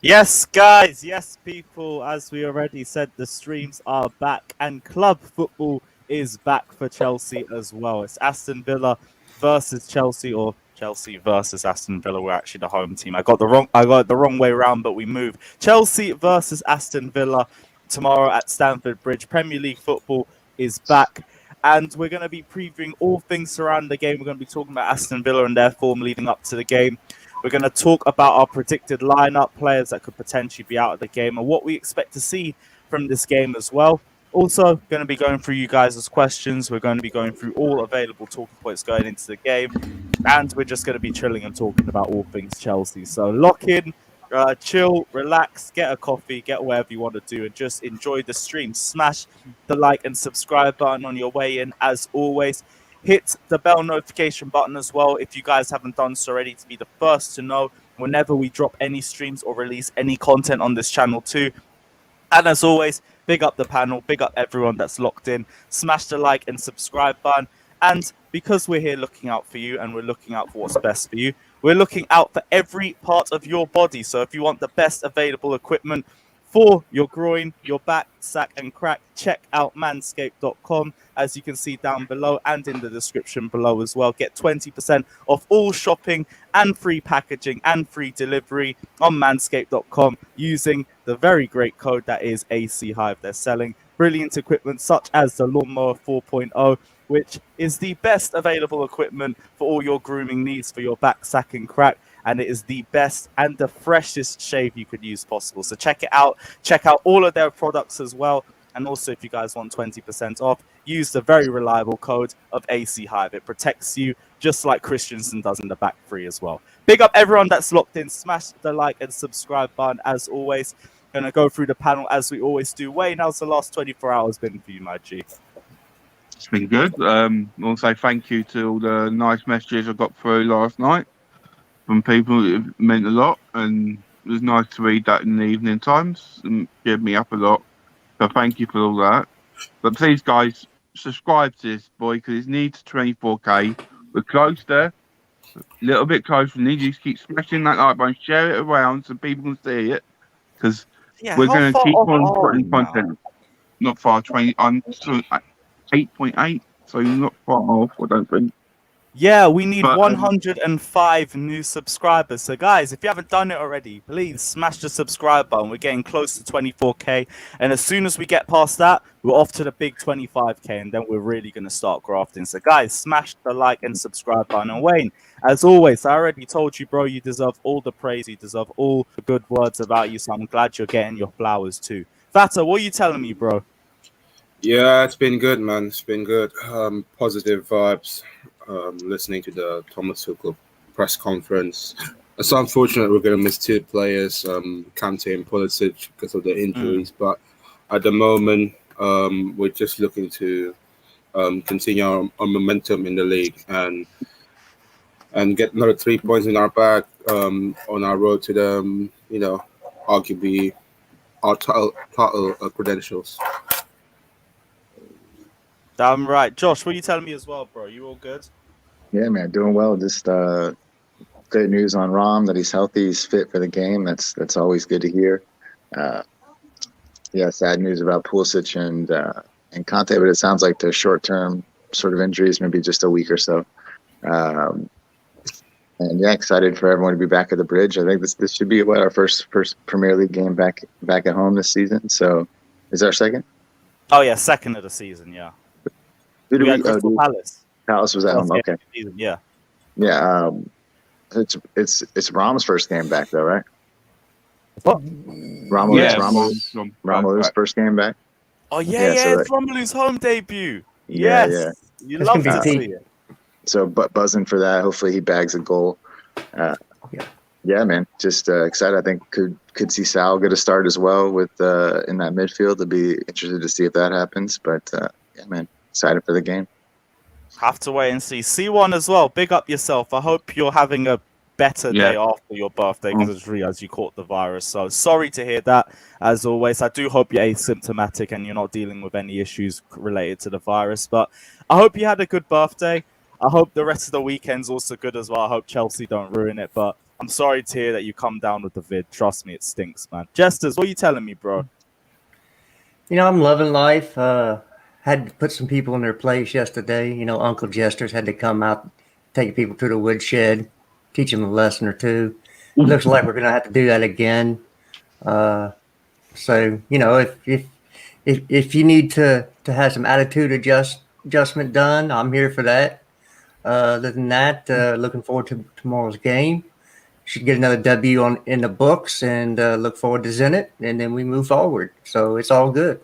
Yes, guys, yes, people, as we already said, the streams are back and club football is back for Chelsea as well. It's Aston Villa versus Chelsea, or Chelsea versus Aston Villa. We're actually the home team. I got it the wrong way around, but we moved. Chelsea versus Aston Villa tomorrow at Stamford Bridge. Premier League football is back. And we're going to be previewing all things surrounding the game. We're going to be talking about Aston Villa and their form leading up to the game. We're going to talk about our predicted lineup, players that could potentially be out of the game, and what we expect to see from this game as well. Also, going to be going through you guys' questions. We're going to be going through all available talking points going into the game, and we're just going to be chilling and talking about all things Chelsea. So lock in, chill, relax, get a coffee, get whatever you want to do, and just enjoy the stream. Smash the like and subscribe button on your way in, as always. Hit the bell notification button as well if you guys haven't done so already, to be the first to know whenever we drop any streams or release any content on this channel too. And as always, big up the panel, big up everyone that's locked in. Smash the like and subscribe button. And because we're here looking out for you and we're looking out for what's best for you, we're looking out for every part of your body. So if you want the best available equipment for your groin, your back, sack and crack, check out manscaped.com, as you can see down below and in the description below as well. Get 20% off all shopping and free packaging and free delivery on manscaped.com using the very great code that is AC Hive. They're selling brilliant equipment such as the Lawnmower 4.0, which is the best available equipment for all your grooming needs for your back, sack and crack. And it is the best and the freshest shave you could use possible. So check it out. Check out all of their products as well. And also, if you guys want 20% off, use the very reliable code of AC Hive. It protects you just like Christensen does in the back three as well. Big up everyone that's locked in. Smash the like and subscribe button as always. Gonna go through the panel as we always do. Wayne, how's the last 24 hours been for you, my G? It's been good. Also, thank you to all the nice messages I got through last night from people. It meant a lot, and it was nice to read that in the evening times and cheered me up a lot. So thank you for all that. But please, guys, subscribe to this boy because it needs 24k. We're close there, a little bit closer. We need you to keep smashing that like button, share it around so people can see it, because we're going to keep on putting content. Not far, 20. I'm 8.8, so you're not far off, I don't think. Yeah, we need 105 new subscribers. So, guys, if you haven't done it already, please smash the subscribe button. We're getting close to 24k. And as soon as we get past that, we're off to the big 25k. And then we're really going to start grafting. So, guys, smash the like and subscribe button. And Wayne, as always, I already told you, bro, you deserve all the praise. You deserve all the good words about you. So I'm glad you're getting your flowers too. Fata, what are you telling me, bro? Yeah, it's been good, man. It's been good. Positive vibes. Listening to the Thomas Tuchel press conference. It's unfortunate we're going to miss two players, Kante and Pulisic, because of their injuries. But at the moment, we're just looking to continue our momentum in the league and get another 3 points in our bag on our road to the, arguably our title credentials. Damn right. Josh, what are you telling me as well, bro? You all good? Yeah, man, doing well. Just great news on Rom that he's healthy, he's fit for the game. That's always good to hear. Yeah, sad news about Pulisic and Kante, but it sounds like they're short-term sort of injuries, maybe just a week or so. And yeah, excited for everyone to be back at the Bridge. I think this should be our first Premier League game back at home this season. So, is our second? Oh yeah, second of the season. Yeah. Who we had Crystal Palace. Palace was at home. Okay. Yeah. Yeah. It's Rom's first game back though, right? What? Romulu's first game back. Oh yeah, so it's Romulu's home debut. Yes. You love to see it. So, buzzing for that. Hopefully, he bags a goal. Yeah, man. Just excited. I think could see Sal get a start as well with in that midfield. I'd be interested to see if that happens. But yeah, man, excited for the game. Have to wait and see. C1 as well. Big up yourself. I hope you're having a better day after your birthday, because I just realized you caught the virus. So sorry to hear that. As always, I do hope you're asymptomatic and you're not dealing with any issues related to the virus. But I hope you had a good birthday. I hope the rest of the weekend's also good as well. I hope Chelsea don't ruin it. But I'm sorry to hear that you come down with the vid. Trust me, it stinks, man. Jesters, what are you telling me, bro? I'm loving life. Had to put some people in their place yesterday. Uncle Jester's had to come out, take people to the woodshed, teach them a lesson or two. It looks like we're going to have to do that again. So if you need to have some attitude adjustment done, I'm here for that. Other than that, looking forward to tomorrow's game. Should get another W in the books, and look forward to Zenit, and then we move forward. So it's all good.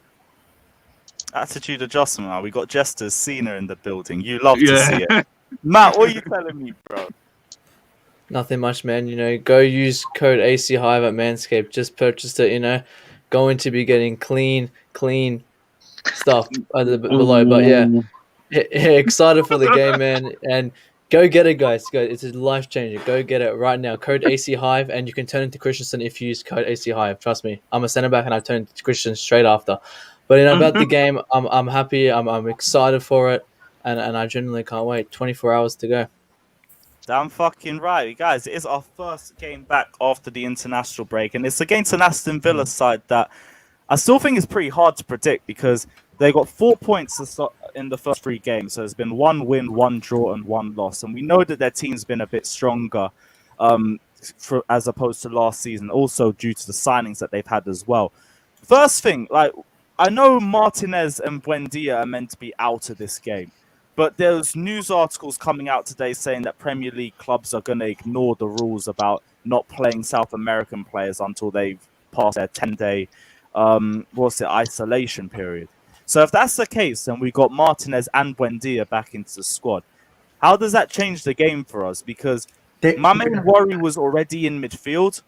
Attitude adjustment, man. We got Jesters, Cena in the building. You love to Yeah. see it. Matt, what are you telling me, bro? Nothing much, man. Go use code ACHive at Manscaped. Just purchased it. Going to be getting clean stuff below. But yeah, excited for the game, man. And go get it, guys. Go. It's a life changer. Go get it right now. Code ACHive, and you can turn into Christensen if you use code ACHive. Trust me, I'm a centre back, and I turned into Christian straight after. But about the game, I'm happy. I'm excited for it, and I genuinely can't wait. 24 hours to go. Damn fucking right. Guys, it is our first game back after the international break, and it's against an Aston Villa side that I still think is pretty hard to predict because they got 4 points in the first 3 games. So there's been 1 win, 1 draw, and 1 loss. And we know that their team's been a bit stronger as opposed to last season, also due to the signings that they've had as well. First thing, I know Martinez and Buendia are meant to be out of this game. But there's news articles coming out today saying that Premier League clubs are going to ignore the rules about not playing South American players until they've passed their 10-day isolation period. So if that's the case, and we got Martinez and Buendia back into the squad, how does that change the game for us? Because my main worry was already in midfield,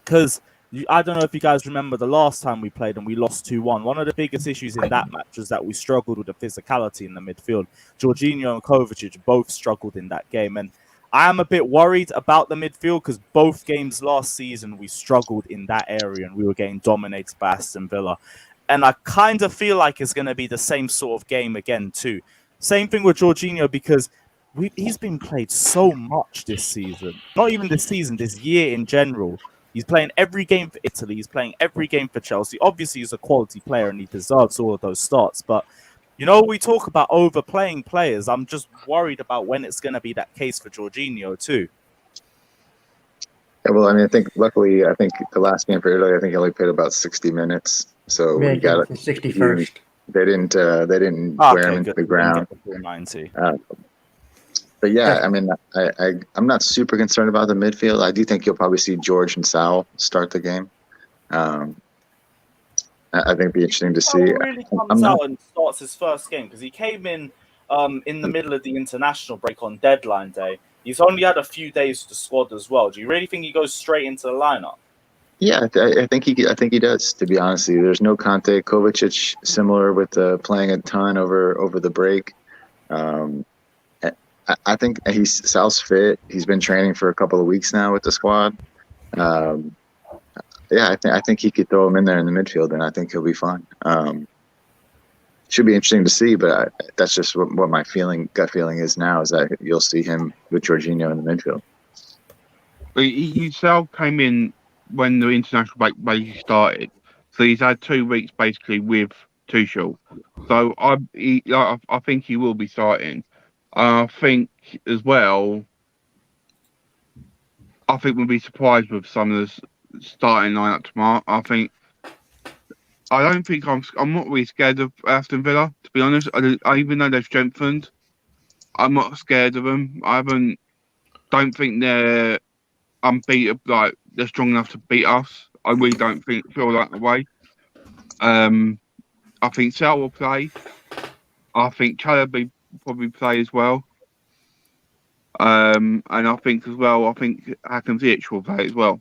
because I don't know if you guys remember the last time we played and we lost 2-1. One of the biggest issues in that match was that we struggled with the physicality in the midfield. Jorginho and Kovacic both struggled in that game. And I am a bit worried about the midfield because both games last season we struggled in that area and we were getting dominated by Aston Villa. And I kind of feel like it's going to be the same sort of game again too. Same thing with Jorginho because he's been played so much this season. Not even this season, this year in general. He's playing every game for Italy. He's playing every game for Chelsea. Obviously, he's a quality player and he deserves all of those starts. But, we talk about overplaying players. I'm just worried about when it's going to be that case for Jorginho too. Yeah, well, I think luckily, the last game for Italy, he only played about 60 minutes. So we got it. 61st. They didn't wear him into the ground. 90. But yeah, I'm not super concerned about the midfield. I do think you'll probably see George and Sal start the game. I think it'd be interesting to see. He really comes out and starts his first game because he came in the middle of the international break on deadline day. He's only had a few days to squad as well. Do you really think he goes straight into the lineup? Yeah, I think he does. To be honest with you, there's no Conte. Kovacic similar with playing a ton over the break. I think Sal's fit. He's been training for a couple of weeks now with the squad. I think he could throw him in there in the midfield, and I think he'll be fine. Should be interesting to see, but that's just what my gut feeling is now, is that you'll see him with Jorginho in the midfield. Sal came in when the international break basically started, so he's had 2 weeks basically with Tuchel. So I think he will be starting. I think as well, we'll be surprised with some of the starting lineup tomorrow. I'm not really scared of Aston Villa, to be honest. Even though they've strengthened, I'm not scared of them. Don't think they're unbeatable, like they're strong enough to beat us. I really don't feel that way. I think Sal will play. I think Chalabi probably play as well. And I think Hakan Ziyech will play as well.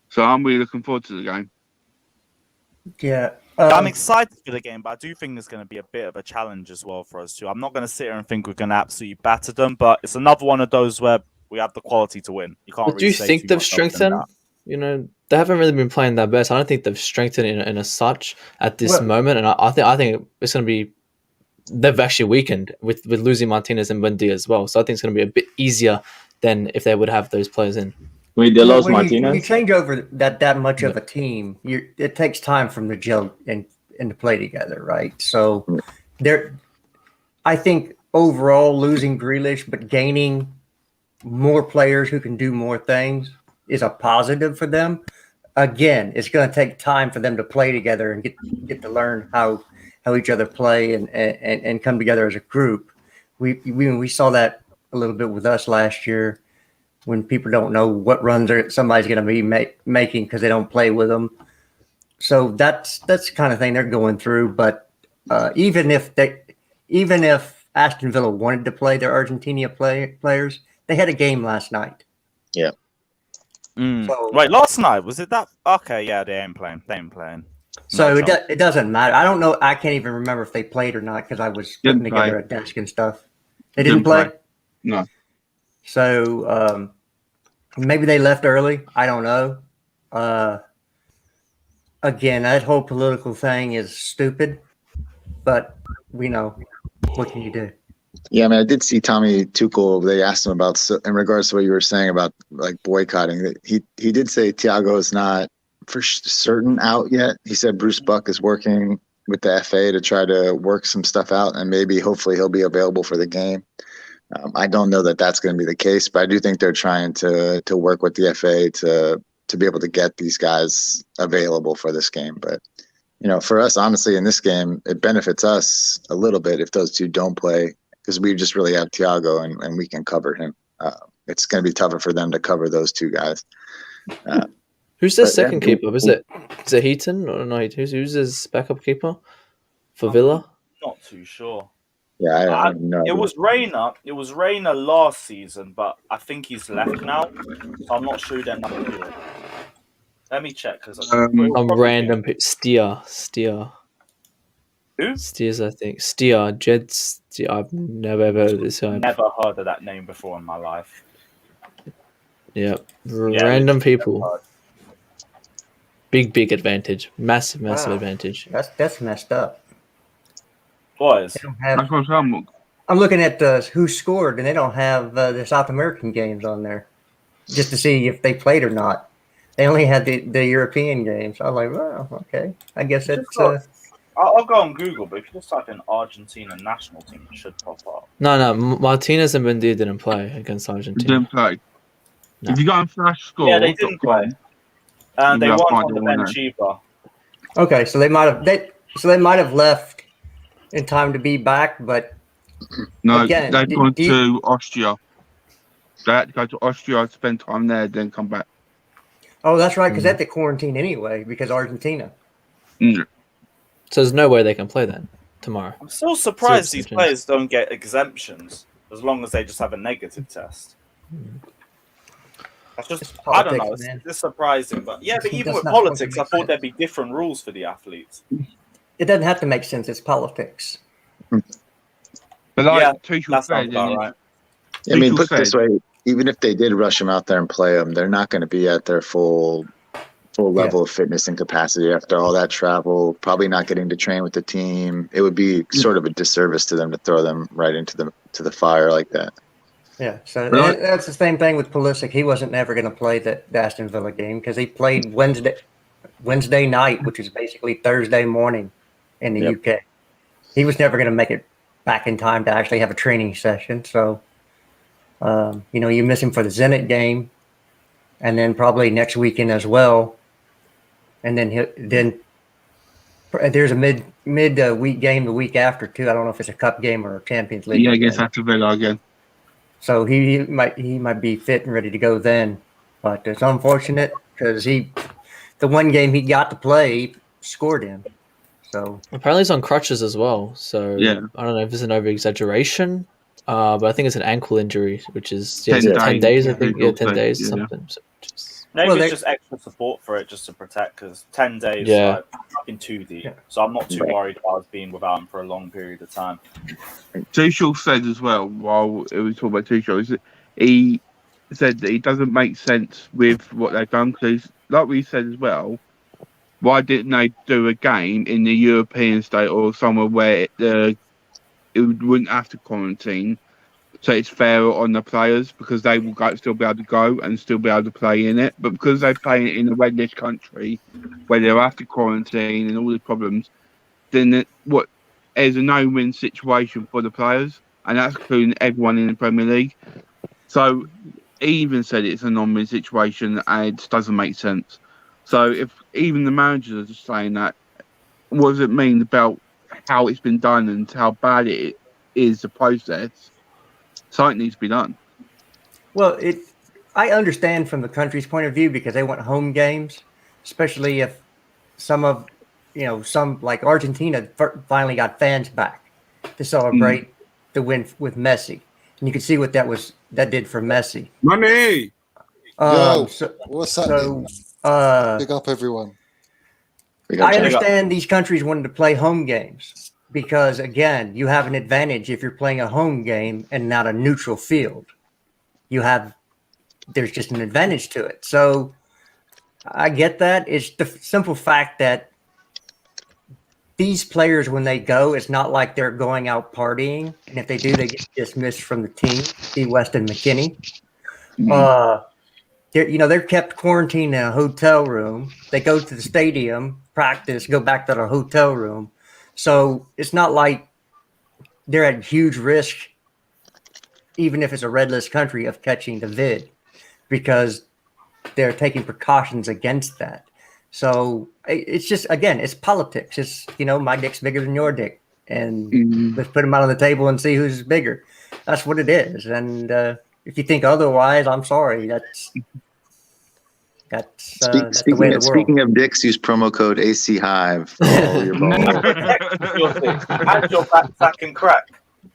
So I'm really looking forward to the game. Yeah. I'm excited for the game, but I do think there's going to be a bit of a challenge as well for us too. I'm not going to sit here and think we're going to absolutely batter them, but it's another one of those where we have the quality to win. You can't. But do you think they've strengthened? They haven't really been playing their best. I don't think they've strengthened in a such at this moment, and I think it's going to be. They've actually weakened with losing Martinez and Buendia as well. So I think it's going to be a bit easier than if they would have those players in. Wait, they lost when you Martinez? change over that much of a team, it takes time for them to gel and to play together, right? So I think overall losing Grealish but gaining more players who can do more things is a positive for them. Again, it's going to take time for them to play together and get to learn how each other play and come together as a group. We saw that a little bit with us last year when people don't know what runs somebody's going to be making because they don't play with them. So that's the kind of thing they're going through. But even if Aston Villa wanted to play their Argentina players, they had a game last night. Yeah. So, Wait, last night was it that? Okay, yeah, they ain't playing. So No it doesn't matter. I don't know. I can't even remember if they played or not because I was putting Didn't together play. a desk and stuff. They didn't play? No. So maybe they left early. I don't know. Again, that whole political thing is stupid, but we know. What can you do? Yeah, I mean, I did see Tommy Tuchel. They asked him about in regards to what you were saying about like boycotting. That he did say Thiago is not for certain out yet. He said Bruce Buck is working with the FA to try to work some stuff out, and maybe hopefully he'll be available for the game. I don't know that that's going to be the case, but I do think they're trying to work with the FA to be able to get these guys available for this game. But for us, honestly, in this game, it benefits us a little bit if those two don't play because we just really have Thiago and we can cover him. It's going to be tougher for them to cover those two guys. Who's their second keeper? Is it Heaton or no? Who's his backup keeper for Villa? Not too sure. Yeah, I don't know. It was Rayner. It was Rayner last season, but I think he's left now. So I'm not sure they're number 2. Let me check because Random Steer. Who? Steers, I think. Jed Steer. I've never ever heard of this guy. Never heard of that name before in my life. Yeah, random people. Big advantage. Massive advantage. That's messed up. Boys, That's what I'm I'm looking at who scored, and they don't have the South American games on there just to see if they played or not. They only had the European games. I was like, well, okay. I guess it's. I'll go on Google, but if you just type in Argentina national team, it should pop up. No. Martinez and Mendy didn't play against Argentina. Didn't play. No. If you go on Flash Score, Yeah, they didn't play. And they won on the bench either. Okay, so they might have left in time to be back, but no, again, they've gone to Austria. They had to go to Austria, spend time there, then come back. Oh, that's right, because they had to quarantine anyway because Argentina. Mm. So there's no way they can play then tomorrow. I'm still surprised these players don't get exemptions as long as they just have a negative test. That's just, I don't know, it's surprising. But yeah, but even with politics, I thought there'd be different rules for the athletes. It doesn't have to make sense. It's politics. But like Yeah, Tuchel that said, sounds about right. I mean, put it this way, even if they did rush them out there and play them, they're not going to be at their full level of fitness and capacity after all that travel, probably not getting to train with the team. It would be sort of a disservice to them to throw them right into the fire like that. Yeah, so that's the same thing with Pulisic. He wasn't never going to play the Aston Villa game because he played Wednesday night, which is basically Thursday morning in the UK. He was never going to make it back in time to actually have a training session. So, you miss him for the Zenit game, and then probably next weekend as well. And then there's a mid week game the week after too. I don't know if it's a cup game or a Champions League. Yeah, against Aston Villa again. So he might be fit and ready to go then, but it's unfortunate because the one game he got to play scored in. So apparently he's on crutches as well. So yeah. I don't know if it's an over exaggeration, but I think it's an ankle injury, which is 10 10 days. I think 10 days or something. So maybe it's just extra support for it just to protect because 10 days like fucking too deep. Yeah. So I'm not too worried about us being without him for a long period of time. Tuchel said as well, while it was talking about Tuchel, he said that it doesn't make sense with what they've done because, like we said as well, why didn't they do a game in the European state or somewhere where it wouldn't have to quarantine? so it's fairer on the players because they will still be able to go and still be able to play in it. But because they play in a red list country where they're after quarantine and all the problems, then there's a no-win situation for the players, and that's including everyone in the Premier League. So he even said it's a non-win situation, and it just doesn't make sense. So if even the managers are just saying that, what does it mean about how it's been done and how bad it is, the process? Something needs to be done. Well, I understand from the country's point of view because they want home games, especially if some like Argentina finally got fans back to celebrate the win with Messi, and you can see what that did for Messi. Money. What's that? Big up everyone. I understand these countries wanted to play home games because, again, you have an advantage if you're playing a home game and not a neutral field. There's just an advantage to it. So I get that. It's the simple fact that these players, when they go, it's not like they're going out partying. And if they do, they get dismissed from the team. Steve West and McKinney. They're kept quarantined in a hotel room. They go to the stadium, practice, go back to their hotel room. So it's not like they're at huge risk, even if it's a red list country, of catching the vid, because they're taking precautions against that. So it's just, again, it's politics. It's, my dick's bigger than your dick. And let's put them out on the table and see who's bigger. That's what it is. And if you think otherwise, I'm sorry. That's the way of the world. Speaking of dicks, use promo code AC Hive for all your balls. And your backpack and crack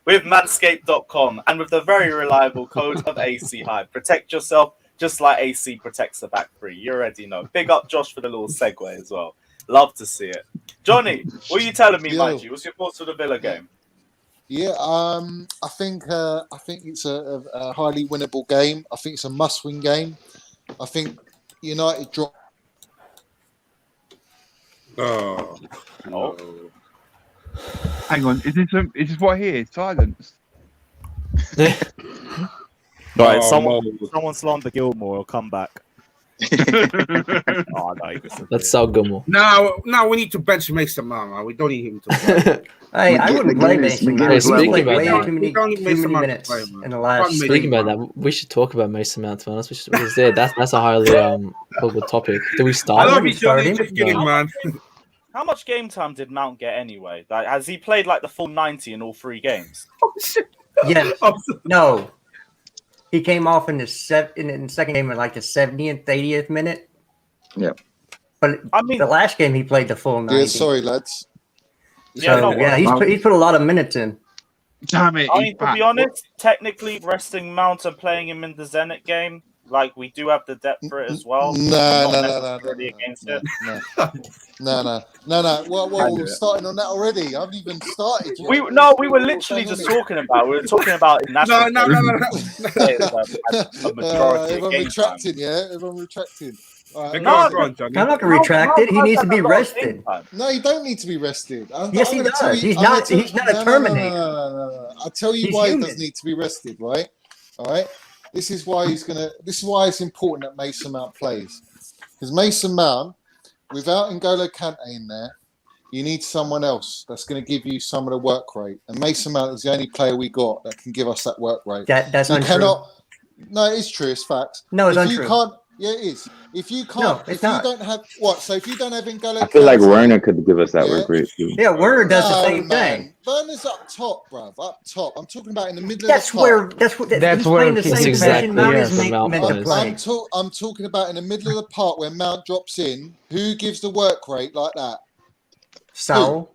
with manscaped.com and with the very reliable code of AC Hive. Protect yourself just like AC protects the back three. You already know. Big up Josh for the little segue as well. Love to see it. Johnny, what are you telling me, mind you? What's your thoughts on the Villa game? Yeah, I think it's a highly winnable game. I think it's a must-win game. I think United dropped. Oh. No. Hang on, is this what I hear? Silence. Right, someone slander Gilmore will come back. No, That's so good. Now we need to bench Mason Mount. We don't need him to play. Hey, I wouldn't play Mason Mount. Hey, speaking about way that, too many minutes in the last. Speaking about that, we should talk about Mason Mount. To be honest, because that's a highly good topic. Do we start? I love you, Johnny. Just kidding, man. How much game time did Mount get anyway? Like, has he played like the full 90 in all 3 games? Yes. No. He came off in the second game at like the 70th, 80th minute. Yeah. But I mean, the last game he played the full 90. Yeah, sorry, lads. So, he's put a lot of minutes in. Damn it. I mean, to be honest, technically resting Mount and playing him in the Zenit game, like, we do have the depth for it as well. No. Well, we're starting on that already. I haven't even started yet. We were literally just talking about. We were talking about in national. No. A majority Everyone retracting, yeah. Everyone retracting. I'm not going to retract it. He needs to be rested. No, he don't need to be rested. Yes, he does. He's not a Terminator. No. I'll tell you why he does need to be rested, right? All right. This is why it's important that Mason Mount plays. Because Mason Mount, without N'Golo Kante in there, you need someone else that's going to give you some of the work rate. And Mason Mount is the only player we got that can give us that work rate. That's untrue. No, it is true. It's facts. No, it's untrue. Yeah, it is. If you can't, no, it's not. You don't have what? So if you don't have N'Golo Kante, I feel like Werner could give us that work rate too. Yeah, Werner does the same thing. Werner's up top, bruv. Up top. I'm talking about in the middle of the park. That's where he's exactly Mount is meant to play. I'm talking about in the middle of the park where Mount drops in. Who gives the work rate like that? Saul.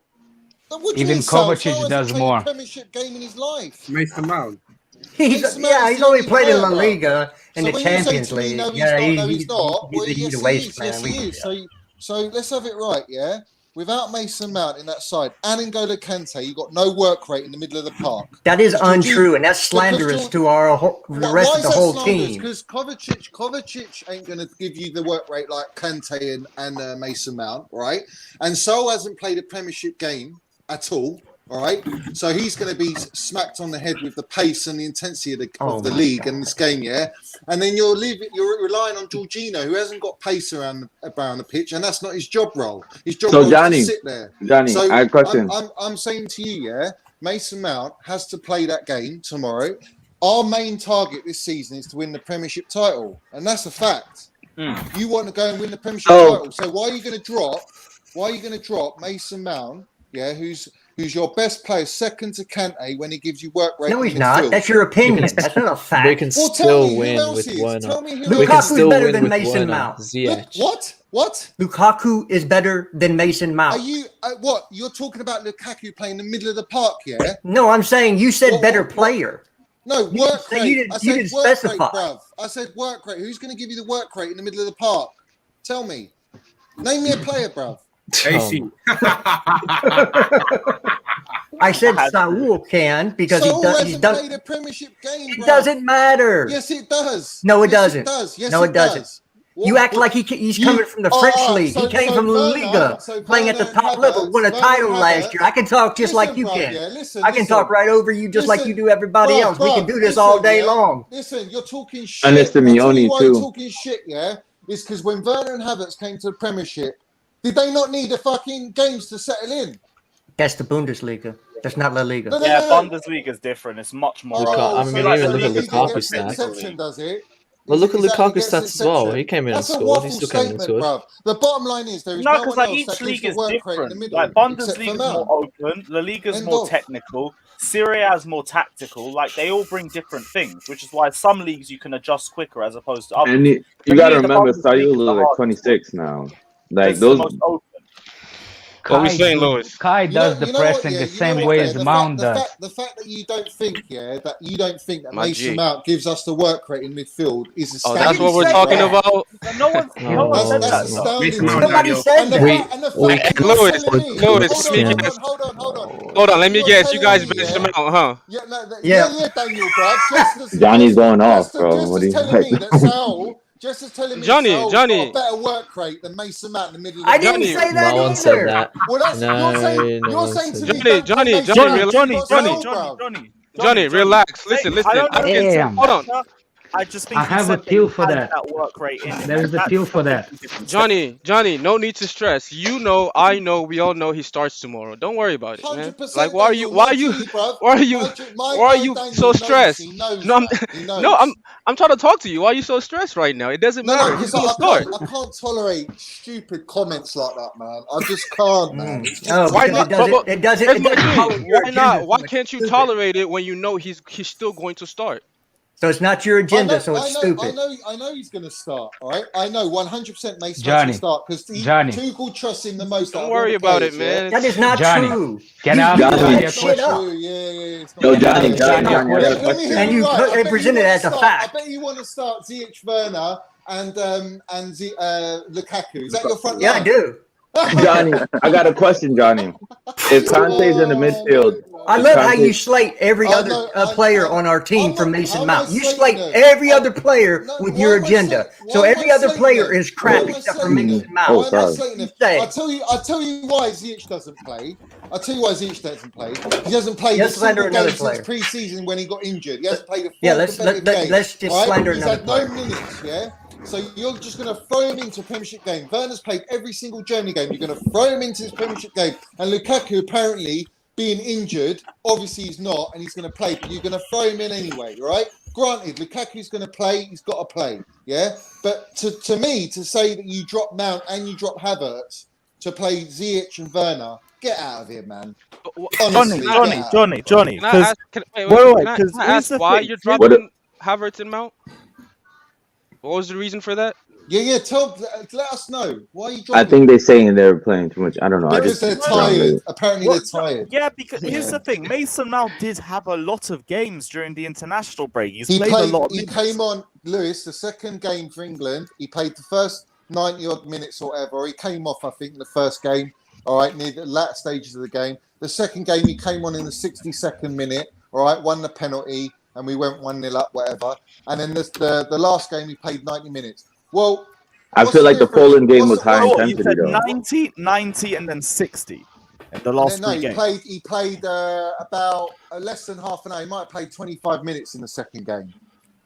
Even Kovacic does more. Premiership game in his life. Mason Mount. He's only played in La Liga and the Champions League. He's not. He's a waste man. Yes, he is. So let's have it right, yeah? Without Mason Mount in that side and N'Golo Kante, you got no work rate in the middle of the park. That is untrue, and that's slanderous to the rest of the whole team. Because Kovacic ain't going to give you the work rate like Kante and Mason Mount, right? And Sol hasn't played a Premiership game at all, All right, so he's going to be smacked on the head with the pace and the intensity of the league and this game, yeah. And then you're relying on Jorginho, who hasn't got pace around the pitch, and that's not his job role. His job role is to sit there. Johnny, so I have a question. I'm saying to you, yeah, Mason Mount has to play that game tomorrow. Our main target this season is to win the Premiership title, and that's a fact. You want to go and win the Premiership title, so why are you going to drop? Why are you going to drop Mason Mount? Yeah, who's your best player, second to Kante, when he gives you work rate? No, he's not. That's your opinion. That's not a fact. We can still win with Werner. Lukaku's better than Mason Mount. What? Lukaku is better than Mason Mount. Are you what? You're talking about Lukaku playing the middle of the park, yeah? No, I'm saying you said better player. No, work rate. You didn't specify. Bruv. I said work rate. Who's going to give you the work rate in the middle of the park? Tell me. Name me a player, bruv. AC. I said Saul can because he's done. Played a Premiership game. It doesn't matter. Yes, it does. No, it doesn't. It does. Yes, no, it doesn't. You act like he's coming from the French league. He came from La Liga, playing at the top level, won a title last year. I can talk just like you can. I can talk right over you just like you do everybody else. We can do this all day long. Listen, you're talking shit. And it's the Mioni why too. you're talking shit, yeah? It's because when Werner and Havertz came to the Premiership, did they not need the fucking games to settle in? That's the Bundesliga. That's not La Liga. No. Bundesliga is different. It's much more. I mean, even look at Lukaku's stats. Does it? Well, look at Lukaku's stats as well. He came in and scored. He still came in and scored. Bruv. The bottom line is there is no, because each league is different. Like Bundesliga is more open, La Liga is more technical, Serie A is more tactical. Like they all bring different things, which is why some leagues you can adjust quicker as opposed to others. And you got to remember, Sayul is like 26 now. Like those. What we saying, Lewis? Kai does the pressing the same way as Mount does. The fact that you don't think, that Mason Mount gives us the work rate in midfield is a standard. That's what we're talking about. No one said that. Nobody said that. Lewis, hold on. Let me guess. You guys bench him out, huh? Yeah, Daniel, bro. Johnny's going off, bro. What do you think? Just as telling me Johnny, got a better work rate than Mason Mount in the middle of the I didn't say that No one said that. Well, that's you're saying to me. Johnny, relax. Listen. Hold on. I just think I have a feel for that. Work rate There is a feel for that. Johnny, no need to stress. You know, I know, we all know he starts tomorrow. Don't worry about it, man. Like, why are you so stressed? I'm trying to talk to you. Why are you so stressed right now? It doesn't matter. He's gonna start. I can't tolerate stupid comments like that, man. I just can't, man. Why not? It doesn't. Why not? Why can't you tolerate it when you know he's still going to start? So it's not your agenda, so it's stupid. I know he's going to start, all right? I know 100% Mason's going to start because Tuchel trusts him the most. Don't worry about it, man. That is not true. Can I ask you a question? Yo, Johnny. And you present it as a fact. I bet you want to start Ziyech, Werner, and Lukaku. Is that your front line? Yeah, I do. Johnny, I got a question, Johnny. If Kante's in the midfield, I love how you slate every other player on our team from Mason Mount. You slate every other player with your agenda. So every other player is crap except for Mason Mount. I'll tell you why Ziyech doesn't play. He hasn't played a single game since pre-season when he got injured. He hasn't played a full competitive game. Let's just slander He's another had player. no minutes, yeah? So you're just going to throw him into a Premiership game. Werner's played every single Germany game. You're going to throw him into this Premiership game. And Lukaku apparently being injured, obviously he's not, and he's going to play, but you're going to throw him in anyway, right? Granted, Lukaku's going to play, he's got to play, yeah? But to me, to say that you drop Mount and you drop Havertz to play Ziyech and Werner, get out of here, man. Honestly, Johnny. Can I ask why you're dropping Havertz and Mount? What was the reason for that? Yeah. Let us know. Why are you dropping? I think they're saying they're playing too much. I don't know. Because they're tired. Apparently they're tired. Yeah, because here's the thing. Mason Mount did have a lot of games during the international break. He played a lot of minutes. He came on, Lewis, the second game for England. He played the first 90-odd minutes or whatever. He came off, I think, in the first game, all right, near the latter stages of the game. The second game, he came on in the 62nd minute, all right, won the penalty, and we went 1-0 up, whatever. And then the last game, he played 90 minutes. Well, I feel like the Poland game was high intensity, though. 90, and then 60. in the last No, three games. he played about less than half an hour. He might have played 25 minutes in the second game.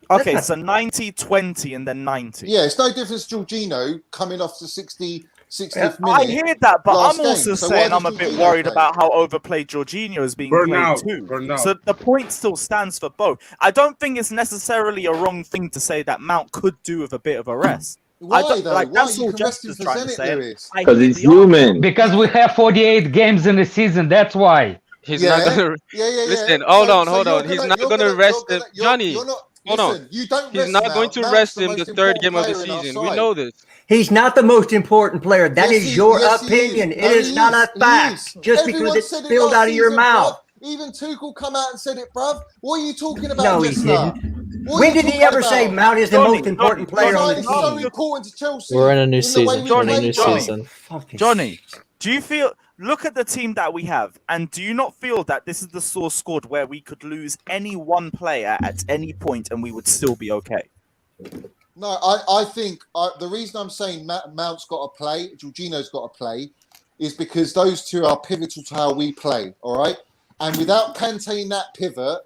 Okay, so 90, 20, and then 90. Yeah, it's no difference to Jorginho coming off the 60th minute. I hear that, but I'm also So saying why I'm a does bit Jorginho worried play? about how overplayed Jorginho is being played too. So the point still stands for both. I don't think it's necessarily a wrong thing to say that Mount could do with a bit of a rest. Why though? Like, Why that's you all can rest him Jester's for trying to Zenit, say. Lewis? Because he's human. Because we have 48 games in the season. That's why. He's not gonna. Listen, hold on. He's not gonna rest him, Johnny. Hold on. You don't He's rest not Mount. going to Mount's rest the him the most third important game of the player in our season. We side. know this. He's not the most important player. That Yes, is your yes, he opinion. is. It No, is he not is. a He fact. is. Just Everyone because it's said it spilled last out of your season, mouth. bruv. Even Tuchel come out and said it, bruv. What are you talking about, No, he Jester? didn't. What are When you did he talking ever say about? Mount is the most important player on the It's so team? important to Chelsea. We're in a new the way season. we We're in a play, new bruv. season. Johnny, do you feel? Look at the team that we have, and do you not feel that this is the source squad where we could lose any one player at any point and we would still be okay? No, I think the reason I'm saying Mount's got to play, Jorginho's got to play, is because those two are pivotal to how we play. All right, and without Kante in that pivot,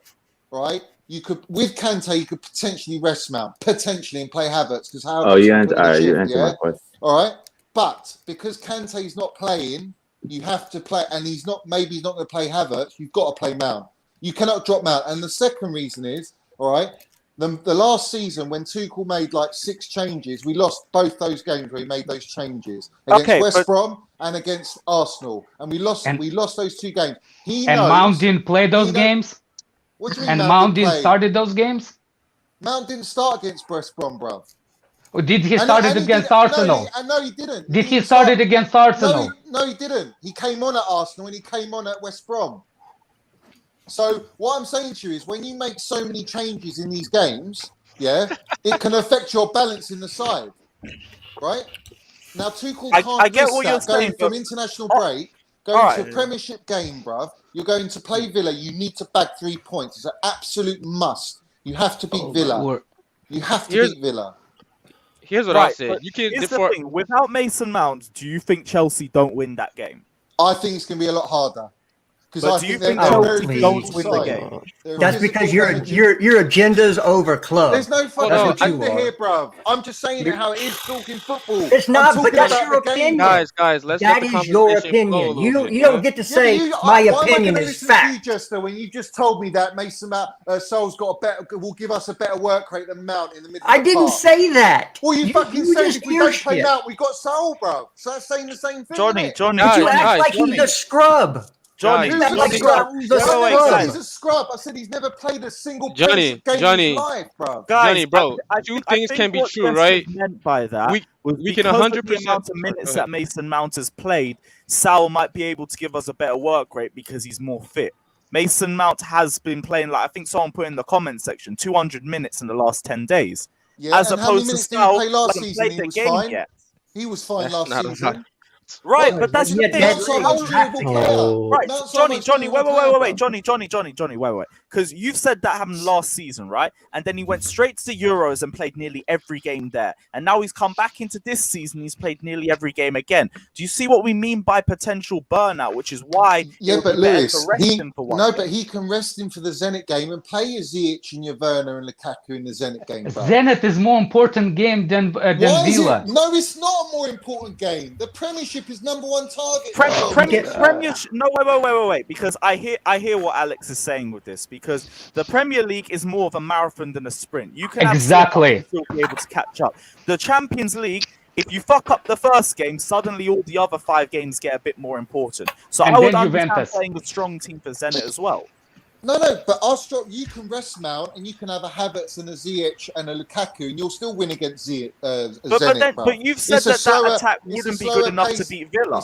right, you could potentially rest Mount, potentially, and play Havertz because Havertz. You answered my question. All right, but because Kante's not playing, you have to play, and maybe he's not going to play Havertz. You've got to play Mount. You cannot drop Mount. And the second reason is, all right, the last season when Tuchel made like 6 changes, we lost both those games where he made those changes against West Brom and against Arsenal, and we lost those 2 games. Mount didn't play those games. What do you mean? And Mount didn't started those games. Mount didn't start against West Brom, bro. Or did he started against Arsenal? No, he didn't. Did he started against Arsenal? No, he didn't. He came on at Arsenal and he came on at West Brom. So what I'm saying to you is when you make so many changes in these games, it can affect your balance in the side, right? Now, Tuchel can't I get what you're saying, from international break, going to a Premiership game, bruv. You're going to play Villa. You need to bag 3 points. It's an absolute must. You have to beat Villa. You have to beat Villa. Here's what I said. You can. Here's the thing. Without Mason Mount, do you think Chelsea don't win that game? I think it's going to be a lot harder. But do you think Chelsea don't win the game? That's because your agenda's over club. There's no fucking agenda here, bruv. I'm just saying how it is talking football. It's not, but that's your opinion. Guys, let's that let the is your opinion. You don't get to say my opinion is fact. Jester, when you just told me that Mason Sol's will give us a better work rate than Mount in the middle. I didn't say that. Well, you fucking said if we don't play Mount, we got Sol, bro. So that's saying the same thing. Johnny, but you act like he's a scrub. Johnny, he's a scrub. I said he's never played a single game in his life, bro. Johnny, bro, two things can be true, right? Meant by that, we can 100% the amount of minutes that Mason Mount has played, Sal might be able to give us a better work rate because he's more fit. Mason Mount has been playing, like I think someone put in the comment section, 200 minutes in the last 10 days. Yeah, as and opposed to Sal, play last season, he was fine. Yet. He was fine last season. Right, but that's the thing. Right, Johnny, wait. Because you've said that happened last season, right? And then he went straight to the Euros and played nearly every game there. And now he's come back into this season, he's played nearly every game again. Do you see what we mean by potential burnout? Which is why but Lewis, he can rest him for the Zenit game and play your Ziyech and your Werner and Lukaku in the Zenit game. Bro. Zenit is more important game than Villa. No, it's not a more important game. The Premiership is number 1 target. Premiership. No, wait. Because I hear what Alex is saying with this. Because the Premier League is more of a marathon than a sprint. You can still be able to catch up. The Champions League, if you fuck up the first game, suddenly all the other 5 games get a bit more important. So I would understand playing a strong team for Zenit as well. No, but you can rest Mount and you can have a Havertz and a Ziyech and a Lukaku and you'll still win against Zenit. But you've said that attack wouldn't be good enough to beat Villa.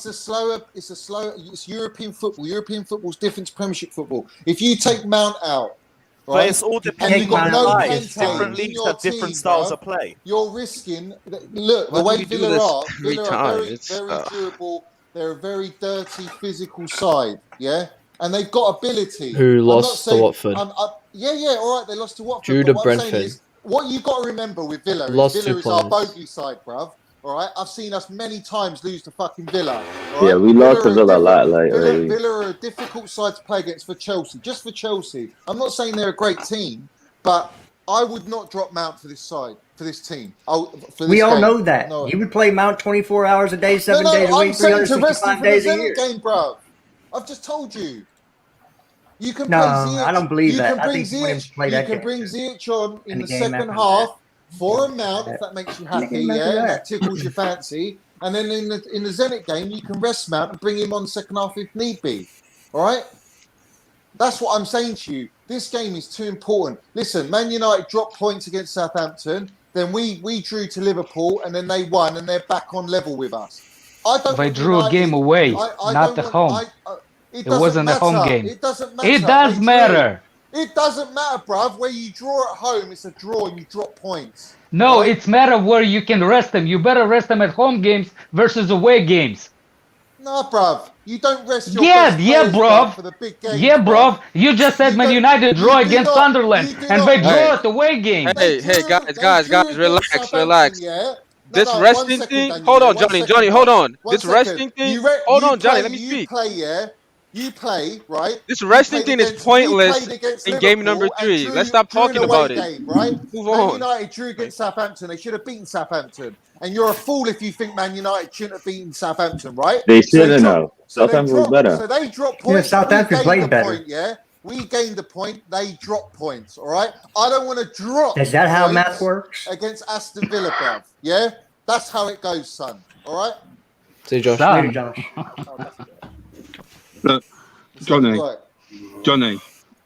It's European football. European football's different to Premiership football. If you take Mount out, right, but it's all depending on different leagues have different styles of play. You're risking. Look, the way Villa are very durable. They're a very dirty physical side. Yeah. And they've got ability. Who lost to Watford? All right, they lost to Watford. Drew to Brentford. What you've got to remember with Villa Lost is Villa is our bogey side, bruv. All right, I've seen us many times lose to fucking Villa. All Yeah, right? we lost to are Villa a lot lately. Villa are a difficult side to play against for Chelsea. Just for Chelsea, I'm not saying they're a great team, but I would not drop Mount for this side, for this team. For this We all game. know that. No. You would play Mount 24 hours a day, 7 days a I'm week, saying to rest him 365 for the days a Zenit year. game, bruv. I've just told you. You can No, play Ziyech. I don't believe you that. Can I bring think you want him Ziyech. to play You that can game. bring Ziyech on in And the the game second after half for a Mount if that makes you And the happy, game after yeah, and that. that tickles your fancy. And then in the Zenit game, you can rest Mount and bring him on second half if need be. All right. That's what I'm saying to you. This game is too important. Listen, Man United dropped points against Southampton. Then we drew to Liverpool, and then they won, and they're back on level with us. I don't. They want drew a United, game away, I not don't at want. home. It It doesn't wasn't a matter. home game. It doesn't matter. It does They matter. drew. It doesn't matter, bruv. Where you draw at home, it's a draw, and you drop points. No, right? it's matter where you can rest them. You better rest them at home games versus away games. Nah, bruv. You don't rest your Yeah, best yeah, players, bruv. for the big games. Yeah, bruv. You just said You Man don't- United you draw do against not- Sunderland, you do and not- they Hey. draw at away games. Hey, guys, relax. Yeah? This one resting second, thing. Daniel, hold on, one Johnny. second, Johnny, bruv. hold on. One This second. resting thing. You Hold on, Johnny. play- Let me you speak. play, yeah? You play, right? This You resting played thing is against- pointless we played against in game number Liverpool and 3. drew- Let's stop drew an talking away about it. game, right? Move Man on. United drew against Southampton. They should have beaten Southampton. And you're a fool if you think Man United shouldn't have beaten Southampton, right? They So shouldn't dropped- have. So they Southampton was dropped- better. So they dropped points. Southampton we played gained the better. point, yeah? We gained the point. They dropped points, all right? I don't want to drop Is that how points math works? against Aston Villa, bruv. Yeah? That's how it goes, son. All right? See you, Josh. Son. Later, Josh. Look, Is that Johnny. right? Johnny,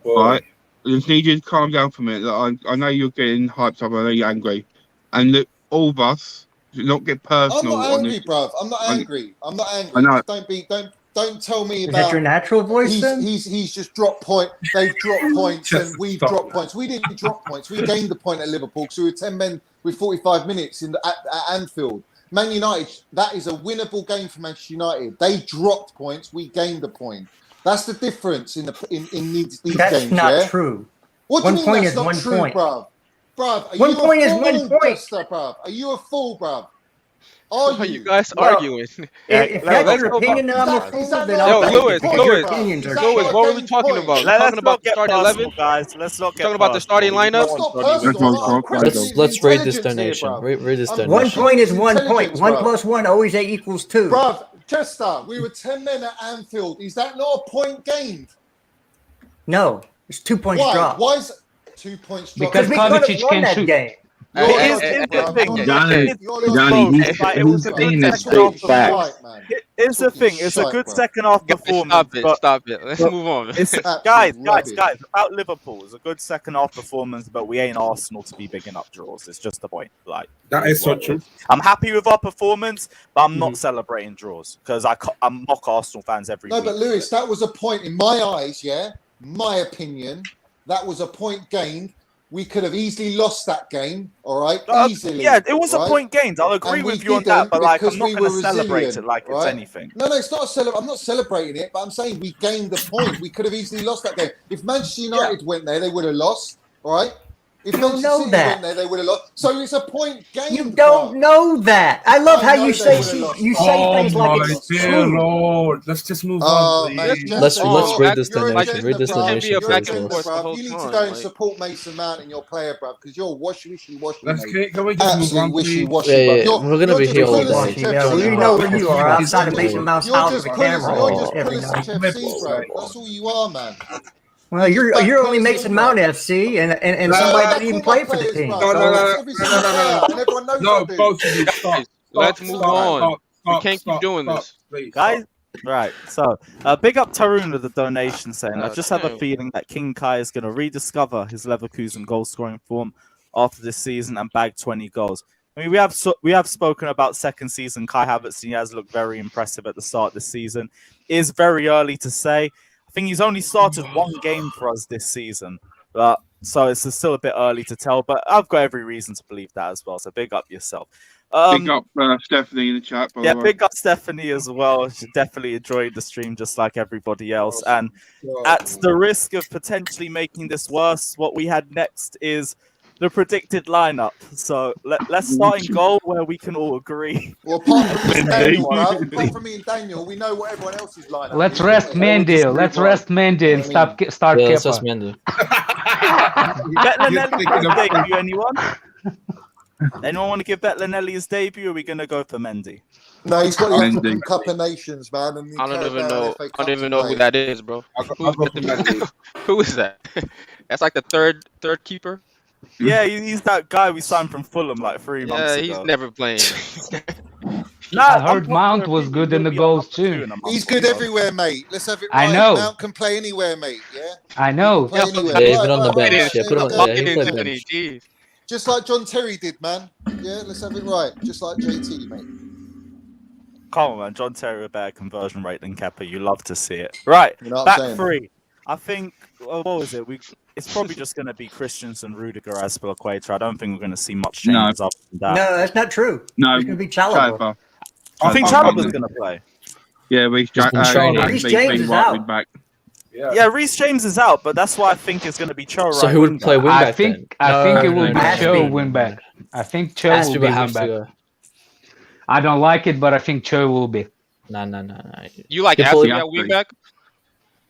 all right? I just need you to calm down for a minute. Look, I know you're getting hyped up. I know you're angry. And look, all of us should not get I'm personal not on angry, this. bruv. I'm not angry. I'm not angry. I know. Don't tell me Is about that your natural voice then? he's just dropped point. They've dropped points Just and we've stop dropped that. points. We didn't drop points. We gained the point at Liverpool because we were 10 men with 45 minutes at Anfield. Man United, that is a winnable game for Manchester United. They dropped points. We gained the point. That's the difference in these That's games. not yeah? true. What do One you mean point that's is not one true, point. bruv? Bruv, are One you point a is fool, one point. Buster, bruv? Are you a fool, bruv? Are What are you? you guys Well, arguing? If let's that's your go opinion, then back. I'm a Is fool, that then not I'll a Yo, take Lewis, it because point, your Lewis, bruv? opinions Is are that Lewis, not shit. what a were we game talking point? about? Let's Talking about not the get starting personal, 11? guys. Let's not get Talking about the starting personal. lineup? It's not That's personal. one I'm talk, questioning Let's rate this intelligence here, donation. bruv. Rate this I'm donation. 1 point is 1 point. Intelligence, 1 bruv. plus 1 always equals 2. Bruv, Chester, we were 10 men at Anfield. Is that not a point gained? No, it's 2 points Why? dropped. Why is 2 points dropped? Because we could Kovacic have won can that shoot. game. You're Here's logic, the bruv. thing. You're Johnny, logic. It's You're both. Johnny, logic. Like, it was a good saying the second half straight performance. facts. Shite, man. Here's the thing. It's a Shite, good bro. second half Guys, performance. But stop it. Let's but- move on. it's Absolute guys, rubbish. about Liverpool. It's a good second half performance, but we ain't Arsenal to be bigging up draws. It's just the point. Like That is so true. I'm happy with our performance, but I'm not celebrating draws because I'm mock Arsenal fans every No, week. but Lewis, that was a point in my eyes, yeah? My opinion, that was a point gained. We could have easily lost that game, all right? Easily. Yeah, it was right? a point gained. I'll agree And we with you on that, didn't but like because I'm not we going were to celebrate it resilient, like it's right? anything. No, it's not a I'm not celebrating it, but I'm saying we gained the point. We could have easily lost that game. If Manchester United went there, they would have lost, all right? If You don't Manchester know City that. went there, they would have lost. So it's a point gained. You don't bruv. know that. I love I how know you they say would've lost. you say Oh things like my it's dear true. Lord. Let's just move Oh, on. man, please. Let's Oh, read this your donation. agenda, Read this bruv. donation Your Your first. back and agenda, forth the bruv. whole You need to time, go and like- support Mason Mount and your player, bruv, because you're wishy-washy, Let's mate. can we just move Absolutely on, please? wishy-washy, Yeah, bruv. yeah, You're- we're gonna you're be just here all pulling day. some Watching, Chef yeah, C, we bruv. know where you are You're outside of just Mason Mount's You're house just with a pulling, camera you're on just every pulling some night. Chef C, bruv. That's all you are, man. Well, you're only Mason Mount FC and No, somebody no, that even played for the team. No, no, no, no, Every no, single no, no, player, no. and everyone knows No, I do. both of you, stop. Guys, let's move on. We can't keep doing this. Please, Guys, right. So, big up Tarun with the donation saying, I just have a Okay. feeling that King Kai is going to rediscover his Leverkusen goal scoring form after this season and bag 20 goals. I mean, we have spoken about second season Kai Havertz. He has looked very impressive at the start of the season. It is very early to say. I think he's only started one game for us this season, but so it's still a bit early to tell. But I've got every reason to believe that as well. So big up yourself. Big up Stephanie in the chat, by Yeah, the way. big up Stephanie as well. She definitely enjoyed the stream just like everybody else. And at the risk of potentially making this worse, what we had next is the predicted lineup. So let's start in goal where we can all agree. Well, apart from me and Daniel, we know what everyone else's lineup Let's is. rest Yeah, we'll Mendy. just Let's move on. rest Mendy and start Yeah, that's just Kepa. Mendy. Betlinelli his debut, anyone? Anyone want to give Betlinelli his debut, or are we going to go for Mendy? No, he's got the Mendy. African Cup of Nations, man. And I don't even know. I don't even know who that is, bro. I'll go for Mendy. Who is that? That's like the third keeper. Yeah, he's that guy we signed from Fulham like 3 months Yeah, ago. he's never playing. I heard Mount was good in the goals too. He's good everywhere, mate. Let's have it right. I know. Mount can play anywhere, mate. Yeah. I know. Play anywhere. Yeah, he's been on the bench. Yeah, put him on. there Yeah, we he go. played bench. Jeez. Just like John Terry did, man. Yeah, let's have it right. Just like JT, mate. Come on, man. John Terry with a better conversion rate than Kepa. You love to see it. Right, You know what I'm back saying? three. I think, what was it? It's probably just going to be Christensen, Rudiger, Azpilicueta. I don't think we're going to see much changes other than that. No, that's not true. No, It's going to be Chalobah. I think Chalobah's going to play. Yeah, Reece He's been training. Reece James is out. back. Yeah, Reece James is out, but that's why I think it's going to be Cho. So right who would wing play back. wing I back think then? it will be Ashby. Cho win back. I think Cho Ashby will be would win have to back. go. I don't like it, but I think Cho will be. No. You like People- Aston at wing back?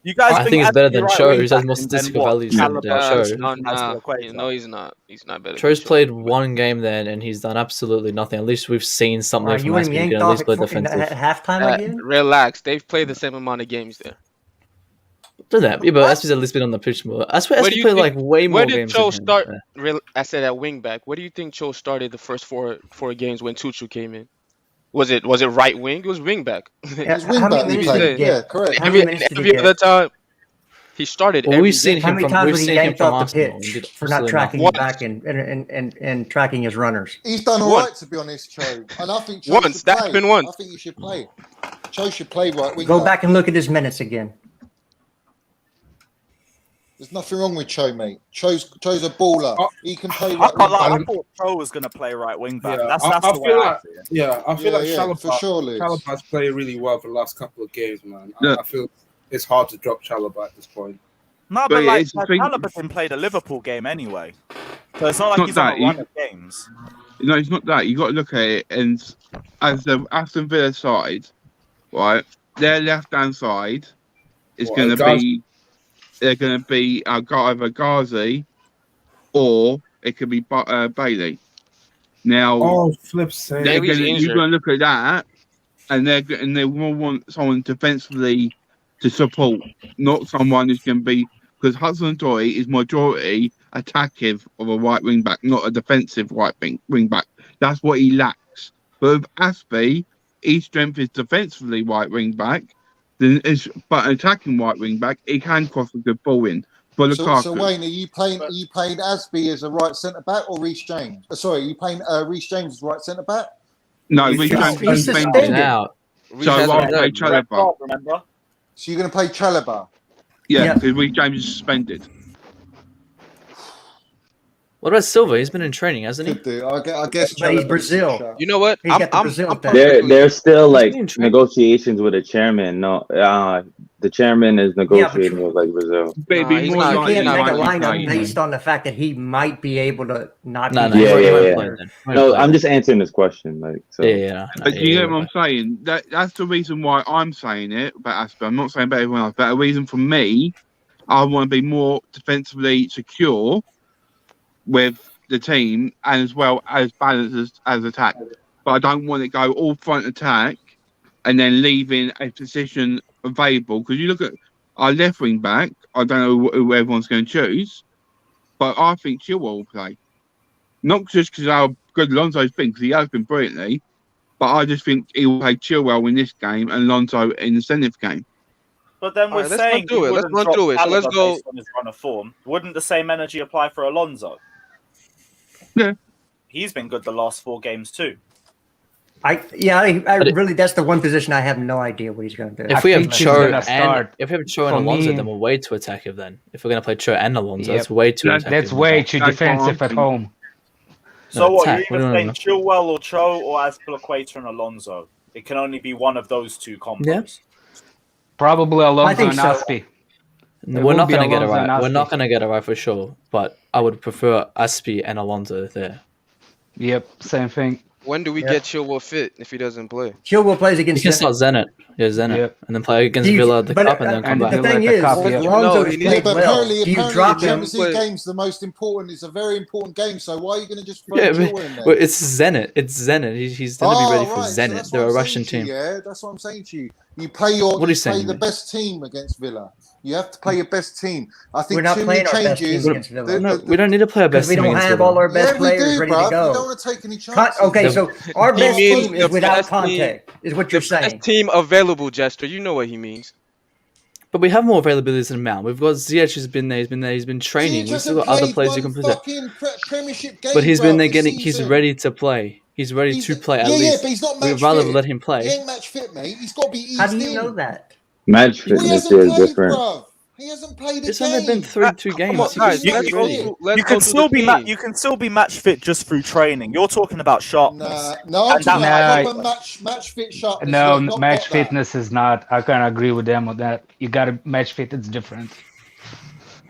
You guys I think it's better than Ashby Cho, right who's wing has more back, and statistical then what? values than Chalobah, Cho. Azpilicueta. No, he's not. He's not better. Cho's than played one game then, and he's done absolutely nothing. At least we've seen something Are from you want him Ashby. He yanked can at off least play at defensive. halftime again? Relax. They've played the same amount of games there. Do that. Yeah, but Ashby's at least been on the pitch more. Ashby Where do played you think- like way more Where did games. Cho than him. start? Yeah. I said at wing back. Where do you think Cho started the first four games when Tuchel came in? Was it right wing? It was wing back. Yeah, He's wing how many back. He minutes did played. he Yeah, get? correct. How many minutes did he Every get? other time he started. Well, every we've seen game. How him many from times we've was he seen him yanked from off the Arsenal. and pitch did for not absolutely tracking nothing. you back and tracking his runners? He's done all Once. right, to be honest, Cho. And I think Cho Once. should That's play. been once. I think you should play. Cho should play right wing Go back and look at his minutes again. There's nothing wrong with Cho, mate. Cho's a baller. He can play I right can't wing lie, back. I thought Cho was going to play right wing back. Yeah, That's I the way feel I like see it. yeah, I feel like Yeah, for sure, Liz. Chalobah's played really well for the last couple of games, man. Yeah. I feel it's hard to drop Chalobah at this point. No, But but like it's the thing- Chalobah didn't play the Liverpool game anyway. So it's not like Not he's on that, a run of games. No, it's not that. You got to look at it, and as the Aston Villa side, right, their left-hand side is What, going to Ghazi? be. They're going to be either Ghazi or it could be Bailey. Now, Oh, flip sake. you're Bailey's going injured. to look at that, and they will want someone defensively to support, not someone who's going to be, because Hudson-Odoi is majority attacking of a right wing back, not a defensive right wing back. That's what he lacks. But with Ashby, his strength is defensively right wing back. But attacking right wing back, he can cross a good ball in. For Lukaku. So Wayne, are you playing Asby as a right centre back or Reece James? Sorry, are you playing Reece James as right centre back? No, He's we can't he's suspend suspended. him. Out. So I'll play Red Chalobah. card, remember? So you're going to play Chalobah? Yeah, Yeah. because Reece James is suspended. What about Silva? He's been in training, hasn't he? Could do. I guess. But he's Chalobah's Brazil. a shout. You know what? He's got the Brazil thing. There's still like being trained. negotiations with the chairman. No, the chairman is negotiating with like Brazil. But it'd Nah, be he's more not- You likely can't he's make not a like lineup he's based on the fact that he might be able to not No, be no, Yeah, he's yeah, not yeah. playing then. He's not No, playing. I'm just answering this question. Like, so Yeah. But you get what I'm saying? That's the reason why I'm saying it about Asper. I'm not saying about everyone else, but a reason for me, I want to be more defensively secure with the team and as well as balanced as attack. But I don't want to go all front attack and then leaving a position available. Because you look at our left wing back, I don't know who everyone's going to choose, but I think Chilwell will play. Not just because how good Alonso's been, because he has been brilliantly, but I just think he will play Chilwell in this game and Alonso in the Zenith game. But then we're Alright, let's saying run through we it. Let's wouldn't run drop through it. So let's Chalobah go- based on his run of form. Wouldn't the same energy apply for Alonso? Yeah. He's been good the last 4 games too. I really that's the one position I have no idea what he's going to do. If we have think he's Cho gonna start. and For Alonso, me- then we're way too attacking. Then if we're gonna play Cho and Alonso, Yep. that's way too attacking. That's way too That's defensive fine. at home. So No, what? attack. You're We either don't saying know. Chilwell or Cho or Azpilicueta and Alonso. It can only be one of those 2 combos. Yeah. Probably I Alonso think and so. Aspi. We're not be going to get it Alonso and right. We're not Aspi. going to get it right for sure. But I would prefer Aspi and Alonso there. Yep, same thing. When do we Yeah. get Chilwell fit if he doesn't play? Chilwell plays He against can Zenit. start Zenit. Yeah, Zenit. Yep. And then play against Do you- Villa at the but, cup and then come and The back. Villa thing at the is, cup, if yeah. Alonso No, has he played needs- but well, apparently, do you apparently drop the him? Champions League game's the most important. It's a very important game. So why are you going to just throw Yeah, Chilwell in there? but it's Zenit. It's Zenit. He's going to be ready for right. So Zenit. that's They're what a I'm Russian saying to team. you, yeah, that's what I'm saying to you. You play your, What are you you play saying, the mate? best team against Villa. You have to play your best team. I think We're not too many playing our best team changes. against Villa. No, we don't need to play our Because best we team don't against have Villa. all our best Yeah, we players do, ready bruv. to go. You don't want to take any chances. Okay, so our He best means team the is without best team- Conte, is what you're saying. Best team available, Jester. You know what he means. But we have more availabilities than Mount. We've got Ziyech who's been there. He's been training. We've still got other players you can play. Premiership game, But he's been bruv, there this getting. He's season. ready to play. He's ready to play at Yeah, least. but he's not We'd match rather fit. let him play. He ain't match fit, mate. He's got to be eased How do you in. know that? Match Well, he fitness hasn't here is played, different. bruv. He hasn't played a It's game. only been two games. Come on, He guys. was Let's go ready. through. Let's You go can through still the be team. you can still be match fit just through training. You're talking about sharpness. No, I'm And talking that- about proper match fit sharpness. No, He's not match got that. fitness is not. I can agree with them on that. You got to match fit. It's different.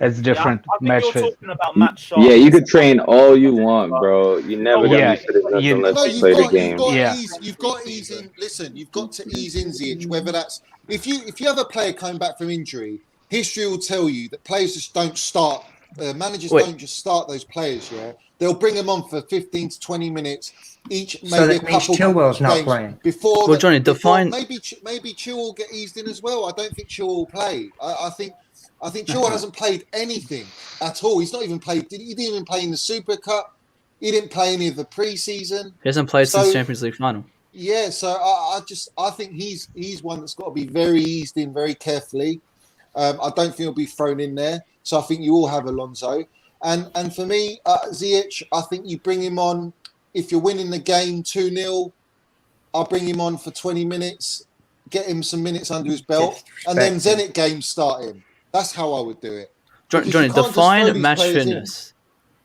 It's different. I think match you're fit. talking about match sharpness. Yeah, you could train all you want, bro. You never Yeah, got me citizens you- unless No, you play the game. Yeah. You've got to ease in. Listen, you've got to ease in Ziyech. Whether that's if you have a player coming back from injury, history will tell you that players just don't start. Managers Wait. don't just start those players. Yeah, they'll bring them on for 15 to 20 minutes each. Maybe So a that means couple Chilwell's not games playing. before. Well, the- Johnny, before- define- Maybe Chilwell will get eased in as well. I don't think Chilwell will play. I think Chilwell hasn't played anything at all. He's not even played. He didn't even play in the Super Cup. He didn't play any of the preseason. He hasn't played So- since Champions League final. Yeah, so I think he's one that's got to be very eased in very carefully. I don't think he'll be thrown in there. So I think you all have Alonso, and for me, Ziyech, I think you bring him on if you're winning the game 2-0. I'll bring him on for 20 minutes, get him some minutes under his belt, and then Zenit games start him. That's how I would do it. Because Johnny, you can't just throw define these match players in. fitness.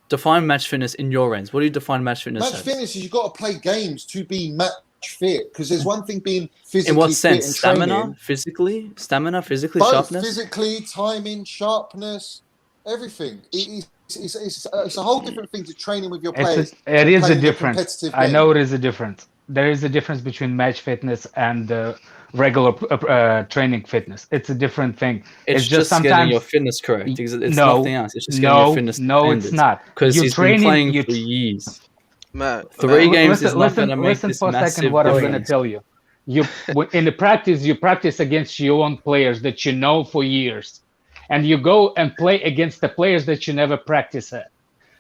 Define match fitness in your ends. What do you define match fitness Match as? fitness is you've got to play games to be match fit. Because there's one thing being physically In what fit sense? and Stamina, training. physically, Both sharpness. physically, timing, sharpness, everything. It's a whole different thing to training with your players. It is a playing difference. competitive I game. know it is a difference. There is a difference between match fitness and regular training fitness. It's a different thing. It's just getting your fitness correct. It's No, nothing else. It's just getting your fitness no, it's not. Because You're he's been training- playing you- for years. Matt, 3 games Listen- is not listen- going to make listen this for a massive second what I'm going to difference. tell you. In the practice, you practice against your own players that you know for years, and you go and play against the players that you never practice at.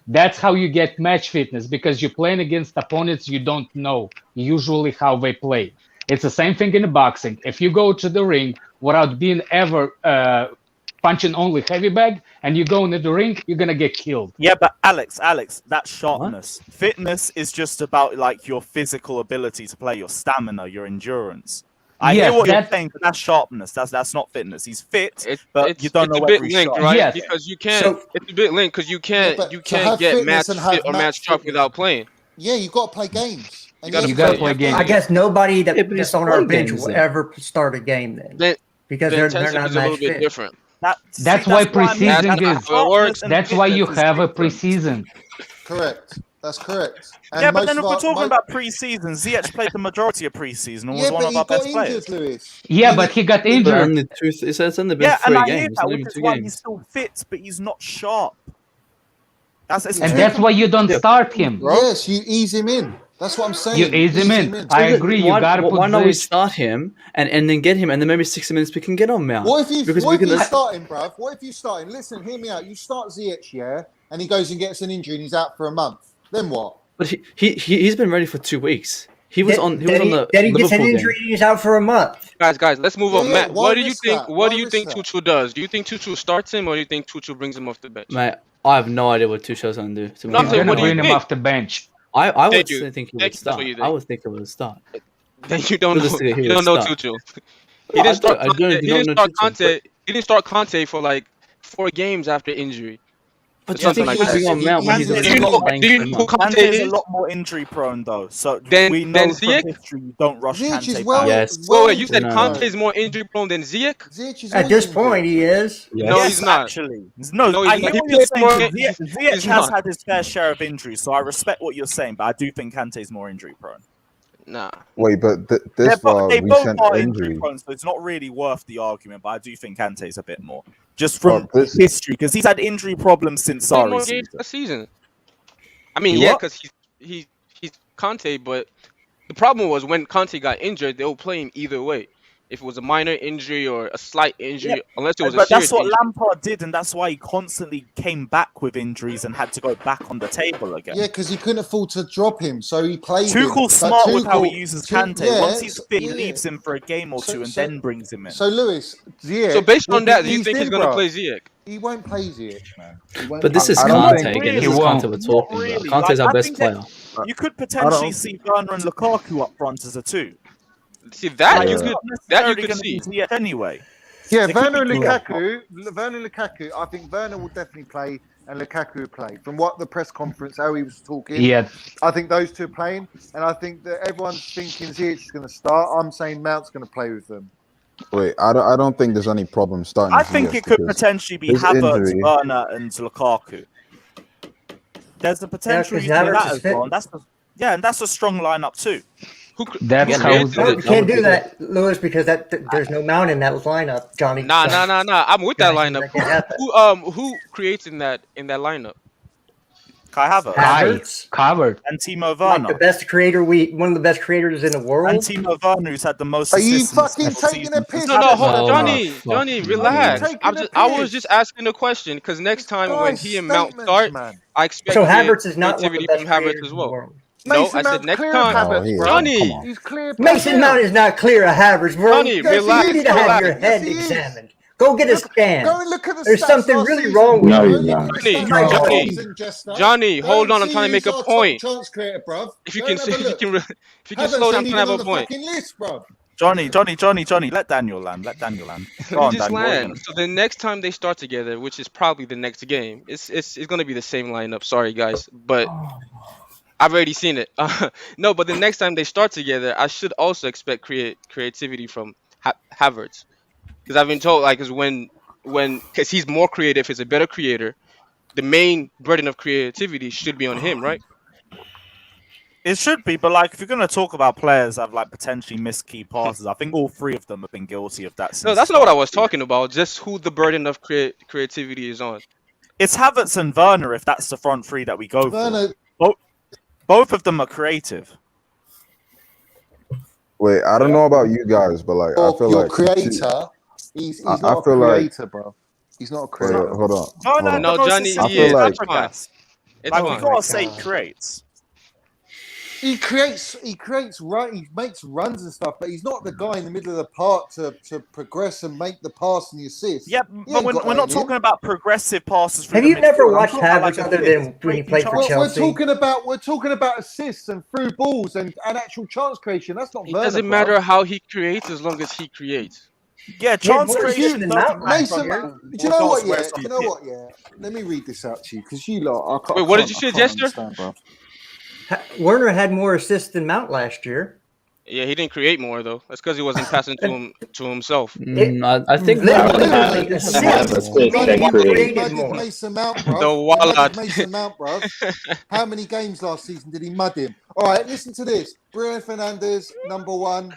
That's how you get match fitness, because you're playing against opponents you don't know usually how they play. It's the same thing in the boxing. If you go to the ring without being ever punching only heavy bag, and you go into the ring, you're gonna get killed. Yeah, but Alex, that's sharpness. Fitness is just about like your physical ability to play, your stamina, your endurance. I Yes, hear what you're that- saying, but that's sharpness. That's not fitness. He's fit, It's, but it's, you don't it's know a bit whether he's linked, sharp. right? Yes. Because you can't. So- It's a bit linked because you can't. Yeah, but you to can't have get fitness match and have fit or match match sharp fitness. without playing. Yeah, you've got to play games. And gotta You have gotta to play games. I guess nobody Yeah, but that's it's on our play bench games will then. ever start a game then. Then, Because the they're intensity not is a little match bit fit. different. That's why I mean. preseason That's is- how it works. That's why you have a preseason. Correct. That's correct. And Yeah, but most then if of we're our- talking mo- about pre-season, Ziyech played the majority of pre-season and was yeah, one but of he our got best players. injured, Lewis. Yeah, but he got But injured. only it's only been Yeah, 3 and I hear games, that, not which even is 2 why he's games. still fit, but he's not sharp. It's And two that's why you don't start him. Yes, you ease him in. That's what I'm saying. You ease him in. I agree. You Why, gotta put why not we Ziyech- start him and then get him, and then maybe 60 minutes we can get on Mount. What if you Because what we if you can. start him, bruv? What if you start him? Listen, hear me out. You start Ziyech, yeah, and he goes and gets an injury and he's out for a month. Then what? But he's been ready for 2 weeks. He was on the Then he gets an Liverpool injury game. and he's out for a month. Guys, let's move on. Yeah, Matt, why what do you risk think? that? What Why do you risk think that? Tuchel does? Do you think Tuchel starts him, or do you think Tuchel brings him off the bench? Mate, I have no idea what Tuchel's going to do. To be No, I'm honest. saying, Gonna what do you bring him think? off the bench. I would Thank you. think he Thank would you, that's start. what you I think. would think he would start. Then you don't know. Realistically, he You would don't know start. Tuchel. He No, didn't start. I don't Conte. He know didn't start Tuchel, Conte. He didn't start Conte for like 4 games after injury. But Yeah, you think something he like would that. bring on Mount when he's Kante's already Do you a know, lot, playing do you so know who much? Kante Kante's a is? lot more injury prone though. So Then we know from Ziyech? history you don't rush Ziyech is Kante well, back. Yes. well Wait, you said injured, No. Kante though. is more injury prone than Ziyech? Ziyech is At always this injured. point, he is. Yes. No, Yes, he's not. actually. No, No, I he's hear not. He what you're played saying. more. 'Cause Ziyech He's has not. had his fair share of injuries, so I respect what you're saying, but I do think Kante's more injury prone. Nah. Wait, but They're this far they both recent are injury injury, prone, so it's not really worth the argument. But I do think Kante's a bit more, just from but this history, because he's had injury problems since Played Sarri's more games season. last season. I mean, He yeah, what? because he's Conte, but the problem was when Conte got injured, they will play him either way. If it was a minor injury or a slight Yeah, injury, unless it was a but serious that's what injury. Lampard did, and that's why he constantly came back with injuries and had to go back on the table again. Yeah, because he couldn't afford to drop him, so he played him. Tuchel's But smart with how he Tuchel, uses Tu- Kante. yeah, Once he's so- fit, he yeah. leaves him for a game or two and then brings him in. So Lewis, Ziyech. So based will on be that, do you eased think he's in, going to bruv. play Ziyech? He won't play Ziyech, man. He won't But this play is I don't Kante think again. really, This is won't. Kante we're not talking about. really. Kante's Like, our I best think that player. you could I potentially don't. see Werner and Lukaku up front as a two. See that Like, you it's Yeah. could not that you necessarily could going to see. be Ziyech anyway. Yeah, They could Werner be and Ziyech. Lukaku. I think Werner will definitely play and Lukaku will play. From what the press conference, how he was talking, Yeah, I think those two are playing, and I think that everyone's thinking Ziyech is going to start. I'm saying Mount's going to play with them. Wait, I don't think there's any problem starting I think Ziyech it could because potentially be his Havertz, injury. Werner, and Lukaku. There's the potential 'cause you do Havertz that is as well, fit. and that's a strong lineup too. Who that's Again, how. Havertz No, is you a- can't would do be that, Lewis, because there's no Mount in that lineup, Johnny. Nah, Johnny. I'm with that Johnny, lineup. that can't happen. Who creates in that lineup? Kai Havertz Havertz, Covered. and Timo like the Werner. best creator, one of the best creators in the And world. Timo Werner, who's had the most Are you assists in the fucking single taking a season piss? since No, no, Havertz hold, left Oh Arsenal. my Johnny, fucking relax. God. Taking a I was piss. just asking a question because next time when Guys, he and Mount statements, start, man. I expect So Havertz is not one of the creativity best from Havertz creators as in the well. world. No, Mason I said Mount's next clear time. of Oh, Havertz, he is. bro. Johnny, Come on. He's clear. Mason Mount is not clear of Havertz, bro. Johnny, Yes, he relax. You need to have Relax. your Yes, head he is. examined. Go get a Look, scan. go and look at the There's stats something last really season. wrong with No, Go you. you're and look at not. the Johnny, stats No. last Johnny, season, Jester. Johnny, Go hold and on. I'm see trying to who's make a our top point. chance creator, bruv. If you Go can, and have a if you look. can, if you can Havertz slow down, ain't I'm even trying to on have the a point. fucking list, bruv. Johnny, let Daniel land. Let Daniel land. Let Go me on, just Daniel. What are you land. gonna So say? the next time they start together, which is probably the next game, it's gonna be the same lineup. Sorry guys, but I've already seen it. No, but the next time they start together, I should also expect creativity from Havertz, because I've been told, like, because because he's more creative, he's a better creator. The main burden of creativity should be on him, right? It should be, but like if you're gonna talk about players that have like potentially missed key passes, I think all three of them have been guilty of that since No, the that's not what start I of the was season. talking about. Just who the burden of creativity is on. It's Havertz and Werner if that's the front three that we go Werner, for. Both of them are creative. Wait, I don't know about you guys, but like I feel your like creator, he's I not a feel like creator, bro. He's not a wait, creator. hold on. No, Hold no, on. No, no, Johnny, I he feel is. like It's fine. It's Like fine. we gotta my say God. he creates. He creates run. He makes runs and stuff, but he's not the guy in the middle of the park to progress and make the pass and the assist. Yeah, He but ain't we're got not that in him. talking about progressive passes through Have the you never midfield. I'm watched talking about, Havertz like, other assists, than when he creating played for chances. Chelsea? We're talking about assists and through balls and actual chance creation. That's not It Werner, doesn't bro. matter how he creates as long as he creates. Yeah, He had chance more assists creation than doesn't Mount last Mason, year. do you know what? Yeah, where's do on you the know pitch. what? Yeah, let me read this out to you because you lot, Wait, what did you say, I can't Jester? understand, bro. Werner had more assists than Mount last year. Yeah, he didn't create more though. That's because he wasn't passing to himself. I think Literally Have assists. assists He and create. created more. Mason Mount, The bro. You wallet. mudded Mason Mount, bro. How many games last season did he mud him? All right, listen to this. Bruno Fernandes, number 1,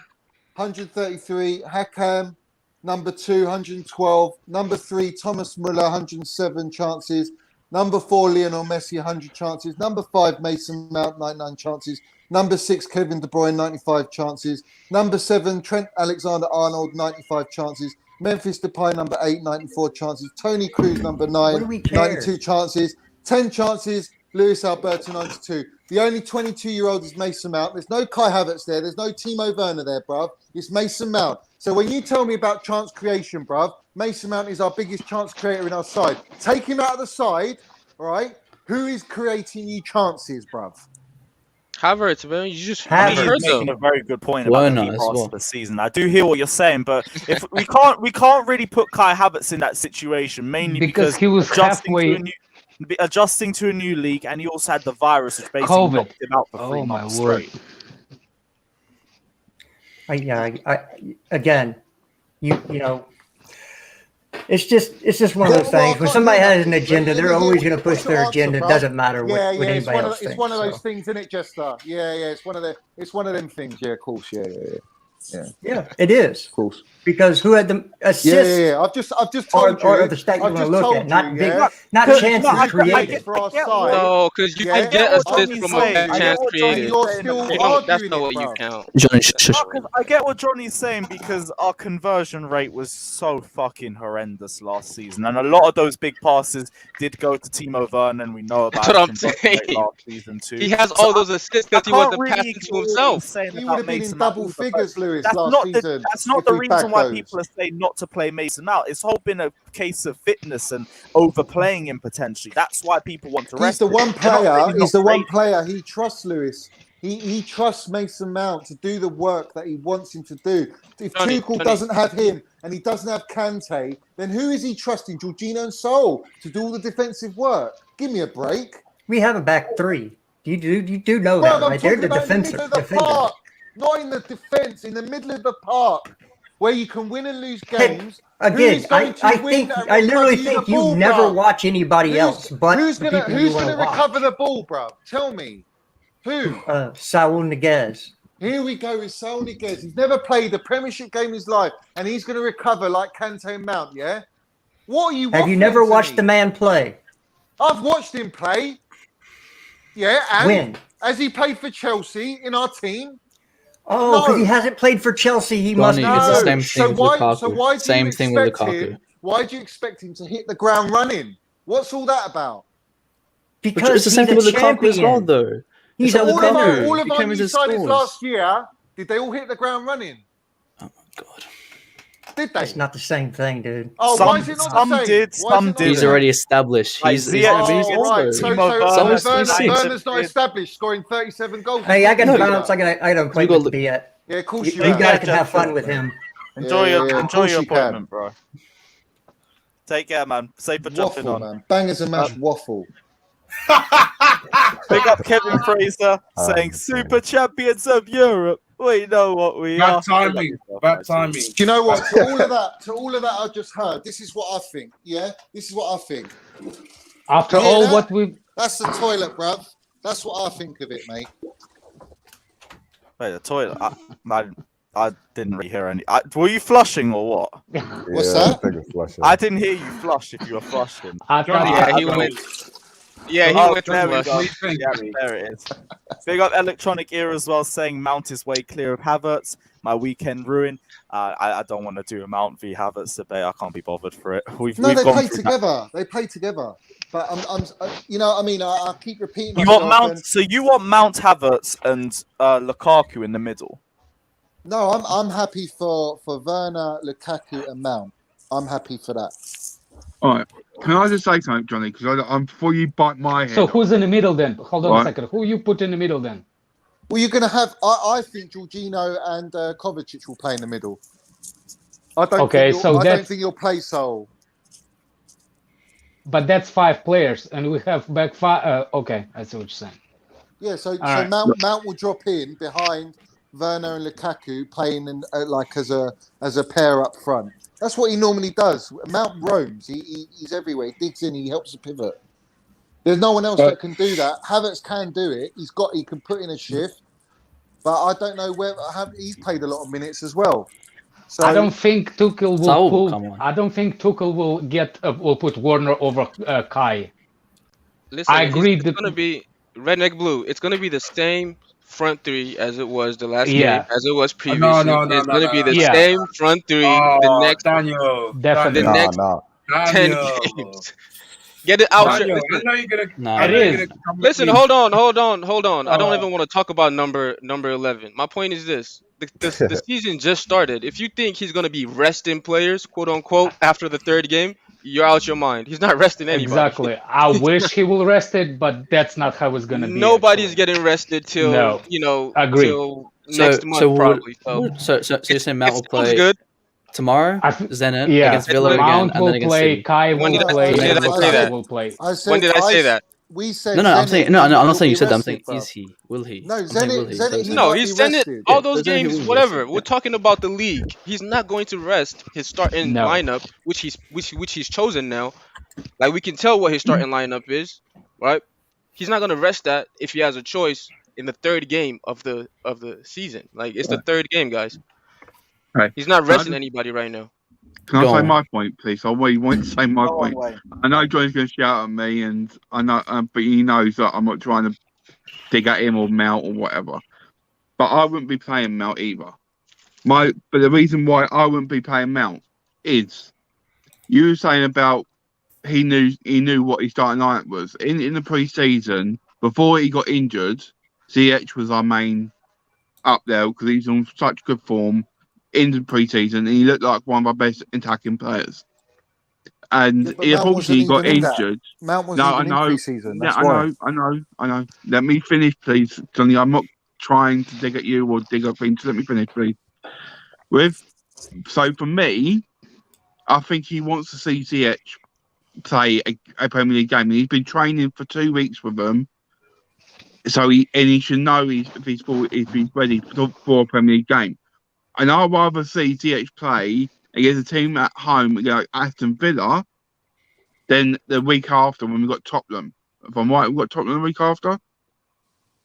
133. Hakam, number 2, 112. Number 3, Thomas Muller, 107 chances. Number 4, Lionel Messi, 100 chances. Number 5, Mason Mount, 99 chances. Number 6, Kevin De Bruyne, 95 chances. Number 7, Trent Alexander-Arnold, 95 chances. Memphis Depay, number 8, 94 chances. Tony Cruz, number 9, What do we care? 92 chances. 10 chances, Luis Alberto, 92. The only 22-year-old is Mason Mount. There's no Kai Havertz there. There's no Timo Werner there, bruv. It's Mason Mount. So when you tell me about chance creation, bruv, Mason Mount is our biggest chance creator in our side. Take him out of the side, all right? Who is creating you chances, bruv? Havertz, man, you just I you mean, heard he's making them. a very good point about Werner the key as passes well. of the season. I do hear what you're saying, but if we can't really put Kai Havertz in that situation, mainly because because he was adjusting to halfway. a new adjusting to a new league, and he also had the virus, which basically COVID. knocked him out for 3 Oh my months word. straight. Again, you know, it's just one of those things. When somebody has an agenda, they're always going to push their agenda. It doesn't matter what anybody else thinks. It's one of those things, isn't it, Jester? Yeah. It's one of them things. Yeah, of course. Yeah, it is. Of course. Because who had the assists? Yeah. I've just told you. Or the stat you want to look at, not big, not chances created. For our side. No, because you can get assists from a big chance created. That's not what you count. Johnny, I get what Johnny's saying, because our conversion rate was so fucking horrendous last season, and a lot of those big passes did go to Timo Werner, and we know about That's what I'm his conversion rate saying. last season too. He has all those assists because he wasn't passing to himself. He would have been in double figures, Lewis, That's last not season. that's not the reason why people are saying not to play Mason Mount. It's all been a case of fitness and overplaying him potentially. That's why people want to rest He's the him. one They're not player. really He's the not one great. player he trusts, Lewis. He trusts Mason Mount to do the work that he wants him to do. If Tuchel doesn't have him and he doesn't have Kante, then who is he trusting? Jorginho and Sol to do all the defensive work? Give me a break. We have a back three. You do know Well, that, I'm right? They're talking the about in the defensive middle of the defenders. park, not in the defense, in the middle of the park, where you can win and lose games. Again, Who's going to win and I literally recover think the you ball, never bruv? watch anybody else but who's the gonna people you want to watch. recover the ball, bro? Tell me. Who? Saul Niguez. Here we go with Saul Niguez. He's never played a Premiership game in his life, and he's going to recover like Kante and Mount, yeah? What are you Have you waffling never to watched me? the man play? I've watched him play. Yeah, and When? has he played for Chelsea in our team? Oh, because No. he hasn't played for Chelsea. He must. Johnny, it's the same So thing with why? Lukaku. So why do Same you thing with expect Lukaku. him? Why do you expect him to hit the ground running? What's all that about? Because it's the same thing he's with a Lukaku as well, champion. though. He's It's a all winner. Lukaku. All of He our came new as his signings scores. last year, did they all hit the ground running? Oh my god. Did they? That's not the same thing, dude. Oh, Some- why is it not some the same? did, Why is some it not the didn't. He's same? already established. Like He's Ziyech, already Oh, right. good. So Someone's too Werner's not established, scoring 37 goals. Hey, I got No, to bounce. I got an appointment to be at. Yeah, of course You, you you have. guys can have fun with him. Enjoy Yeah, of your course you can. appointment, bro. Take care, man. Safe for jumping Waffle, on. man. Bangers and mash waffle. Big up Kevin Fraser saying Super Champions of Europe. We know what we are. Bad timing. Bad timing. Do you know what? To all of that I just heard, this is what I think. Yeah? This is what I think. After You hear all that? what we That's the toilet, bruv. That's what I think of it, mate. Wait, the toilet. I didn't really hear any. Were you flushing or what? What's Yeah, that? I think it's flushing. I didn't hear you flush if you were flushing. Yeah, he went. Yeah, he went there we to go. flush. Yeah, there it is. Big up Electronic Ear as well, saying Mount is way clear of Havertz. My weekend ruin. I don't want to do a Mount v Havertz debate. I can't be bothered for it. We've No, they gone play through that. together. They play together. But you know what I mean? I keep repeating You myself. want Mount? and- So you want Mount, Havertz, and Lukaku in the middle? No, I'm happy for Werner, Lukaku, and Mount. I'm happy for that. All right. Can I just say something, Johnny? Because I'm before you bite my head. so off. who's in the middle then? Hold on Right. a second. Who you put in the middle then? Well, you're going to have. I think Jorginho and Kovacic will play in the middle. I don't. Okay, think so I don't that's- think you'll play Sol. But that's 5 players, and we have back 5. Okay, I see what you're saying. Yeah, so right. Mount will drop in behind Werner and Lukaku, playing in, like as a pair up front. That's what he normally does. Mount roams. He's everywhere. He digs in. He helps the pivot. There's no one else that can do that. Havertz can do it. He can put in a shift, but I don't know where. He's played a lot of minutes as well. So I don't think Tuchel will Saul, come on. I don't think Tuchel will put Warner over Kai. Listen, I agree It's that- gonna be Redneck Blue. It's gonna be the same front three as it was the last Yeah. game, as it was previously. no, it's gonna be the Yeah. same front three Oh, the next Daniel. Definitely. the Nah, next nah. 10 Daniel. games. Get it out. Daniel, Listen, I know you're gonna. Nah, I know it you're is. gonna come with listen, me. hold on. I don't Oh. even want to talk about number 11. My point is this. The season just started. If you think he's going to be resting players, quote unquote, after the third game, you're out your mind. He's not resting anybody. Exactly. I wish he will rest it, but that's not how it's gonna be. Nobody's actually. getting rested till, No. Agree. till next month so probably. you're saying Mount will Sounds play? good. Tomorrow, Zenit against Villa again, Mount and will then against play, City. Kai When will did I play, say and that? I say that? Lukaku will play. I said, When did I say that? We said No, I'm saying no. I'm not saying you said that. I'm rested, saying bruv. is he? Will he? No, I'm saying will he? Zenit, he No, might be he's sending rested. all those Zenit, he games, will be whatever. rested, We're talking about the league. He's not going to rest his starting No. lineup, which he's chosen now. Like we can tell what his starting lineup is, right? He's not gonna rest that if he has a choice in the third game of the season. Like it's the third game, guys. Right. He's not Can I resting anybody right now. Can I say on. my point, please? I really want to say my Go on, point. Wayne. I know Johnny's going to shout at me, and I know, but he knows that I'm not trying to dig at him or Mount or whatever. But I wouldn't be playing Mount either. But the reason why I wouldn't be playing Mount is you were saying about he knew what his starting lineup was in the pre-season before he got injured. ZH was our main up there because he's on such good form in the pre-season, and he looked like one of our best attacking players. And Yeah, but he Mount unfortunately wasn't got even in that. injured. Mount wasn't No, I even in know. pre-season. Yeah, That's I why. know. Let me finish, please, Johnny. I'm not trying to dig at you or dig at things. Let me finish, please. So for me, I think he wants to see ZH play a Premier League game. He's been training for 2 weeks with them, so he should know if he's ready for a Premier League game. And I'd rather see ZH play against a team at home like Aston Villa than the week after when we got Tottenham. If I'm right, we've got Tottenham the week after.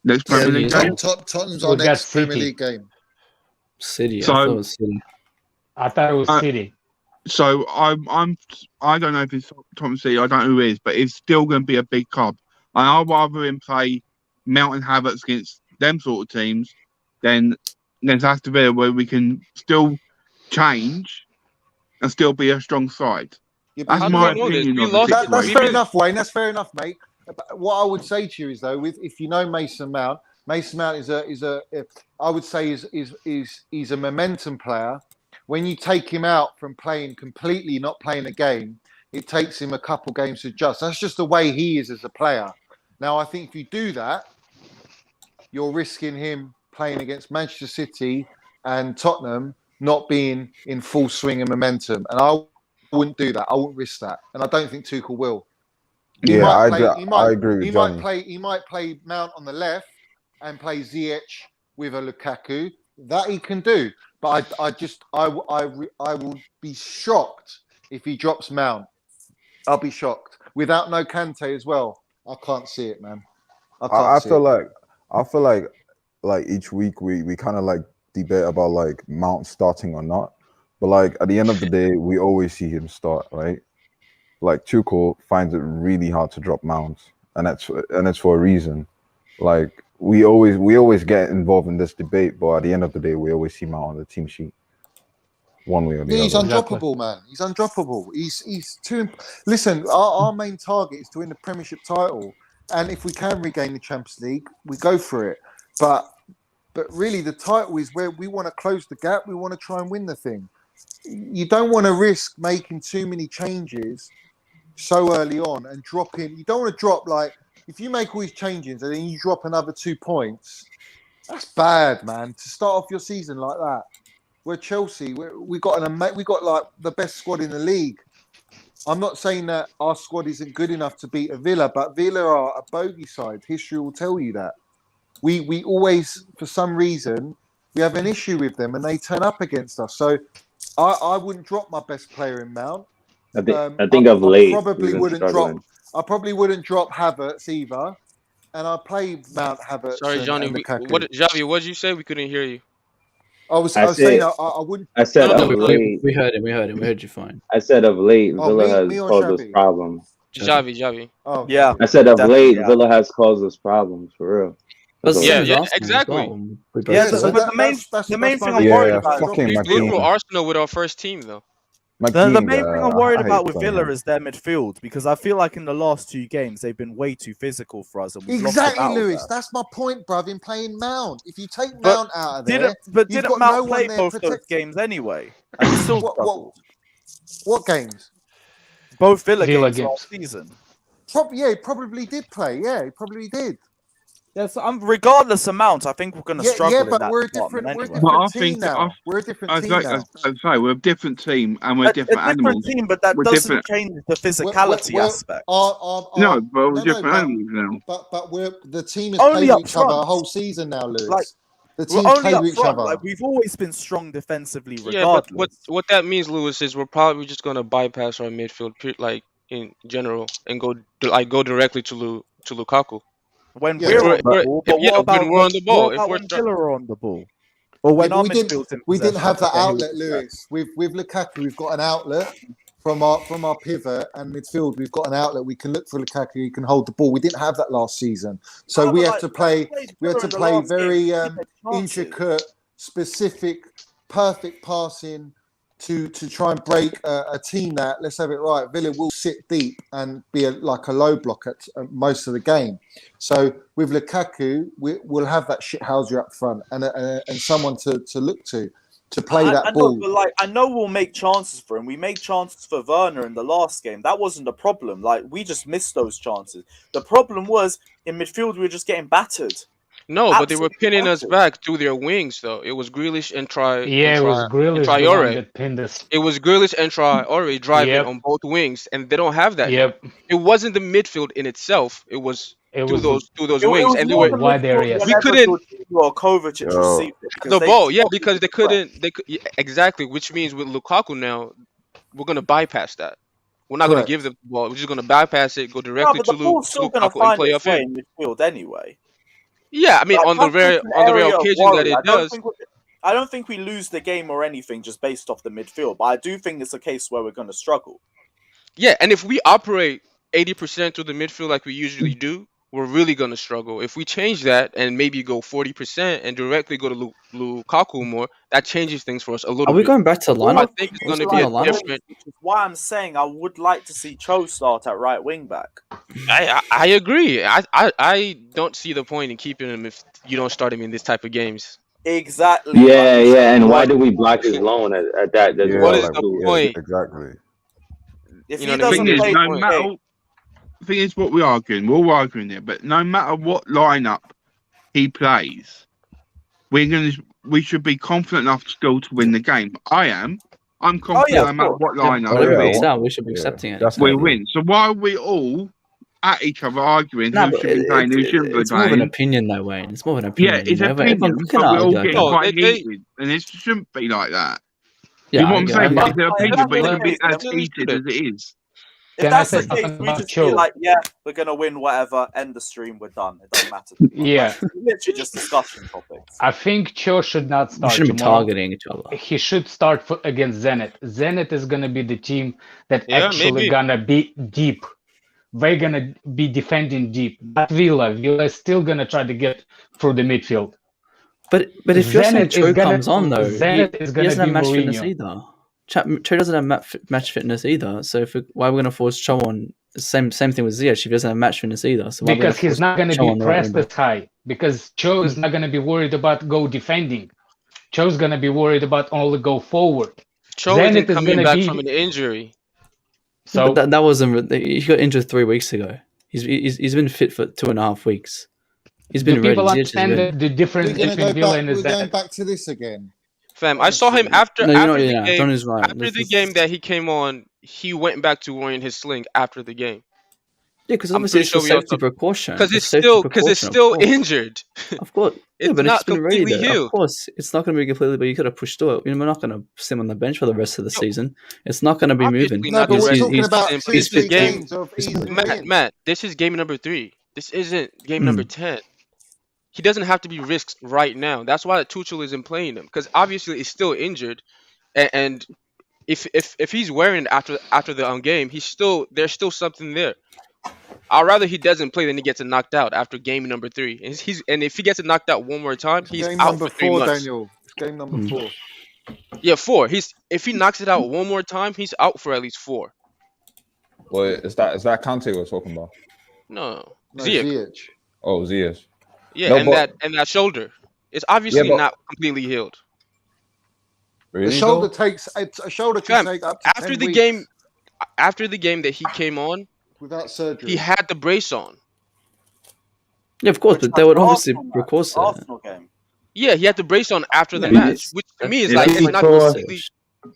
Next Premier League game. Tottenham's We our got next Premier City. League game. City. So- I thought it was City. I thought it was City. So I don't know if it's Tottenham City. I don't know who it is, but it's still going to be a big club. And I'd rather him play Mountain Havertz against them sort of teams than Aston Villa, where we can still change and still be a strong side. Yeah, but That's How do my we know this? opinion We of the lost- situation. That's fair enough, Wayne. That's fair enough, mate. But what I would say to you is though, if you know Mason Mount is I would say he's a momentum player. When you take him out from playing completely, not playing a game, it takes him a couple games to adjust. That's just the way he is as a player. Now, I think if you do that, you're risking him playing against Manchester City and Tottenham not being in full swing and momentum. And I wouldn't do that. I wouldn't risk that. And I don't think Tuchel will. I agree with Johnny. He might play Mount on the left and play ZH with a Lukaku. That he can do. But I will be shocked if he drops Mount. I'll be shocked. Without no Kante as well. I can't see it, man. I feel like each week we kind of like debate about like Mount starting or not. But like at the end of the day, we always see him start, right? Like Tuchel finds it really hard to drop Mount, and it's for a reason. Like we always get involved in this debate, but at the end of the day, we always see Mount on the team sheet, one way or the other. He's undroppable, man. He's undroppable. He's too. Listen, our main target is to win the Premiership title, and if we can regain the Champions League, we go for it. But really, the title is where we want to close the gap. We want to try and win the thing. You don't want to risk making too many changes so early on and dropping. You don't want to drop like if you make all these changes and then you drop another 2 points. That's bad, man. To start off your season like that. We're Chelsea. We got like the best squad in the league. I'm not saying that our squad isn't good enough to beat a Villa, but Villa are a bogey side. History will tell you that. We always, for some reason, we have an issue with them and they turn up against us. So I wouldn't drop my best player in Mount. I think of late. I probably wouldn't drop Havertz either. And I play Mount Havertz. Sorry, Johnny. and Lukaku. Javi, what did you say? We couldn't hear you. I was saying I wouldn't. I said No, of late. we heard him. We heard you fine. I said of late, Villa has me or caused Xavi? us problems. Javi. Oh, Yeah. I said of Definitely, late, yeah. Villa has caused us problems for real. That's the Yeah, same as yeah, Arsenal as exactly. well. We both Yeah, said but that. the main thing I'm Yeah, worried about. fucking We McGinn. blew Arsenal with our first team, though. The main thing I'm worried I hate about with playing Villa him. is their midfield because I feel like in the last 2 games they've been way too physical for us. And we've lost the Exactly, battle Lewis. there. That's my point, bruv. In playing Mount, if you take But Mount out of there, Didn't you've got Mount no one play there both those protecting. games anyway? And he still struggled. What games? Both Villa Villa games last season. He probably did play. Yeah, he probably did. Yes, regardless amount, I think we're going to struggle in but that we're a department different, we're a anyway. But I different team think now. We're a different I team like now. I say we're a different team and we're A different different animals. team, but that We're doesn't different. change the physicality aspect. No, but we're no, different animals now. but we're the team has Only played up with each other front. a whole season now, Lewis. Like, the we're team's only played up with each front. other. Like, we've always been strong defensively, Yeah, but regardless. what that means, Lewis, is we're probably just gonna bypass our midfield, like in general, and go directly to Lukaku. When Yeah, we're We're, on the we're, ball, if, but yeah, when we're on the ball, what if about we're when Villa are on the ball, or when our midfield's in we didn't possession? have that Okay, outlet, Lewis. With Lukaku, we've got an outlet from our pivot and midfield. We've got an outlet. We can look for Lukaku. He can hold the ball. We didn't have that last season, so No, we but, had like, to play. played We had Villa to in the play last very game. We had chances. intricate, specific, perfect passing to try and break a team that, let's have it right, Villa will sit deep and be like a low block at most of the game. So with Lukaku, we'll have that shithouser up front and someone to look to play that ball. But like, I know we'll make chances for him. We made chances for Werner in the last game. That wasn't a problem. Like, we just missed those chances. The problem was in midfield we were just getting battered. No, but they were Absolutely pinning us battered. back through their wings, though. It was Grealish and Yeah, it was Grealish the one Traore. that pinned us. It was Grealish and Traore driving Yep. on both wings, and they don't have that Yep. now. It wasn't the midfield in itself. It was through those wings, It was and they more were the wide midfield areas. we whenever couldn't Jorginho or Kovacic received it. because the they ball, yeah, stopped because the press. they could yeah, exactly, which means with Lukaku now, we're gonna bypass that. We're not gonna give Correct. them the ball. We're just gonna bypass it, go No, directly but the ball's still going to Lukaku and find play its off way him. in midfield anyway. Yeah, I mean Like, on the that's just an on the rare area of occasion that worry. it does. I don't think we lose the game or anything just based off the midfield, but I do think it's a case where we're going to struggle. Yeah, and if we operate 80% through the midfield like we usually do, we're really gonna struggle. If we change that and maybe go 40% and directly go to Lukaku more, that changes things for us a Are little we bit. going back to So I lineup? think it's Are we gonna still be on a the lineup? different. Which is why I'm saying I would like to see Cho start at right wing back. I agree. I don't see the point in keeping him if you don't start him in this type of games. Exactly. Yeah, like, yeah. And why What do we block his loan at that? There's Yeah, what well is like the too. point? exactly. if You he know what I mean? doesn't Thing is, play no the matter game, the thing is what we're all arguing here, but no matter what lineup he plays, we should be confident enough still to win the game. I'm confident yeah, no of matter course. what Yeah, lineup whatever we're it's in, out, we should be Yeah, accepting it. we definitely. win. So why are we all at each other arguing No, who but should be playing, who shouldn't be it's more of an playing? opinion, though, Wayne. It's more of an Yeah, opinion. it's You know? opinion, We can but we're all argue like getting that. No, quite they heated, and it shouldn't be like that. Yeah, You know I what I'm get, saying? I It's get. an opinion, that's but it the shouldn't be case, as definitely heated shouldn't. as it is. if Can I that's say the case, something we about just be Cho? like, yeah, we're gonna win, whatever. End the stream, we're done. It doesn't matter. Yeah. Like, literally just discussion topics. I think Cho should not We start shouldn't be tomorrow. targeting each other. He should start against Zenit. Zenit is gonna be the team that Yeah, actually maybe. gonna be deep. They're gonna be defending deep. Not Villa. Villa is still gonna try to get through the midfield. But if you're saying Zenit is Cho gonna comes on though, Zenit is he gonna doesn't have be match fitness Mourinho. either. Cho doesn't have match fitness either. So why are we going to force Cho on? Same thing with Ziyech. He doesn't have match fitness either. So why Because he's not gonna Cho be on the right pressed wing as high. Because Cho is not gonna be worried about go defending. Cho's gonna be worried about only go forward. Cho Zenit isn't is coming gonna back be from an injury. so. But that wasn't. He got injured 3 weeks ago. He's been fit for 2.5 weeks. He's been Do ready. people Ziyech has understand been. the difference We're going to between go Villa back. and We're going Zenit? back to this again. Fam, I saw him after No, you're not. after the Yeah, game. Don is right. After the game that he came on, he went back to wearing his sling after the game. Yeah, because I'm obviously pretty it's a sure we all safety precaution. because It's it's safety still precaution, of course. injured. Of course, yeah, It's but it's not been ready. completely Of healed. course, it's not going to be completely. But you got to push through it. You know, we're not going to sit him on the bench for the rest of the No, season. It's not going to be obviously moving. No, not but the we're rest of talking the about season, but two, this three is game. games of It's- easy Matt, wins. Matt, this is game number 3. This isn't game number 10. He doesn't have to be risked right now. That's why Tuchel isn't playing him because obviously he's still injured, and if he's wearing it after the game, there's still something there. I'd rather he doesn't play than he gets knocked out after game number 3. And if he gets knocked out one more time, It's he's game out number for 3 4, months. Daniel. It's game number 4. Yeah, 4. If he knocks it out one more time, he's out for at least 4. Well, is that Kante we're talking about? No, No, Ziyech. Ziyech. Oh, Ziyech. Yeah, No, and but- that shoulder. It's obviously but- not completely healed. Really? The shoulder though? takes a shoulder can Fam, take up to after 10 the weeks game, after the game that he came on, without surgery. he had the brace on. Yeah, of course, Which but they match? would The obviously Arsenal match, record the it. Arsenal game. Yeah, he had to brace on after the Yeah, match, it's- which to me is if like he it's not tore- completely.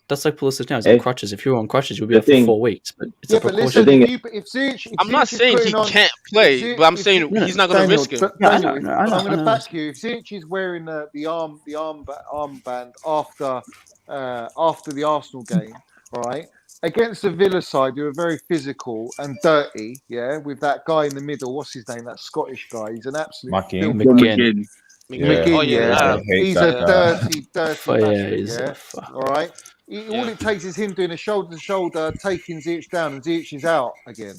That's like Pulisic now. He's on If crutches. If you're on crutches, you'll be the out for thing- 4 weeks. But it's Yeah, a but precaution. listen, thing if Ziyech I'm not is saying he putting on, can't play, but I'm saying No, no. he's not going to Daniel, risk him. Yeah, I Daniel, know, I know, I'm going I to know. back you. If Ziyech is wearing the armband after the Arsenal game, right, against the Villa side, who are very physical and dirty, yeah, with that guy in the middle. What's his name? That Scottish guy. He's an absolute McGinn. filthy McGinn. Yeah, Oh McGinn, yeah, yeah. I hate He's that a guy. dirty Oh, yeah, bastard, he's yeah. All right. All it takes is him doing a shoulder to shoulder, taking Ziyech down, and Ziyech is out again.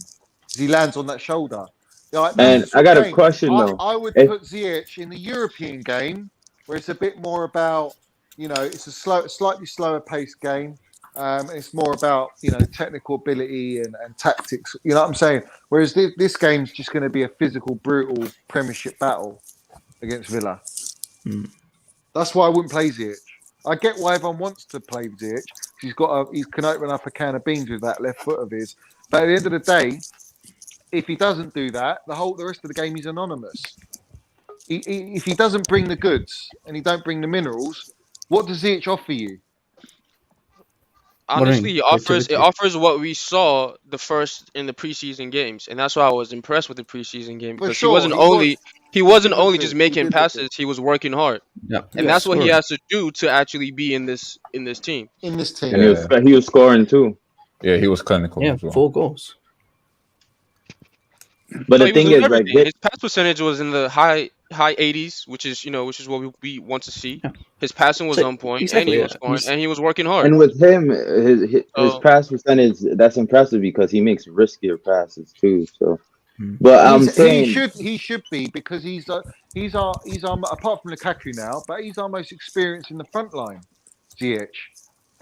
He lands on that shoulder. Like, that's And the sort I got of a game. question though. I would If- put Ziyech in the European game, where it's a bit more about, it's a slightly slower paced game. It's more about technical ability and tactics. You know what I'm saying? Whereas this game's just going to be a physical, brutal Premiership battle against Villa. That's why I wouldn't play Ziyech. I get why everyone wants to play Ziyech. He can open up a can of beans with that left foot of his. But at the end of the day, if he doesn't do that, the rest of the game he's anonymous. If he doesn't bring the goods and he don't bring the minerals, what does Ziyech offer you? Honestly, it offers what we saw in the preseason games, and that's why I was impressed with the preseason game because he wasn't only just making passes, he was working hard. Yeah, and that's what he has to do to actually be in this team. In this team, and he was scoring too. Yeah, he was clinical. Yeah, as well. 4 goals. But the thing is, like, his pass percentage was in the high 80s, which is what we want to see. Yeah. His passing was on point, and he was scoring, and he was working hard. And with him, his pass percentage, that's impressive because he makes riskier passes too. So, but I'm saying he should be because he's apart from Lukaku now, but he's our most experienced in the front line. Ziyech,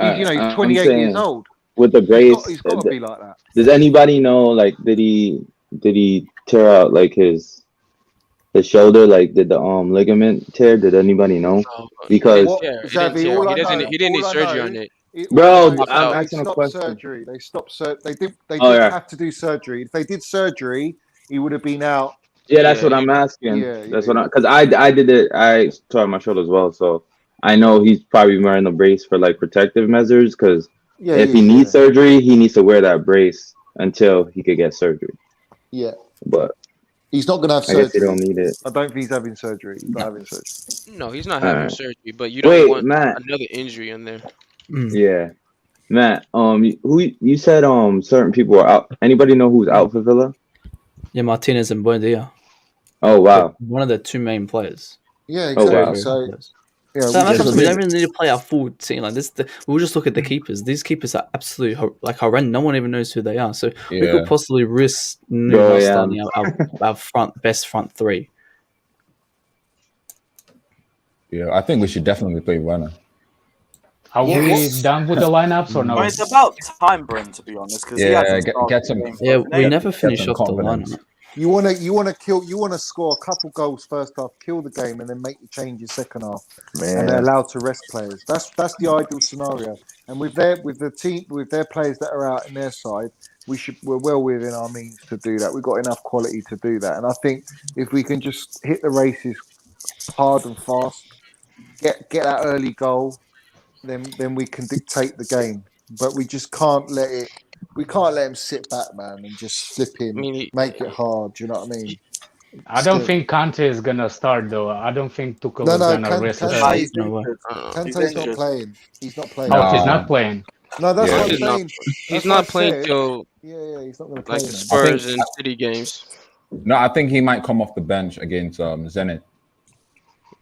he's 28 years old. With the brace, he's got to be like that. Does anybody know? Like, did he tear out like his shoulder? Like, did the ligament tear? Did anybody know? Because he didn't need surgery on it. Bro, I'm asking a question. Surgery. They stopped surgery. They didn't have to do surgery. If they did surgery, he would have been out. Yeah, that's what I'm asking. Because I did it. I tore my shoulder as well, so I know he's probably wearing the brace for like protective measures. Because if he needs surgery, he needs to wear that brace until he could get surgery. Yeah, but he's not going to have surgery. I guess he don't need it. I don't think he's having surgery. He's not having surgery. No, he's not having surgery. But you don't want another injury in there. Yeah, Matt. Who you said? Certain people are out. Anybody know who's out for Villa? Yeah, Martinez and Buendia. Oh wow, one of the 2 main players. Yeah, exactly. Oh, wow. So. Yeah, so we don't even need to play our full team like this. We'll just look at the keepers. These keepers are absolutely horrendous. No one even knows who they are. So we could possibly risk starting our best front 3. Yeah, I think we should definitely play Werner. Are we done with the lineups or no? Well, it's about time, Bryn, to be honest. Get some. Yeah, we never finish off the lineup. You want to score a couple goals first half, kill the game, and then make the changes second half, and they're allowed to rest players. That's the ideal scenario. And with their players that are out in their side, we're well within our means to do that. We've got enough quality to do that. And I think if we can just hit the races hard and fast, get that early goal, then we can dictate the game. But we just can't let it. We can't let him sit back, man, and just flip him, make it hard. Do you know what I mean? I don't think Kante is gonna start though. I don't think Tuchel is gonna risk it. Kante's not playing. He's not playing. Oh, he's not playing. No, that's what I'm saying. He's not playing till he's not going to play like the Spurs and City games. No, I think he might come off the bench against Zenit.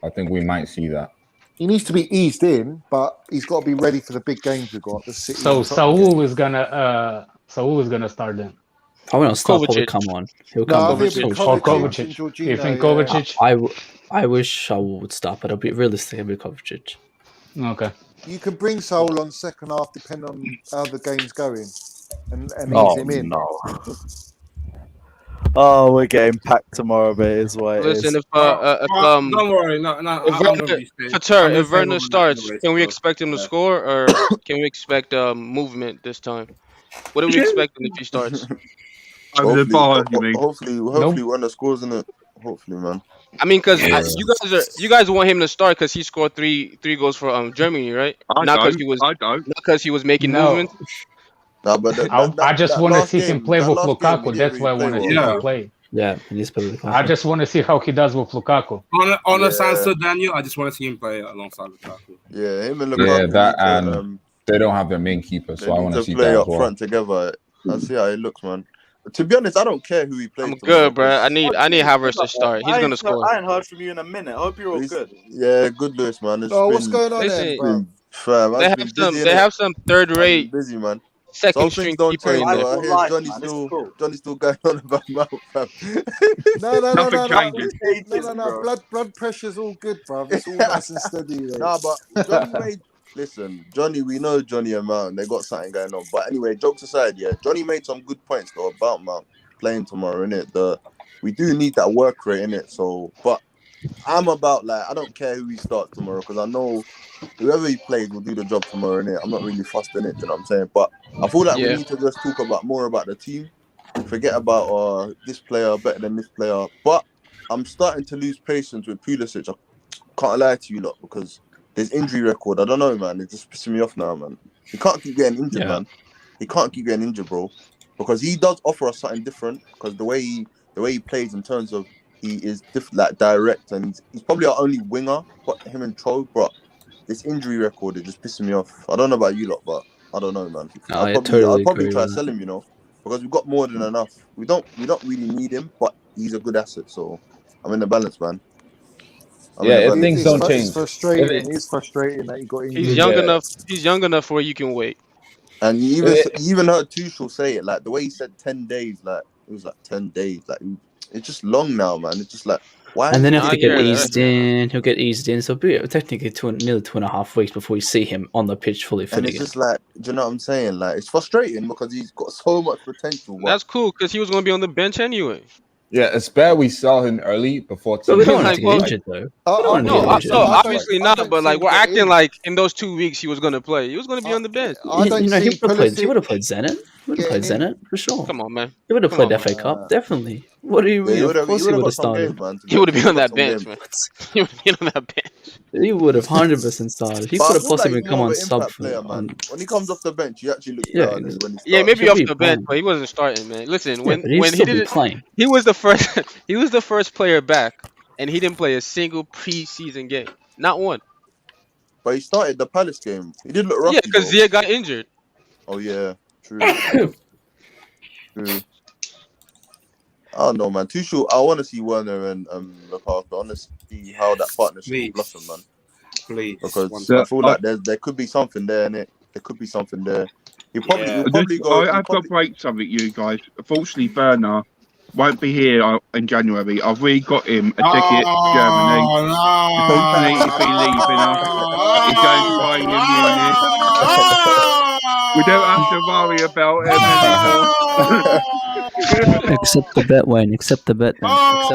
I think we might see that. He needs to be eased in, but he's got to be ready for the big games we've got. So Saul is gonna start then. I will not start. Probably come on. He'll come. Kovacic. You think Kovacic? I wish Saul would start, but I'll be realistic. It'll be Kovacic. Okay. You can bring Saul on second half, depending on how the game's going, and ease him in. No. Oh, we're getting packed tomorrow, but it is what it is. Listen, don't worry, if Werner starts, can we expect him to score, or can we expect movement this time? What are we expecting if he starts? Over the bar, you mean? Hopefully, Werner scores in it. Hopefully, man. I mean, because you guys want him to start because he scored three goals for Germany, right? I Not because don't. he was making No. movements. Nah, but I just that want to last see him game, play that with last game, he Lukaku. didn't That's why I really want to play see well. him play. Yeah, he needs to play with I Lukaku. just want to see how he does with Lukaku. On a Yeah. Sansa Daniel, I just want to see him play alongside Lukaku. Yeah, him and Yeah, Lukaku that need and to, they don't have their main keeper, they so I need want to to see play that as up well. front together. I see how it looks, man. To be honest, I don't care who he plays I'm tomorrow. good, bro. I need Havertz to start. He's gonna score. I ain't heard from you in a minute. I hope you're all good. Yeah, good, Lewis, man. It's Oh, what's been, going on Listen, then, bro? fam, they I've have been some. busy, They innit? have some third I've been rate busy, man. second Some string things don't keeper change, in I there. though. I feel hear life, Johnny's man. It's still, cool. Johnny's still going on about Mount, fam. Nothing changes. Blood pressure's all good, bro. It's all nice and steady. Mate. Nah, but Johnny made. Listen, Johnny, we know Johnny and Mount. They got something going on. But anyway, jokes aside, yeah, Johnny made some good points though about Mount playing tomorrow, innit? We do need that work rate, innit? So, but I'm about like I don't care who he starts tomorrow because I know whoever he plays will do the job tomorrow, innit? I'm not really fussed in it, you know what I'm saying? But I feel like we Yeah. need to just talk more about the team. Forget about this player better than this player. But I'm starting to lose patience with Pulisic. I can't lie to you lot because his injury record, I don't know, man. It's just pissing me off now, man. He can't keep getting injured, man. He can't keep getting injured, bro. Because he does offer us something different. Because the way he plays in terms of he is like direct and he's probably our only winger, but him and Troll. But this injury record is just pissing me off. I don't know about you lot, but I don't know, man. I'd probably try to sell him, you know, because we've got more than enough. We don't really need him, but he's a good asset. So I'm in the balance, man. If things don't change, It's frustrating. It's frustrating that he got injured. He's young enough. He's young enough where you can wait. And you even heard Tuchel say it, like the way he said 10 days, like it was like 10 days, like it's just long now, man. It's just like why? And then he'll get eased in. He'll get eased in. So it'll be technically nearly 2.5 weeks before you see him on the pitch fully fit and it's again. just like, do you know what I'm saying? Like it's frustrating because he's got so much potential. That's cool because he was going to be on the bench anyway. Yeah, it's better we sell him early before. But we don't want to get injured though. Obviously not. But like we're acting like in those 2 weeks he was going to play. He was going to be on the bench. He would have played Zenit. He would have played Zenit for sure. Come on, man. He would have played FA Cup definitely. What do you mean? Of course he would have started. He would have been on that bench, man. He would have been on that bench. He would have 100% started. He could have possibly come on sub. When he comes off the bench, he actually looks better than when he starts. Yeah, maybe off the bench, but he wasn't starting, man. Listen, when he did playing, he was the first. He was the first player back, and he didn't play a single preseason game, not one. But he started the Palace game. He did look rough. Yeah, because Zia got injured. Oh yeah, true. True. I don't know, man. Tuchel, I want to see Werner and Lukaku. I want to see how that partnership will blossom, man. Please, because I feel like there could be something there, innit? There could be something there. He'll probably go. I've got to break something, you guys. Unfortunately, Werner won't be here in January. I've really got him a ticket to Germany. Unfortunately, if he's leaving us, he's going to Bayern Munich. We don't have to worry about him anymore. Accept the bet, Wayne. Accept the bet. As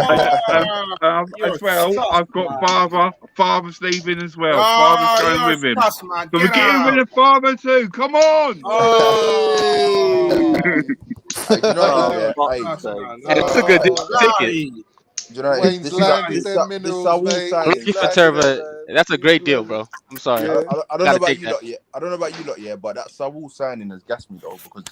well, I've got Father's leaving as well. Father's going with him. So we're getting rid of Father too. Come on! It's a good ticket. You know, Wayne's landed them minerals, mate. That's a great deal, bro. I'm sorry. I don't know about you lot yet. I don't know about you lot yet, but that Saul signing has gassed me though, because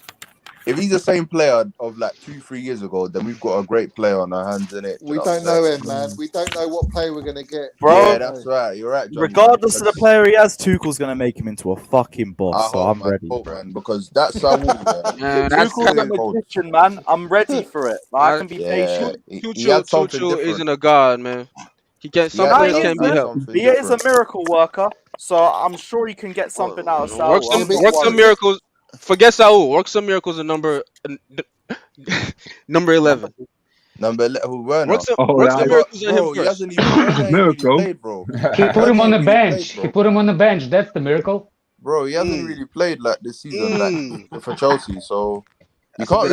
if he's the same player of like 2-3 years ago, then we've got a great player on our hands, innit? We don't know him, man. We don't know what player we're gonna get. Bro, yeah, that's right. You're right, Johnny. Regardless of the player he has, Tuchel's gonna make him into a fucking boss. So I'm ready. Man, because that's Saul. Tuchel's a magician, man. I'm ready for it. I can be patient. Tuchel isn't a god, man. He can't. Some players can't be helped. He is a miracle worker, so I'm sure he can get something out of Saul. Work some miracles. Forget Saul. Work some miracles in number 11. Number 11. Work some miracles in him he hasn't even miracle. played, bro. He put him on the bench. He put him on the bench. That's the miracle. Bro, he hasn't really played like this season, like for Chelsea. So you can't.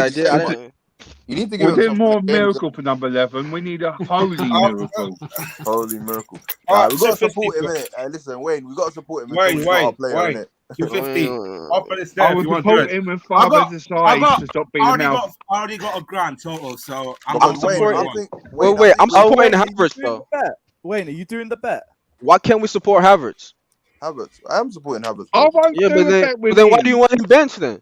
You need to give him more miracle for number 11. We need a holy miracle. Holy miracle. We've got to support him, innit? Listen, Wayne, we've got to support him. Wayne. 250. I'll put it I there if was you want to do it. supporting when I father got, decides to stop being a mouth. I already got a grand total, so I'm Because going Wayne, to I support think. Wait, I'm Oh, supporting Wayne, are you Havertz doing though. the bet? Wayne, are you doing the bet? Why can't we support Havertz? Havertz. I am supporting Havertz, I bro. won't Yeah, do a bet but with then why do you him. want him benched then?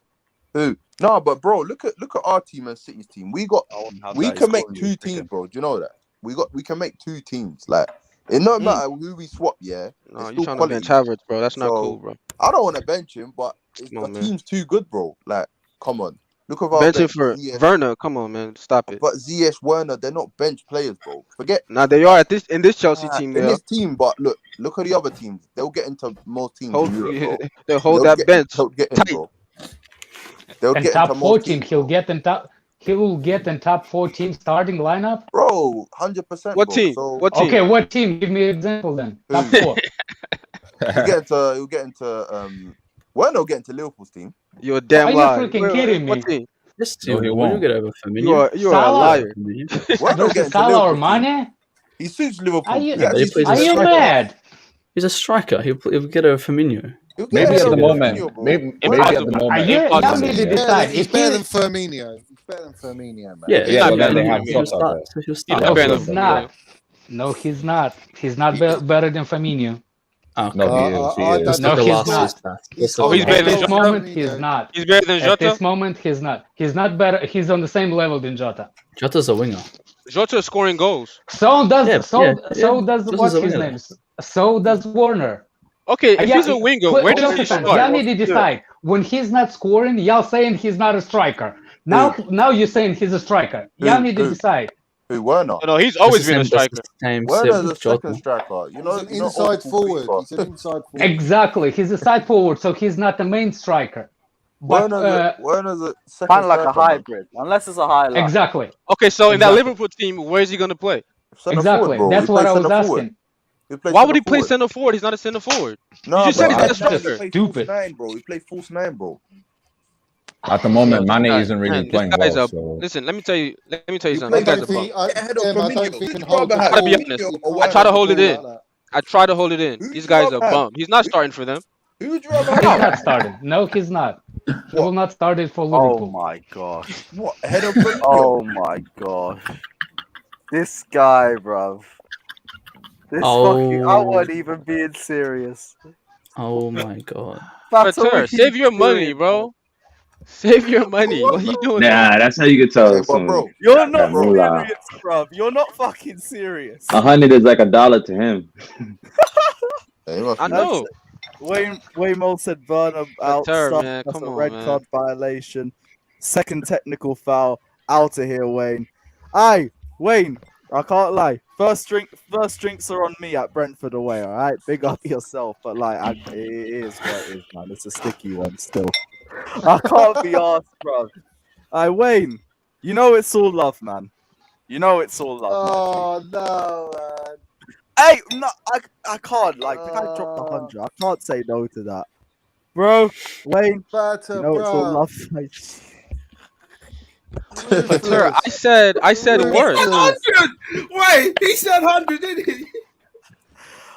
Who? No, but bro, look at our team and City's team. We can make two teams, bro. Do you know that? We can make two teams. Like it no matter who we swap, yeah. No, It's you still trying to bench quality. Havertz, bro. That's not So, cool, bro. I don't want to bench him, but Come the on, man. team's too good, bro. Like, come on. Look at our Bench him bench. for Ziyech, Werner. Come on, man. Stop it. but Ziyech, Werner, they're not bench players, bro. Forget Now they are in this Chelsea team. in They are. this team, but look at the other teams. They'll get into most teams in Europe, bro. They'll hold that bench They'll get in, tight. bro. They'll And get top into 4 most team, teams, he'll bro. get in top. He will get in top 14 starting lineup. Bro, 100%. What bro. team? So What team? Okay, what team? Give me an example then. Top 4. he'll get into Werner will get into Liverpool's team. You're a damn Are you lie. freaking kidding me? What team? Yes, No, he you won't. get over Firmino. You are a Salah liar. Werner will get versus into Salah or Liverpool's team. Mane? He suits Liverpool. Are you, He Yeah, but he actually plays are as a you striker. mad? He's a striker. He'll get over Firmino. He'll get Maybe at into the Firmino, moment. bro. Maybe at the Impossible. Are moment. you? Y'all Impossible. need to Yeah. decide. He's If better he, than Firmino. He's better than Firmino, man. Yeah, Yeah, not but then better they than have Firmino. he'll Jota start. there. So he'll He's start. not no, better he's than not. Firmino. No, he's not. He's not better than Firmino. Oh, No, come he on. is. He I is. Let's No, look at he's last not. year's stats. Let's Oh, look he's at better At than this Jota? moment, he's not. He's better than At Jota? this moment, he's not. He's not better. He's on the same level than Jota. Jota's a winger. Jota is scoring goals. So does Yeah, so yeah, so yeah. does Jota's what's a his winger. name? So does Warner. Okay, if Yeah, he's a winger, where does Chelsea he fans, start? y'all need to decide. When he's not scoring, y'all saying he's not a striker. Now you're saying he's a striker. Y'all need to decide. Who? Werner. No, he's always been a That's striker. the same Werner's a with Jota. second striker. You know, He's an inside forward. He's an inside forward. Exactly. He's a side forward, so he's not the main striker. But Werner's a second Kind of like a striker, man. hybrid, unless it's a highlight. exactly. Okay, so in that Exactly. Liverpool team, where is he going to play? Center Exactly. forward, bro. That's He what plays I was center forward. asking. He plays Why would center he play forward. center forward? He's not a center forward. No, You just said bro, he's not a I think striker. he plays Stupid. false nine, bro. He plays false nine, bro. At the moment, Yo, Mane this guy- isn't really man, this playing guy's well. a- So Listen, let me tell you something. I This guy's don't a bum. think I Get ahead of Em, I don't Firmino. think can You'd hold the rather have Gotta be ball. honest. Firmino or I try to Werner. hold it in. Like that. I try to hold it in. Who These do guys you are have? bum. He's not starting for them. Who would you rather He's have? not starting. No, he's not. He will not start it for Oh Liverpool. my gosh. What? Ahead of Firmino? Oh my gosh. This guy, bruv. This fucking. I Oh, wasn't even being serious. oh my god. That's Pater, what save he's your money, doing, bro. Save your money. What are you doing? Nah, that's how you can tell Hey, but some. bro, You're That not moolah. serious, bruv. You're not fucking serious. 100 is like $1 to him. hey, must I be- know. Waymole said Werner out. Pater, Stuff, man, that's come a on, red man. card violation. Second technical foul. Out of here, Wayne. Aye, Wayne. I can't lie. First drinks are on me at Brentford away. All right, big up yourself. But like, it is what it is, man. It's a sticky one still. I can't be asked, bro. Aye, Wayne. You know it's all love, man. You know it's all love. Oh no, man. Hey, no, I can't. Like, the guy dropped 100. I can't say no to that, bro. Wayne, Better, you know it's all bro. love. Pater, I said worse. 100! Wait, he said 100, didn't he?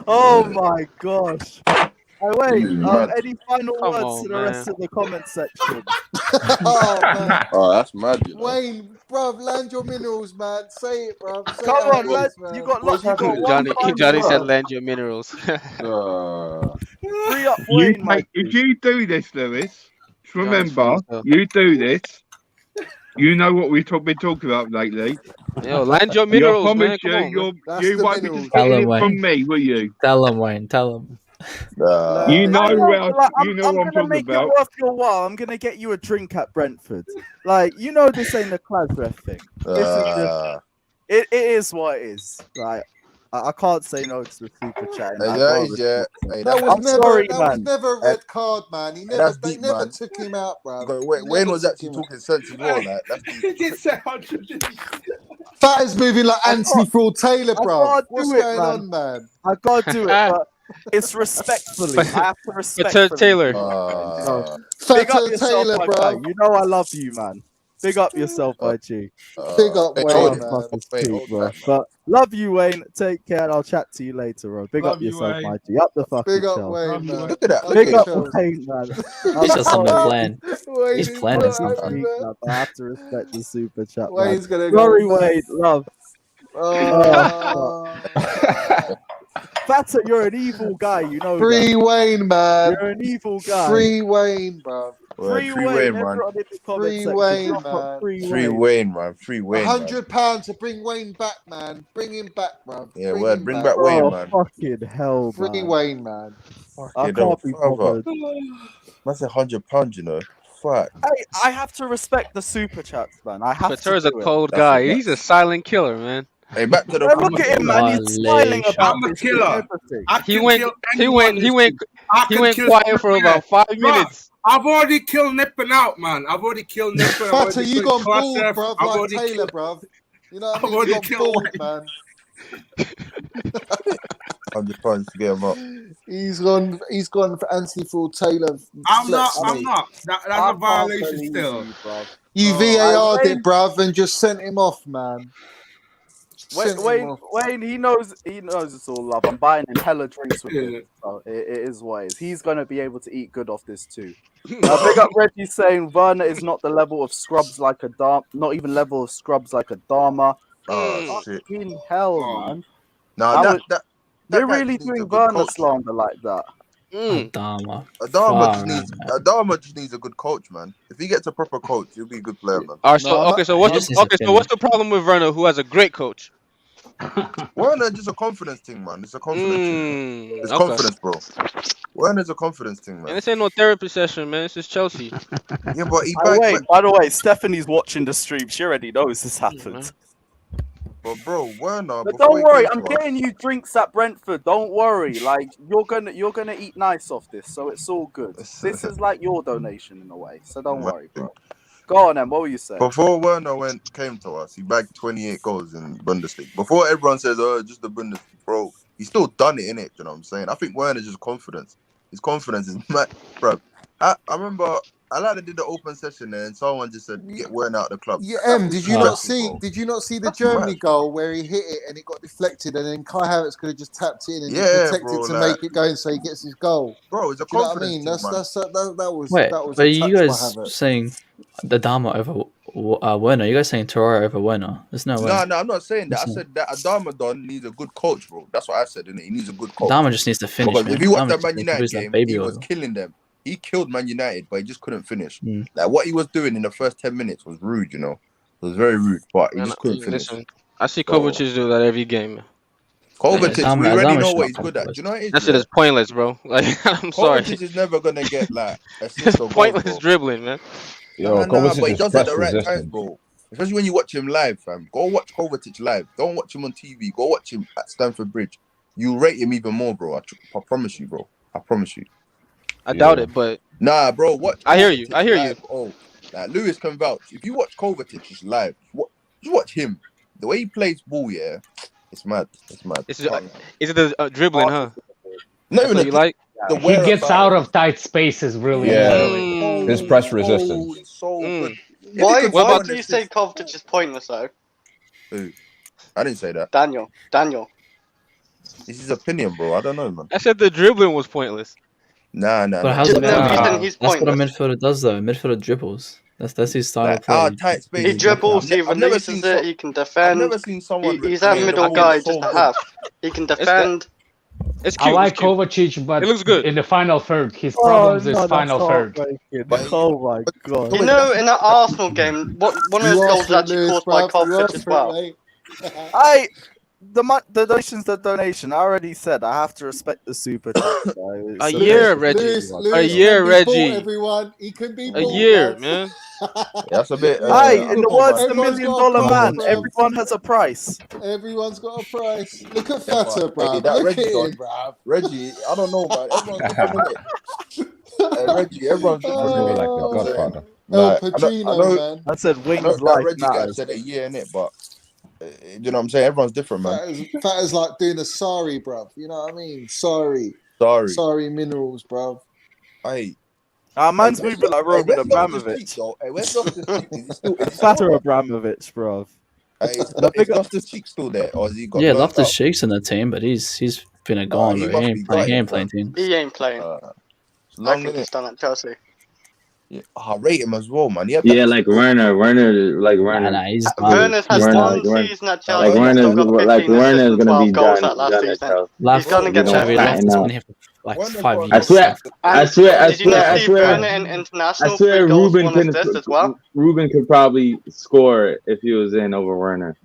Oh my gosh. Hey, Wayne, Man. any final Come words on, to the man. rest of the comment section? Oh man. Oh, that's mad, you know. Wayne, bruv, land your minerals, man. Say it, bruv. Say Come it how on, it lad. is, man. You got What's you got happening? one Johnny final said word. land your minerals. Free up You Wayne, my take, if dude. you do this, Lewis, just remember, Johnny's you do this. You know what we've been talking about lately. Yo, land your I minerals, promise man. Come on, man. That's you the won't be minerals. just Tell getting him, it from Wayne. me, will you? Tell him, Wayne. Tell him. You know I know, where but, like, you know I'm what I'm gonna talking make about. it worth your while. I'm gonna get you a drink at Brentford. Like, you know, this ain't a Clasref thing. This is just, it is what it is. Like, I can't say no to the super chat. Hey, that is, yeah. Hey, That was I'm never sorry, that was man. never a red card, man. He never that's they deep, never man. took him out, bruv. But They Wayne never was took actually him out. talking sense as well. Like, that's deep. He did say 100, didn't he? Fat is moving like I Anthony can't- Fraud Taylor, I bruv. can't What's do it, going man. on, man? I gotta do it, but it's respectfully. I have to respectfully. Taylor. So, Fat big up yourself, Taylor, my guy. bruv. You know I love you, man. Big up yourself, my G. Big up Hey, Wayne, hold man. it. Fuck his Wait, peak, hold bro. tight, man. But love you, Wayne. Take care, and I'll chat to you later, bro. Big up Love you, yourself, Wayne. my G. Up the fucking Big up shelf. Wayne, Love you, man. Wayne. Look at that. Look Big at up that. Wayne, man. I'm He's got something sorry. planned. Wayne He's is planning Fuck his something. peak, man. man. I have to respect the super chat, man. Wayne's gonna Sorry, go. Wayne. Love. Oh, Fata, you're an evil guy. You know free that. Wayne, man. You're an evil guy. Free Wayne, bro. Free Free Wayne. Wayne, man. Everyone in the comment Free section. Wayne, Drop up man. Free Free Wayne. Wayne, man. Free Wayne, man. £100 to bring Wayne back, man. Bring him back, bro. Yeah, Bring word. him Bring back. back Wayne, Oh, man. fucking hell, Free man. Wayne, man. I You know, can't be father. bothered. That's £100, you know. Fuck. Hey, I have to respect the super chats, man. I have Pater's to a do it. cold That's guy. it. He's a silent killer, man. Hey, back to the. Man, look at him, man. He's smiling Violation. about I'm a this shit and killer. everything. I He can went. kill He anyone. went. He this went. week. I He can went kill quiet for someone. about 5 Bruh, minutes. I've already killed Nippon out, man. I've already killed Nippon. I've Fata, already you killed gone bald, Class F. bruv, I've like already Taylor, killed. bruv. You know what I I've mean? You already gone killed bald, Wayne. man. £100 to get him up. He's gone for anti-fraud Taylor. I'm Flex, not. I'm mate. not. That's I a can't violation believe still. you, bro. You Oh, VAR'd Wayne, it, bruv, and just sent him off, man. Sent him Wayne, off. Wayne, he knows it's all love. I'm buying him hella drinks with yeah. this. So it is what it is. He's gonna be able to eat good off this too. Big up Reggie saying Werner is not the level of scrubs like a not even level of scrubs like a Dharma. Oh shit. Fucking hell, Oh. man. Nah, I was, that we're guy really just needs a doing good Werner coach. slander like that. Adama. Adama just needs a good coach, man. If he gets a proper coach, he'll be a good player, man. All right. So No, I'm okay. So He what's just the, needs okay? to So what's finish. the problem with Werner, who has a great coach? Werner just a confidence thing, man. It's a confidence thing. It's Okay. confidence, bro. Werner's a confidence thing, And man. this ain't no therapy session, man. This is Chelsea. Yeah, but he By the way, Stephanie's watching the stream. She already knows this happened. But bro, Werner. But before don't he worry, came I'm to us- getting you drinks at Brentford. Don't worry. Like you're gonna eat nice off this, so it's all good. This is like your donation in a way. So don't worry, bro. Go on then, what were you saying? Before Werner came to us, he bagged 28 goals in Bundesliga. Before everyone says, "Oh, just the Bundesliga," bro, he's still done it, innit? You know what I'm saying? I think Werner's just confidence. His confidence is mad, bro. I remember Alana did the open session there, and someone just said, "Get Werner out of the club." Yeah, That did was you not stressful, see? bro. Did you not see the That's Germany mad. goal where he hit it and it got deflected, and then Kai Havertz could have just tapped in and he Yeah, protected bro, to like, make it go in, so he gets his goal. bro, it's a Do you know what I confidence mean? thing, man. Wait, that was but a you touch by guys Havertz. saying Adama over Werner? You guys saying Torreira over Werner? There's no way. No, I'm not saying that. I Listen. said that Adama Don needs a good coach, bro. That's what I said, innit? He needs a good coach. Adama just needs to finish, Because man. if you watch Adama that just Man needs to United lose that game, baby he was oil. killing them. He killed Man United, but he just couldn't finish. Mm. Like what he was doing in the first 10 minutes was rude, you know. It was very rude, but he Man, just couldn't finish. listen, I see Kovacic do that every game. Kovacic, we Adama already know should what not he's come good at. first. Do you know what it is? That shit is pointless, bro. Like, I'm sorry. Kovacic is never gonna get like assists It's or goals, pointless bro. dribbling, man. Yo, Nah, Kovacic but he is does it at press the right times, resistant. bro. Especially when you watch him live, fam. Go watch Kovacic live. Don't watch him on TV. Go watch him at Stamford Bridge. You rate him even more, bro. I promise you, bro. I promise you. I doubt it, but Nah, bro. Watch. I hear you. Kovacic I hear live. you. Oh, like Lewis can vouch. If you watch Kovacic just live, just watch him. The way he plays ball, yeah, it's mad. It's mad. Is it the dribbling, huh? Not That's even what you like. the He gets whereabouts. out of tight spaces really easily. His press resistance. He's so good. If Why he could why score do you an say assist- Kovacic is pointless though? Who? I didn't say that. Daniel. This is opinion, bro. I don't know, man. I said the dribbling was pointless. Nah. But how's it No, pointless? you saying he's That's what a pointless. midfielder does, though. A midfielder dribbles. That's his style of Like, play. tight space. He dribbles, he I've never releases seen it, he can I've defend. never seen someone. He's that Yeah, middle I get guy, it. just a good. half. He can defend. It's I cute. like It's cute. Kovacic, but It looks good. in the final third, his problems is final third. Oh my god. You know, in that Arsenal game, one of those goals was actually caused by Kovacic as well. The donation's the donation. I already said I have to respect the super chat. So A year, Reggie. A year, Reggie. Everyone, he can be A bought, year, bruv. man. That's a bit. Hey, in the words of the Everyone's $1 got a million price, man, bruv. everyone has a price. Everyone's got a price. Look at Yeah, Fata, but, bruv. hey, that Look Reggie at him, done. bruv. Reggie, I don't know, man. Everyone's different, innit? Reggie, everyone's different. Arguably like the Oh, Godfather. El Like, Padrino, man. I said I know wings that life Reggie guy matters. said a year, innit? But you know what I'm saying? Everyone's different, man. Fata's like doing a sorry, bruv. You know what I mean? Sorry Sorry. minerals, bruv. Hey, Man's moving like Roman where's Loftus-Cheek Abramovich. though? Hey, where's Loftus-Cheek? Is he still? Fatter Abramovich, bro. Is The bigger- Loftus-Cheek still there, or has he got? Yeah, loaned Loftus out? Cheek's in the team, but he's been a gone. he But must he be ain't playing. He gutted, ain't playing fam. teams. He ain't playing. It's I long, think he's innit? done at Chelsea. Yeah, I rate him as well, man. Yeah, like Werner, like Werner. Nah, he's done. Werner's had Werner, one like Werner. season at Like Chelsea. He's Werner's, still got like 15 Werner assists is and gonna 12 be goals done that last at season. Chelsea. He's gonna get Xavi, better. Loftus been here for like Werner's 5 got a years. lot of- I swear, Did you not see Werner in international? 3 goals, 1 assist as well? Ruben could probably score if he was in over Werner.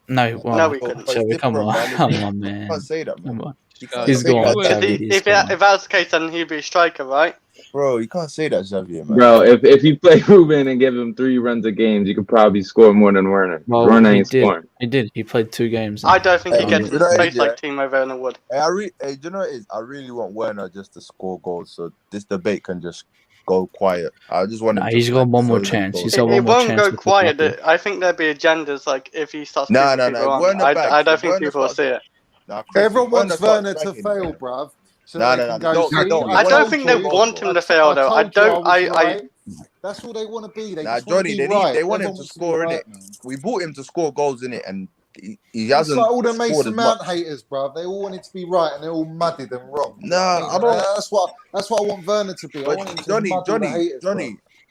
No, well, No, he couldn't. Xavi, come on, man. come on, man. You can't say that, man. Come on. You can't He's say gone, that. Xavi. He's If gone. that's the case, then he'd be a striker, right? Bro, you can't say that, Xavier, man. Bro, if you play Ruben and give him 3 runs a game, you could probably score more than Werner. Well, Werner he ain't did. scoring. He did. He played 2 games. I don't think he gets you in know what it space is, like Timo Werner would. Hey, do you know what it is? I really want Werner just to score goals, so this debate can just go quiet. I just want him to He's got one more solid chance. goals. He's got It one more won't chance. go with quiet. Lukaku. I think there'd be agendas like if he starts No, proving people wrong. Werner bags. I don't think Werner people will starts- see it. Nah, Chris, Everyone if wants starts Werner to bagging- fail, bruv. So No, they no, can no, go, don't- see, don't. I don't him think to they score want goals, him bro. to fail though. I told you don't. was right. That's all they want to be. They Nah, just want Johnny, to be right. they want him Everyone to wants be score in right, it. man. We bought him to score goals in it, and he It's hasn't like all the scored Mason as Mount much. haters, bruv. They all wanted to be right, and they're all mudded and wrong. You know Nah, what I I mean? don't. That's what I want Werner to be. I But want him to Johnny, muddle the haters,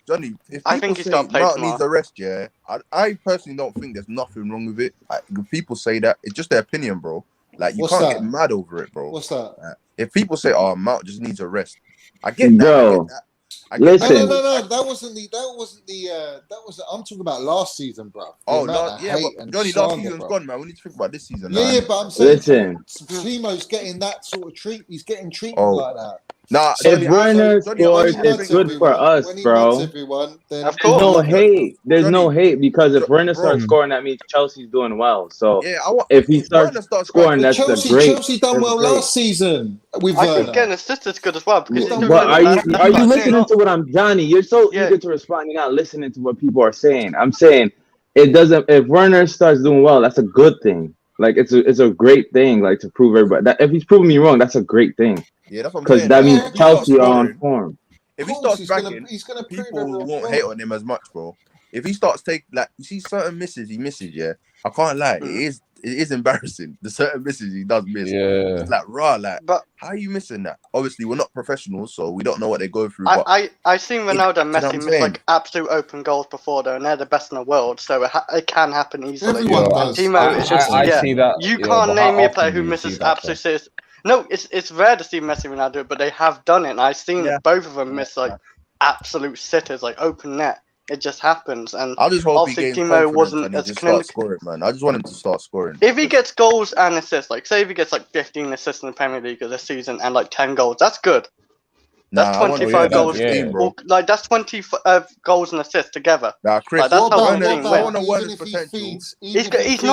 Johnny, if I people think he's say got to play Mount tomorrow. needs a rest, yeah, I personally don't think there's nothing wrong with it. Like, if people say that, it's just their opinion, bro. Like, you What's can't that? get mad over it, bro. What's that? Like, if people say, "Oh, Mount just needs a rest," I get that. Bro, listen. No. That wasn't the. I'm talking about last season, bruv. The Oh, amount of hate but and Johnny, last slander, season's bruv. gone, man. We need to think about this season. Yeah, man. but I'm saying Listen. Timo's getting that sort of treat. He's getting treatment like that. Nah, So if Werner scores, it's good for us, when he bro. muds everyone, then Of There's course. no hate. There's no Johnny, hate because if Werner bro. starts scoring, that means Chelsea's doing well. So Yeah, if he starts Werner starts scoring, bagging- that's Chelsea done that's well great. last season with I Werner. think getting assists is good as well because he's doing But are you that's listening to what I'm, Johnny? You're so Yeah. eager to respond. You're not listening to what people are saying. I'm saying it doesn't. If Werner starts doing well, that's a good thing. Like it's a great thing. Like to prove everybody that if he's proving me wrong, that's a great thing. Yeah, that's what I'm Because saying. that Like, means if he starts Chelsea are on scoring- form. If he Of course, starts bagging, he's gonna prove people everyone won't wrong. hate on him as much, bro. If he starts like you see certain misses he misses, yeah. I can't lie, it is embarrassing. The certain misses he does miss. Yeah. It's like raw, like But how are you missing that? Obviously, we're not professionals, so we don't know what they go through. But I seen Ronaldo and you know what Messi I'm miss saying? like absolute open goals before though, and they're the best in the world, so it can happen easily. Everyone does. Timo, it's just I see that. You yeah, can't but name how me a player often who do you see misses that, absolute serious. No, it's rare to see Messi and Ronaldo, but they have done it. And I've seen both of them miss like absolute sitters, like open net. It just happens, and I just hope he obviously gains Timo confidence wasn't and he as just clinical. starts scoring, man. I just want him to start scoring. If he gets goals and assists, like say if he gets like 15 assists in the Premier League this season and like 10 goals, that's good. That's Nah, I want 25 goals. 15, bro. Like that's 20 goals and assists together. Nah, Chris, Like, that's how Werner- one team I wins. want to Werner's potential. He's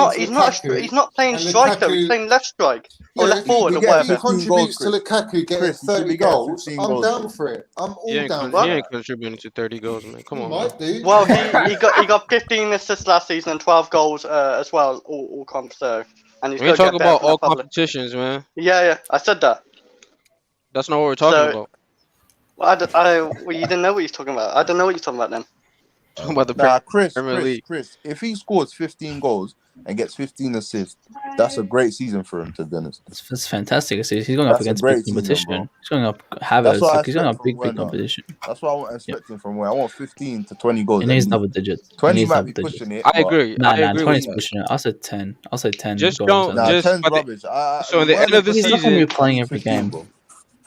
not playing and striker. Lukaku- He's playing left strike or Yeah, left forward or get whatever. If he contributes to Lukaku getting Chris, he should 30 be getting goals, 15 I'm goals, down bro. for it. I'm all He ain't, down he for ain't it. contributing to 30 goals, man. Come He on, might man. do. Well, he got 15 assists last season and 12 goals as well, all comps so. And he's We ain't got to talking get better about from all that public. competitions, man. Yeah, I said that. That's not what we're talking about. Well, you didn't know what he's talking about. I don't know what you're talking about then. Talking about the Nah, Premier League. Chris, if he scores 15 goals and gets 15 assists, that's a great season for him, to be honest. That's fantastic. He's going up That's a against great big season, competition. bro. He's going up Havertz. That's what I He's going expect up from big Werner. competition. That's what I'm expecting from Werner. I want 15 to 20 goals. He needs at double least. digits. 20 He needs might double be digits. pushing it. I but- agree. Nah, I agree 20's with pushing it. I'll say 10. I'll say 10 Just goals. don't. Nah, Just 10's by the, rubbish. so in the end of the He's not going to season, be playing every 15, game. bro.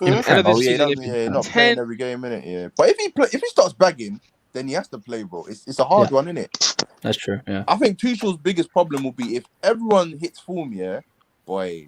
He'll be end playing. of the Oh yeah, season, he's not 10 playing every game, innit? Yeah, but if he starts bagging, then he has to play, bro. It's a hard one, innit? That's true. Yeah. I think Tuchel's biggest problem will be if everyone hits form. Yeah, boy,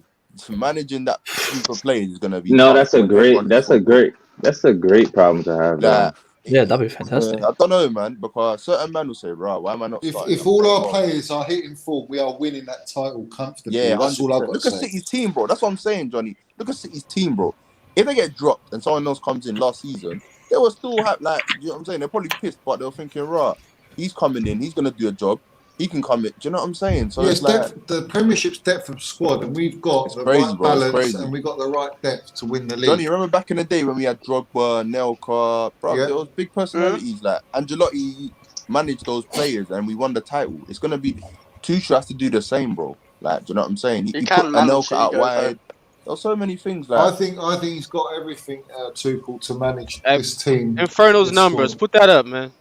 managing that group of players is gonna be. No, tough that's a when everyone great. hits form. That's a great problem to have. Like, Yeah, that'd be fantastic. I don't know, man, because certain man will say, "Right, why am I not?" starting? If all our players are hitting form, we are winning that title comfortably. Yeah, That's all I've 100%. got Look to at say. City's team, bro. That's what I'm saying, Johnny. Look at City's team, bro. If they get dropped and someone else comes in last season, they will still have, like, you know what I'm saying? They're probably pissed, but they're thinking, right, he's coming in, he's gonna do a job. he can come in. Do you know what I'm saying? So Yeah, it's like depth, the Premiership's depth of squad, and we've got it's the crazy, right bro. It's balance, crazy. and we've got the right depth to win the league. Johnny, remember back in the day when we had Drogba, Nelka, bro? Yeah. There was big personalities. Like Ancelotti managed those players, and we won the title. It's gonna be Tuchel has to do the same, bro. Like, do you know what I'm saying? He can put manage Anelka out egos, wide. There's so many things. I Like, think he's got everything, Tuchel, to manage Hey, this team. Inferno's this numbers. squad. Put that up, man.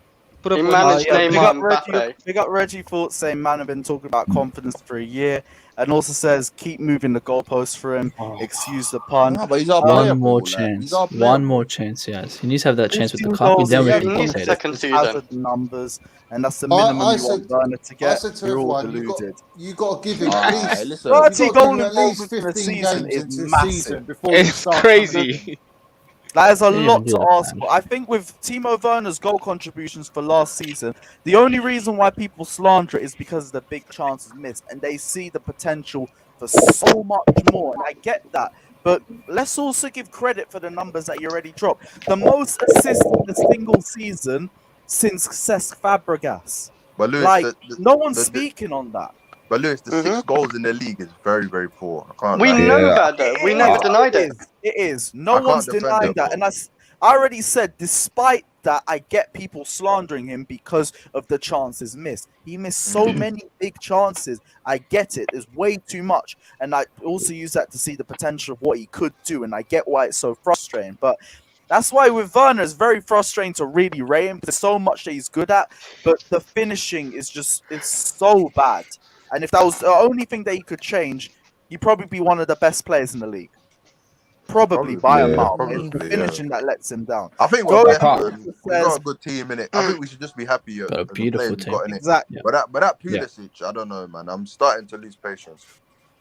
Put up He what he managed Yeah, big Neymar up and Reggie. Mbappe. Big up Reggie Thoughts saying man have been talking about confidence for a year, and also says keep moving the goalposts for him. Excuse the pun. nah, but he's our One player, bro. more Like, chance. he's our player, One bro. more chance, yes. He needs to have that chance with the 15 cup, and goals then a we year can He needs dictate it. second is season. hazard numbers, and that's the minimum I you want said, Werner to I get. said to You're all everyone, deluded. you got to give him Nah, at least listen. 30 you got to give goal him at least involvement in a 15 season games is into the massive. season before you It's start coming at him. crazy. That is a Didn't lot even do to that, ask man. for. I think with Timo Werner's goal contributions for last season, the only reason why people slander it is because of the big chances missed, and they see the potential for so much more. And I get that, but let's also give credit for the numbers that you already dropped. The most assists in a single season since Cesc Fabregas. But Lewis, Like no one's the speaking on that. but Lewis, the 6 goals in the league is very, very poor. I can't We lie. know Yeah. that though. We never denied it. It is. No I can't one's defend denying it, that. bro. And I already said, despite that, I get people slandering him because of the chances missed. He missed so many big chances. I get it. There's way too much. And I also use that to see the potential of what he could do. And I get why it's so frustrating. But that's why with Werner, it's very frustrating to really rate him. There's so much that he's good at. But the finishing is just, it's so bad. And if that was the only thing that he could change, he'd probably be one of the best players in the league. Probably by a mile. It's the finishing that lets him down. I think we're Going blessed, man. also We got a says, good team in it. I think we should just be happy Got a with the beautiful players we team. got in it. Exactly. But that Yeah. Pulisic, I don't know, man. I'm starting to lose patience.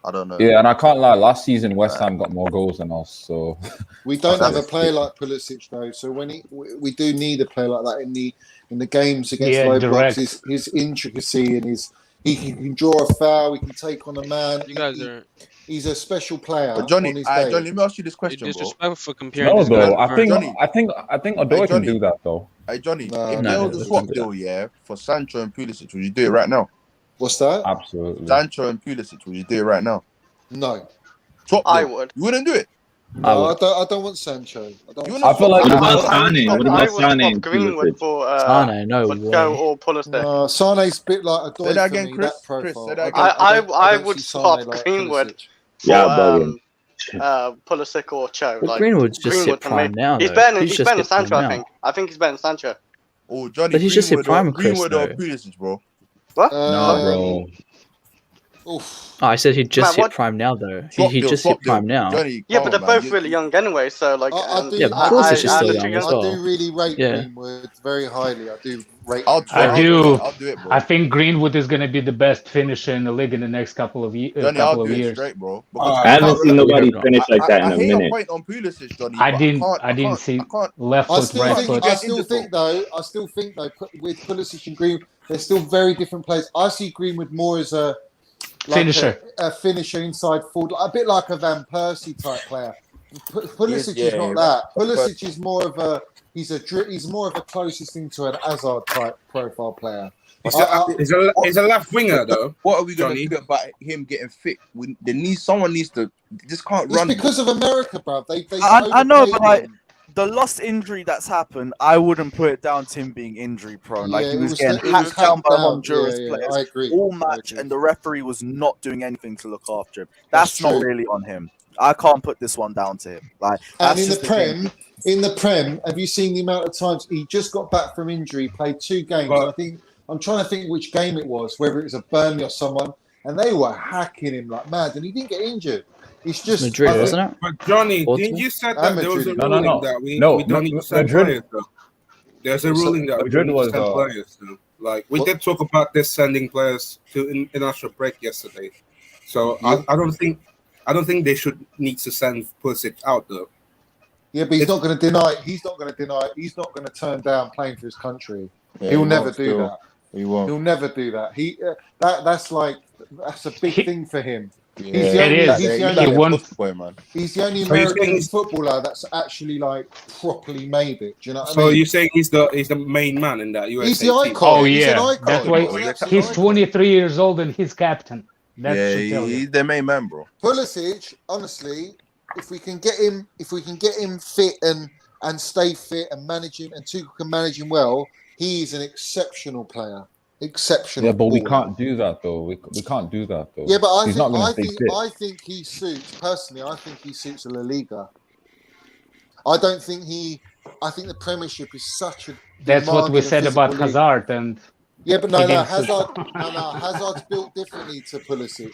I don't know. Yeah, and I can't lie. Last season, West Ham got more goals than us, so We don't have a That's- player like Pulisic though, so when we do need a player like that in the games against Yeah, low direct. blocks, his intricacy and he can draw a foul, he can take on a man. You guys are He's a special player But Johnny, on his day. Johnny, let me ask you this you're question, bro. disrespectful for comparing no, this guy though. to I think Werner. I think Odoi can Johnny. do that though. Hey, Johnny, No, if No, there no, was a let's swap not do deal, yeah, for Sancho and Pulisic, would you do it right now? What's that? Absolutely. Sancho and Pulisic, would you do it right now? No. Swap I deal. would. You wouldn't do it. No, would. I don't want Sancho. I don't You want wouldn't I feel like What I about would Sane? What I about would Sane swap and Greenwood Pulisic? for Sane, no for way. Joe or Pulisic. No, Sane's a bit like a Say that for again, me, Chris. that profile. Chris, say that I again. I don't would see Sane swap like Greenwood Pulisic. for Yeah, bugging. Pulisic or Cho. But Like Greenwood's just hit Greenwood for me. prime now, He's though. better. He's He's just better than hit prime Sancho. I now. think. I think he's better than Sancho. Oh, Johnny, But he's just hit prime, Chris, Greenwood or though. Pulisic, bro. What? No, bro. Oof. Oh, I said he just Man, hit what- prime now, though. Swap He deal, just swap hit prime deal. now. Johnny, Yeah, come but they're on, man. both really young anyway. So like, I do. Yeah, but Pulisic is still they're young too as I well. do really rate Yeah. Greenwood very highly. I do rate. I'll him I very do. highly. I'll do it, bro. I think Greenwood is going to be the best finisher in the league in the next couple of Johnny, I'll couple of do it years. straight, bro. Because I haven't seen nobody finish like that I in a hear your minute. point on Pulisic, Johnny. I but didn't. I I didn't can't. see I can't. left I foot, still right think. foot. I still think though. With Pulisic and Greenwood, they're still very different players. I see Greenwood more as a Finisher. a finisher inside forward, a bit like a Van Persie type player. Pulisic is not that. Pulisic is more of a he's more of a closest thing to an Hazard type profile player. He's a left winger though. What are we gonna Johnny. do about him getting fit? Someone needs to. Just can't It's run. because of America, bro. They I know, overpaid but like him. the lost injury that's happened, I wouldn't put it down to him being injury prone. Like Yeah, he it was was getting it was hacked down hacked by down. Honduras Yeah, players I agree. all I match, agree. and the referee was not doing anything to look after him. That's That's not true. really on him. I can't put this one down to him. Like And that's in the just game. Prem, have you seen the amount of times he just got back from injury, played 2 games? But- I think I'm trying to think which game it was, whether it was a Burnley or someone, and they were hacking him like mad, and he didn't get injured. It's just Madrid, I think- wasn't it? But Johnny, Porto? didn't you say And that there was a Madrid. No, ruling no. that we No, don't need to send Madrid- players though? There's a ruling that we Madrid don't need to was, send players though. Like we What? did talk about this sending players to international break yesterday. So Yeah. I don't think they should need to send Pulisic out though. Yeah, but he's not going to deny. He's not going to turn down playing for his country. Yeah, He'll he never won't do still. that. He won't. He'll never do that. That's a big thing for him. He's the It only, is. he's the He only, wants. boy, man. he's the only So you're saying American he's- footballer that's actually like properly made it. Do you know what I So mean? you're saying he's the main man in that USA He's the team? icon. Oh He's an yeah, icon. that's why He's an absolute he's icon. 23 years old and he's captain. That Yeah, should tell you. he's their main man, bro. Pulisic, honestly, if we can get him fit and stay fit and manage him, and Tuchel can manage him well, he's an exceptional player. Exceptional. Yeah, but we baller. can't do that though. We can't do that though. Yeah, but he's not going to stay fit. I think he suits personally. I think he suits La Liga. I don't think I think the Premiership is such a. That's what we demanding said and about physical league. Hazard and. Yeah, but no, against Hazard's built differently to Pulisic.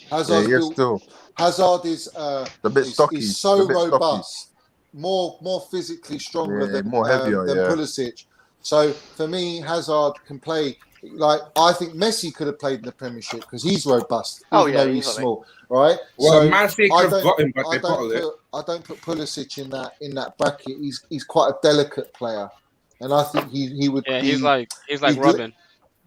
Hazard is a bit stocky. is so a bit robust, more physically stronger than more heavier, than Pulisic. So for me, Hazard can play. Like I think Messi could have played in the Premiership because he's robust, even though he's small, right? Well, so Man City could have got him, but they bottled it. I don't put Pulisic in that bracket. He's quite a delicate player, and I think he would. Yeah, be, he's like Robin.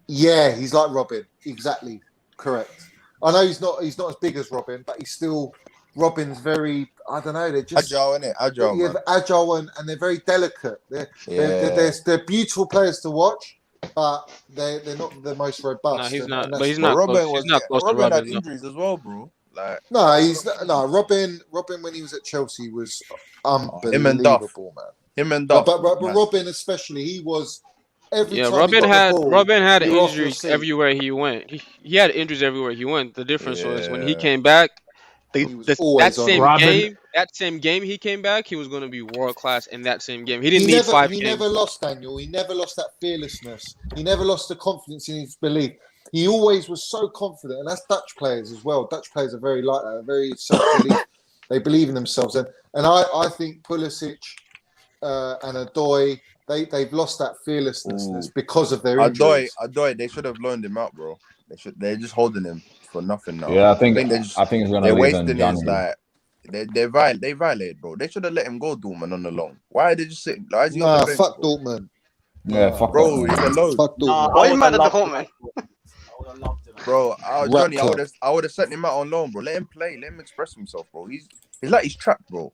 Yeah, he's like Robin. Exactly, correct. I know he's not as big as Robin, but he's still. Robin's very, I don't know, they're just agile, innit? Agile, yeah, man. agile and they're very delicate. They're beautiful players to watch, but they're not the most robust. No, he's not. And But he's not. Robin He's not close to Robin had Robin. No. injuries as well, bro. Like Robin when he was at Chelsea was unbelievable, him and Duff, man. Him and Duff. But Robin especially, he was every time Robin he got had the ball, Robin had you were off your injuries seat. everywhere he went. He had injuries everywhere he went. The difference was when he came back, that same game he came back, he was going to be world class in that same game. He didn't need 5 games. He never lost, Daniel. He never lost that fearlessness. He never lost the confidence in his belief. He always was so confident, and that's Dutch players as well. Dutch players are very like that, very self-belief. They believe in themselves, and I think Pulisic and Adoy, they've lost that fearlessness because of their injuries. Adoy, they should have loaned him out, bro. They're just holding him for nothing now. Yeah, I think it's gonna. They're leave wasting him his like. They violated, bro. They should have let him go, Dortmund, on the loan. Why are they just sitting? Fuck Dortmund. Yeah, fuck bro. He's a loan. Fuck Dortmund. Why are you mad at Dortmund? Bro, Johnny, I would have sent him out on loan, bro. Let him play. Let him express himself, bro. He's like he's trapped, bro.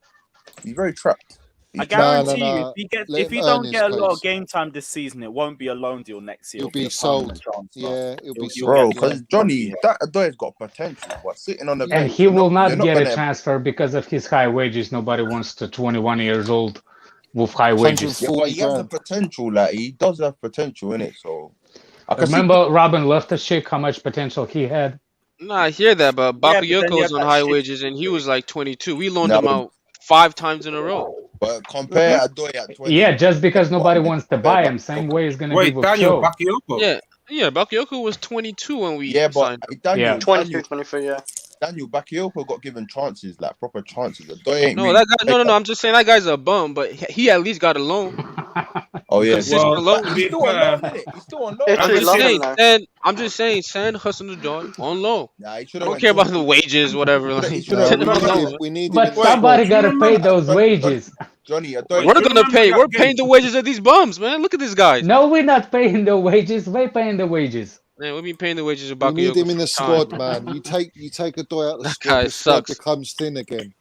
He's very trapped. I guarantee you, if he don't get a lot of game time this season, it won't be a loan deal next year. He'll be sold. Yeah, he'll be sold. Bro, because Johnny, that Adoy's got potential, but sitting on the bench, And he will not get a gonna... transfer because of his high wages. Nobody wants to 21 years old with high wages. Yeah, but he has the potential. Like he does have potential in it. So I remember Robin Loftus-Cheek, how much potential he had. No, I hear that, but Bakayoko was on high wages and he was like 22. We loaned him out 5 times in a row. But compare Adoy at 20. Yeah, just because nobody wants to buy him, same way is going to be with Daniel, Cho. Bakayoko. Yeah, Bakayoko was 22 when we signed him. Daniel, 22, 23, yeah. Daniel, Bakayoko got given chances, like proper chances. Adoy ain't No, that guy. No. I'm just saying that guy's a bum, but he at least got a loan. Oh yeah, consistent loan. He's still on loan, innit? He's still on loan. I'm just saying, send Hassan Adoy on loan. Nah, I don't care about the wages, whatever. Like, but somebody got to pay those wages. Johnny, we're gonna pay. We're paying the wages of these bums, man. Look at this guy. No, we're not paying the wages. We're paying the wages. Man, we've been paying the wages of We Bakayoko. need him in the squad, time. man. You take Adoy out of the That squad. guy The squad sucks. becomes thin again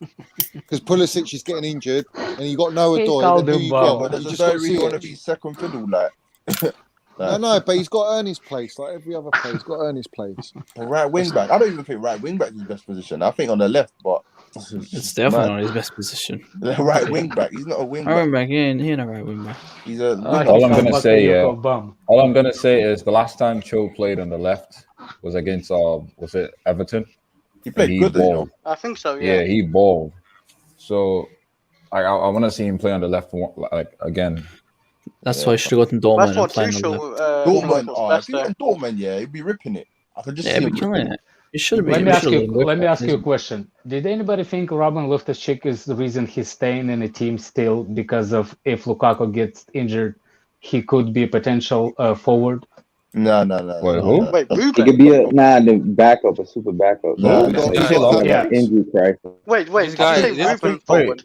because Pulisic is getting injured, and you got no He Adoy. called Then who him you bum. got? But You does just got Adoy really want to CH. be second fiddle, like? No, but he's got to earn his place, like every other player. He's got to earn his place. Right wing back. I don't even think right wing back is his best position. I think on the left, but It's definitely not his best position. right wing back. He's not a wing Right back. wing back, he ain't a right wing back. He's a. All I'm gonna say, bum. all I'm gonna say is the last time Cho played on the left was against was it Everton? He played And good, balled. I think so, yeah. Yeah, he balled. So I want to see him play on the left like again. That's why I should have gotten Dortmund That's and what playing on the left. Dortmund, that's if he went Dortmund, yeah, he'd be ripping it. I could just Yeah, see but him killing ripping it. You should have Let been. me ask you a question. Did anybody think Robin Loftus-Cheek is the reason he's staying in the team still because of if Lukaku gets injured, he could be a potential forward? No. Wait, who? Wait, It could be the backup, a super backup. No, Injury crisis. Wait, This did guy- you say this- Ruben forward?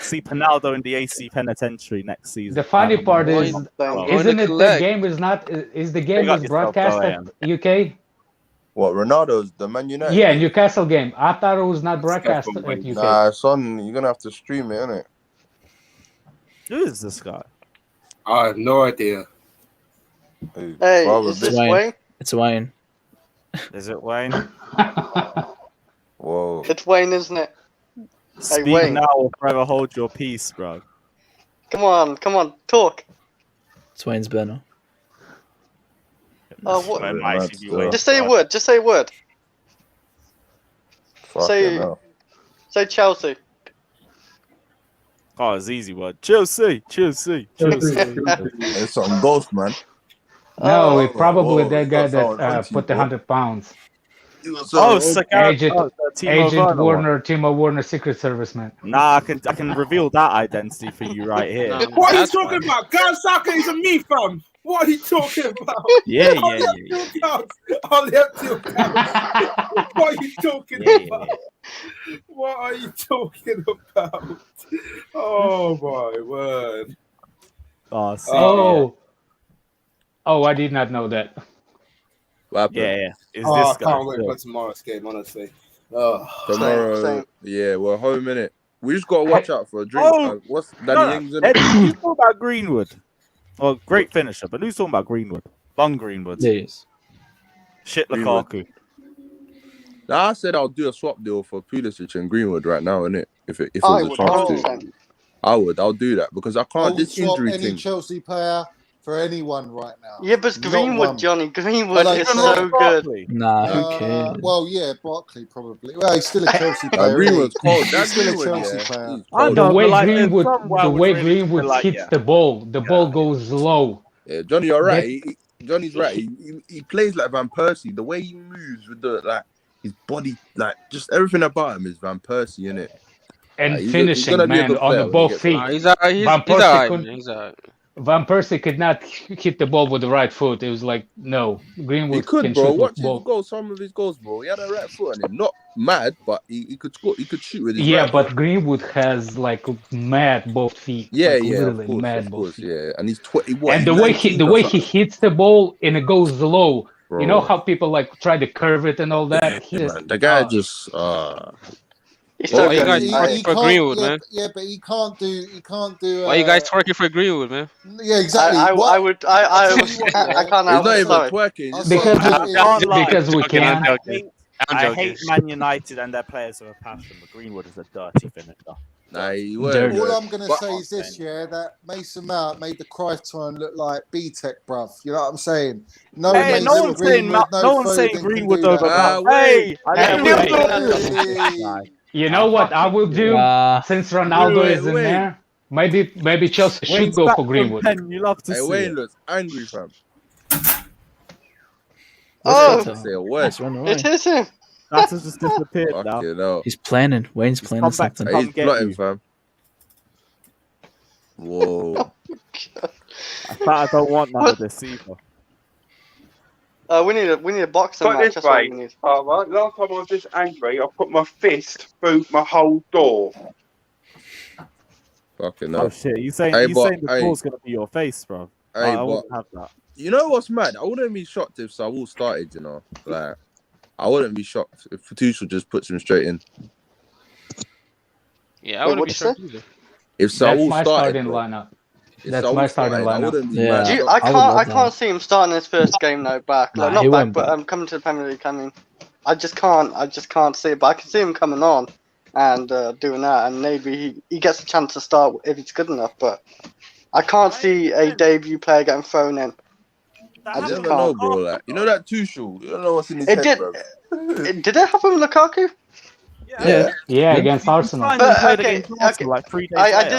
like see Pinaldo in the AC penitentiary next season. The funny part Going- is, I'm going isn't to it the collect. game is not? Is the game got is yourself broadcast going. at UK? What, Ronaldo's the Man United? Yeah, game? Newcastle game. I thought it was not broadcast at UK. Nah, son, you're gonna have to stream it, innit? Who is this guy? I have no idea. Hey, is this Wayne? It's Wayne. Is it Wayne? Whoa. It's Wayne, isn't it? Speak hey, Wayne. now or forever hold your peace, bro. Come on, talk. It's Wayne's banner. Oh, what? It might actually be Wayne. Just say a word. Just say a word. Say Chelsea. Oh, it's an easy word. Chelsea. It's on Ghost, man. No, it's probably whoa, that guy that's all that auntie, put the bro. 100 pounds. Agent Timo Werner, Secret Service man. Nah, I can reveal that identity for you right here. What are you talking about? Gansaka is a me, fam. What are you talking about? Yeah. Only have 2 accounts. What are you talking about? What are you talking about? Oh my word. Oh, I did not know that. Yeah. Is I this guy can't wait still? for tomorrow's game, honestly. Tomorrow, Same. yeah, we're home, innit? We just gotta watch out for a drink. Oh, What's Danny Ings in Ed, it? who's talking about Greenwood? Well, great finisher, but who's talking about Greenwood? Bung Greenwood. Yes. Shit Greenwood. Lukaku. Nah, I said I'll do a swap deal for Pulisic and Greenwood right now, innit? If it I was a would chance to. I'll do that because I I can't. would This swap injury any thing. Chelsea player for anyone right now. Yeah, but Not Greenwood, one. Johnny. Greenwood Like, is even so Ross good. Barkley. Nah, who cares? Well, yeah, Barkley probably. Well, he's still a Chelsea player. Greenwood's isn't he? cold. He's That still a Greenwood, Chelsea yeah. player. He's cold. The way like, Greenwood hits the ball, the ball goes low. Yeah, Johnny, you're right. Johnny's right. He plays like Van Persie. The way he moves with the his body, just everything about him is Van Persie, innit? And He's finishing, gonna be a man, good on player the when he both gets feet. older. He's alright, man. He's alright. Van Persie could not hit the ball with the right foot. It was like, no. Greenwood He could, can bro. shoot with Watch his both. goals. Some of his goals, bro. He had a right foot on him. Not mad, but he could score. He could shoot with his Yeah, right but foot. Greenwood has like mad both feet. Yeah, like, yeah, literally of course, mad both feet. yeah. And he's 20. And the way he hits the ball and it goes low. Bro. You know how people like try to curve it and all that. The guy just. He's so good. He For can't- Greenwood, yeah, man. Yeah, but he can't do. Why you guys twerking for Greenwood, man? Yeah, exactly. I can't He's help not it. even Sorry. twerking. He's Because we I'm can. joking. I hate Man United and their players with a passion, but Greenwood is a dirty finisher. Nah, he All I'm going to say is this, that Mason Mount made the Cruyff turn look like B-Tech, bruv. You know what I'm saying? No, Hey, no one's saying Greenwood over Mount. Hey, You know what I will do since Ronaldo is in there? Maybe Chelsea should go for Greenwood. You love to see Wayne it. looks angry, fam. Oh, Say a word. it is him. That has just disappeared now. Know. He's planning. Wayne's planning come back to something. come He's get plotting, you. fam. Whoa. I don't want none of this either. We need a boxing Put match. this That's what we way, need. alright. Last time I was this angry, I put my fist through my whole door. Fucking Oh hell. shit! You saying Hey, the but, door's gonna be your face, bro? Hey, I but wouldn't have that. you know what's mad? I wouldn't be shocked if Saul started. You know, like I wouldn't be shocked if Tuchel just puts him straight in. Yeah, I wouldn't be shocked either. If Saul That's my started, starting bro, lineup. if That's Saul my starting started, I lineup. wouldn't be Yeah. mad. I can't see him starting his first game though back. Like, Nah, he not back, won't but back. coming to the Premier League. I mean, I just can't see it. But I can see him coming on and doing that, and maybe he gets a chance to start if he's good enough. But I can't see a debut player getting thrown in. I You just never know, can't. bro. Like you know that Tuchel. You don't know what's in his It head, did. bro. Did it happen with Lukaku? Yeah, against Arsenal. But okay, like 3 days I later.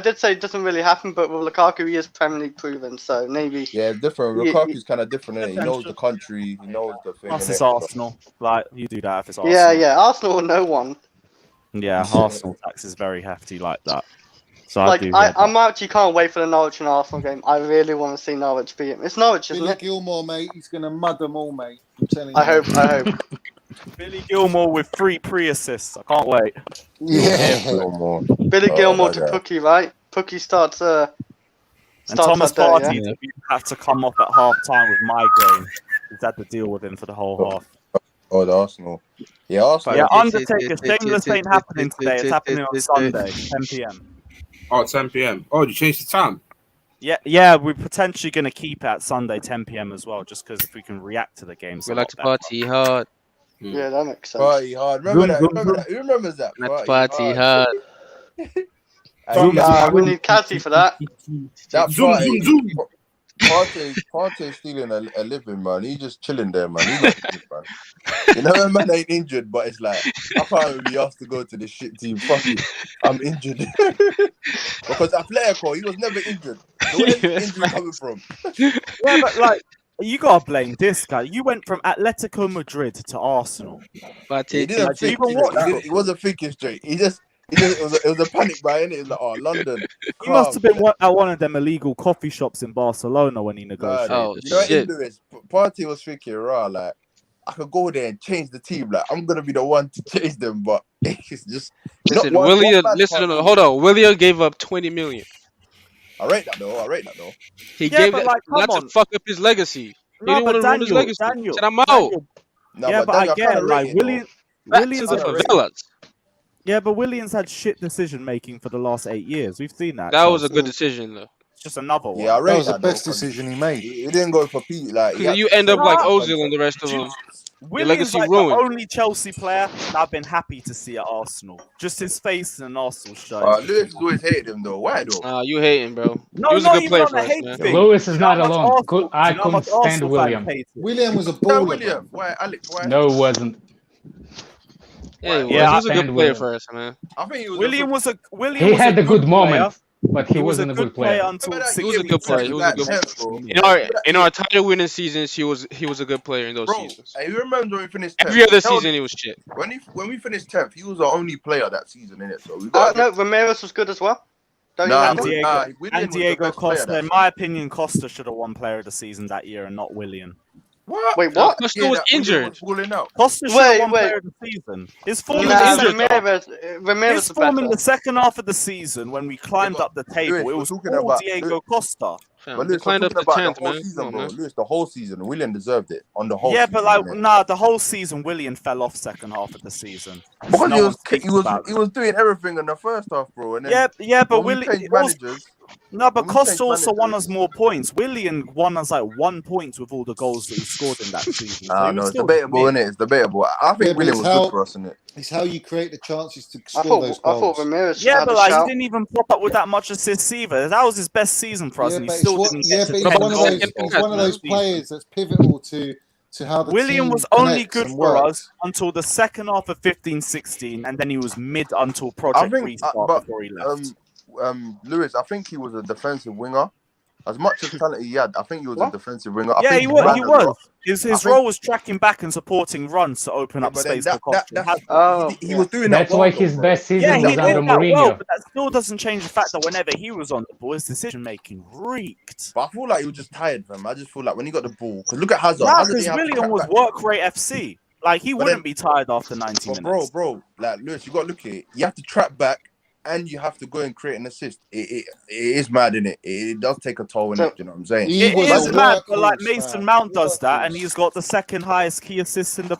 did say it doesn't really happen, but with Lukaku he is Premier League proven, so maybe. Yeah, different. Yeah, Lukaku's kind of different, innit? He knows the country. He knows the thing. Plus innit? it's Arsenal. Like you do that if it's Yeah, Arsenal. yeah. Arsenal, no one. Yeah, Arsenal tax is very hefty like that. So Like I do. I'm actually can't wait for the Norwich and Arsenal game. I really want to see Norwich beat him. It's Norwich, isn't Billy it? Gilmore, mate. He's going to mud them all, mate. I'm telling you. I hope. Billy Gilmore with 3 pre-assists. I can't wait. Yeah. Billy Gilmore my to God. Pookie, right? Pookie starts. And Thomas that day, Partey had to come off at half time with migraine. He's had to deal with him for the whole half. Oh, the Arsenal. Yeah, Arsenal. Yeah, Undertaker, Shameless ain't happening today. It's happening on Sunday, 10 p.m. Oh, 10 p.m. Oh, you changed the time. Yeah, we're potentially going to keep it at Sunday 10 p.m. as well, just because if we can react to the games. We like to party hard. Yeah, that makes sense. Party hard. Remember that? Remember that? Who remembers that? Like to party hard. We need Cathy for that. That Zoom, party. zoom, zoom. Partey stealing a living, man. He's just chilling there, man. He's not injured, man. You know, a man ain't injured, but it's like, I can't be asked to go to the shit team. Fuck it. I'm injured. Because Atletico, he was never injured. So where's the injury coming from? Yeah, but like, you gotta blame this guy. You went from Atletico Madrid to Arsenal. He didn't think straight. He wasn't thinking straight. It was a panic buy, innit? It was like, oh, London. He must have been at one of them illegal coffee shops in Barcelona when he negotiated. You know, in Lewis, Partey was thinking, like, I could go there and change the team. Like, I'm gonna be the one to change them, but it's just. Listen, hold on. Willian gave up 20 million. I rate that though. He gave that not to fuck up his legacy. He didn't want to ruin his legacy. Said I'm out. Yeah, but I get it. Like Williams for favelas. Yeah, but Williams had shit decision making for the last 8 years. We've seen that. That was a good decision, though. It's just another one. Yeah, I rate That was the that best decision he made. He didn't go for Pete. Like You end up like Ozil and the rest of them. Your Williams legacy like ruined. the only Chelsea player that I've been happy to see at Arsenal. Just his face in an Arsenal shirt. Lewis has always hated him though. Why though? You hating, bro. No, he was not a good even player on for the us, hate man. thing. Lewis is You know not how much alone. Arsenal- I you know how much couldn't stand Arsenal William. fans hate him? William was a Why baller. William? Why Alex? Why? No, it wasn't. Yeah, he Yeah, was a good stand player William. for us, man. I think he was. William was a He was had a a good player. moment, but he was wasn't a good player. until He was a good player. He was a good. In our title winning seasons, he was a good player in those seasons. Hey, you remember when we finished 10th? Every other season, he was shit. When we finished 10th, he was our only player that season, innit? So we got. No, Ramirez was good as well. Don't Nah, you remember? William was the Diego best player Costa. that In my opinion, Costa should have won Player of the Season that year and not William. What? Wait, what? Costa was injured. Costa should have won Player of the Season. His form in the second half. Ramirez His was form in better. the second half of the season when we climbed up the table, Lewis, it was we're talking all about- Diego Costa. But Lewis, we're climbed up talking the about 10th, the whole man. season, Come on, bro. man. Lewis, the whole season. William deserved it on the whole. Yeah, season, but like, innit? the whole season, Willian fell off second half of the season. Because No one speaks he about was doing everything in the first half, bro. And then but when we Willian. changed managers. No, but when we Costa changed also won managers- us more points. Willian won us like 1 point with all the goals that he scored in that season. So he was No, it's still debatable, mid. innit? It's debatable. I think Yeah, but William it's was how- good for us, innit? It's how you create the chances to I score those thought goals. Ramirez Yeah, had but a like he shout. didn't even pop up with that much assists either. That was his best season for us, and he but it's still what- didn't yeah, get but to he's 10 one of goals. those. He's one of those players that's pivotal to how the William team was only connects good and for works. us until the second half of 15-16, and then he was mid until I Project think, Restart but before he left. Lewis, I think he was a defensive winger. As much as talent he had, I think he was a defensive winger. I Yeah, think he was. ran He a lot. was. His I think- role was tracking back and supporting runs to open up but then space for Costa. he was doing that. That's why his best season Yeah, he was did under that well, Mourinho. but that still doesn't change the fact that whenever he was on the ball, his decision making reeked. But I feel like he was just tired, fam. I just feel like when he got the ball, because look at Hazard. Nah, Hazard because didn't have to William track was back. work rate FC. Like he But wouldn't be tired after 90 But minutes. bro, like Lewis, you got to look at it. You have to trap back, and you have to go and create an assist. It is mad, innit? It does take a toll, innit? You know what I'm saying? It is mad, but like Mason Mount does that, and he's got the second highest key assists in the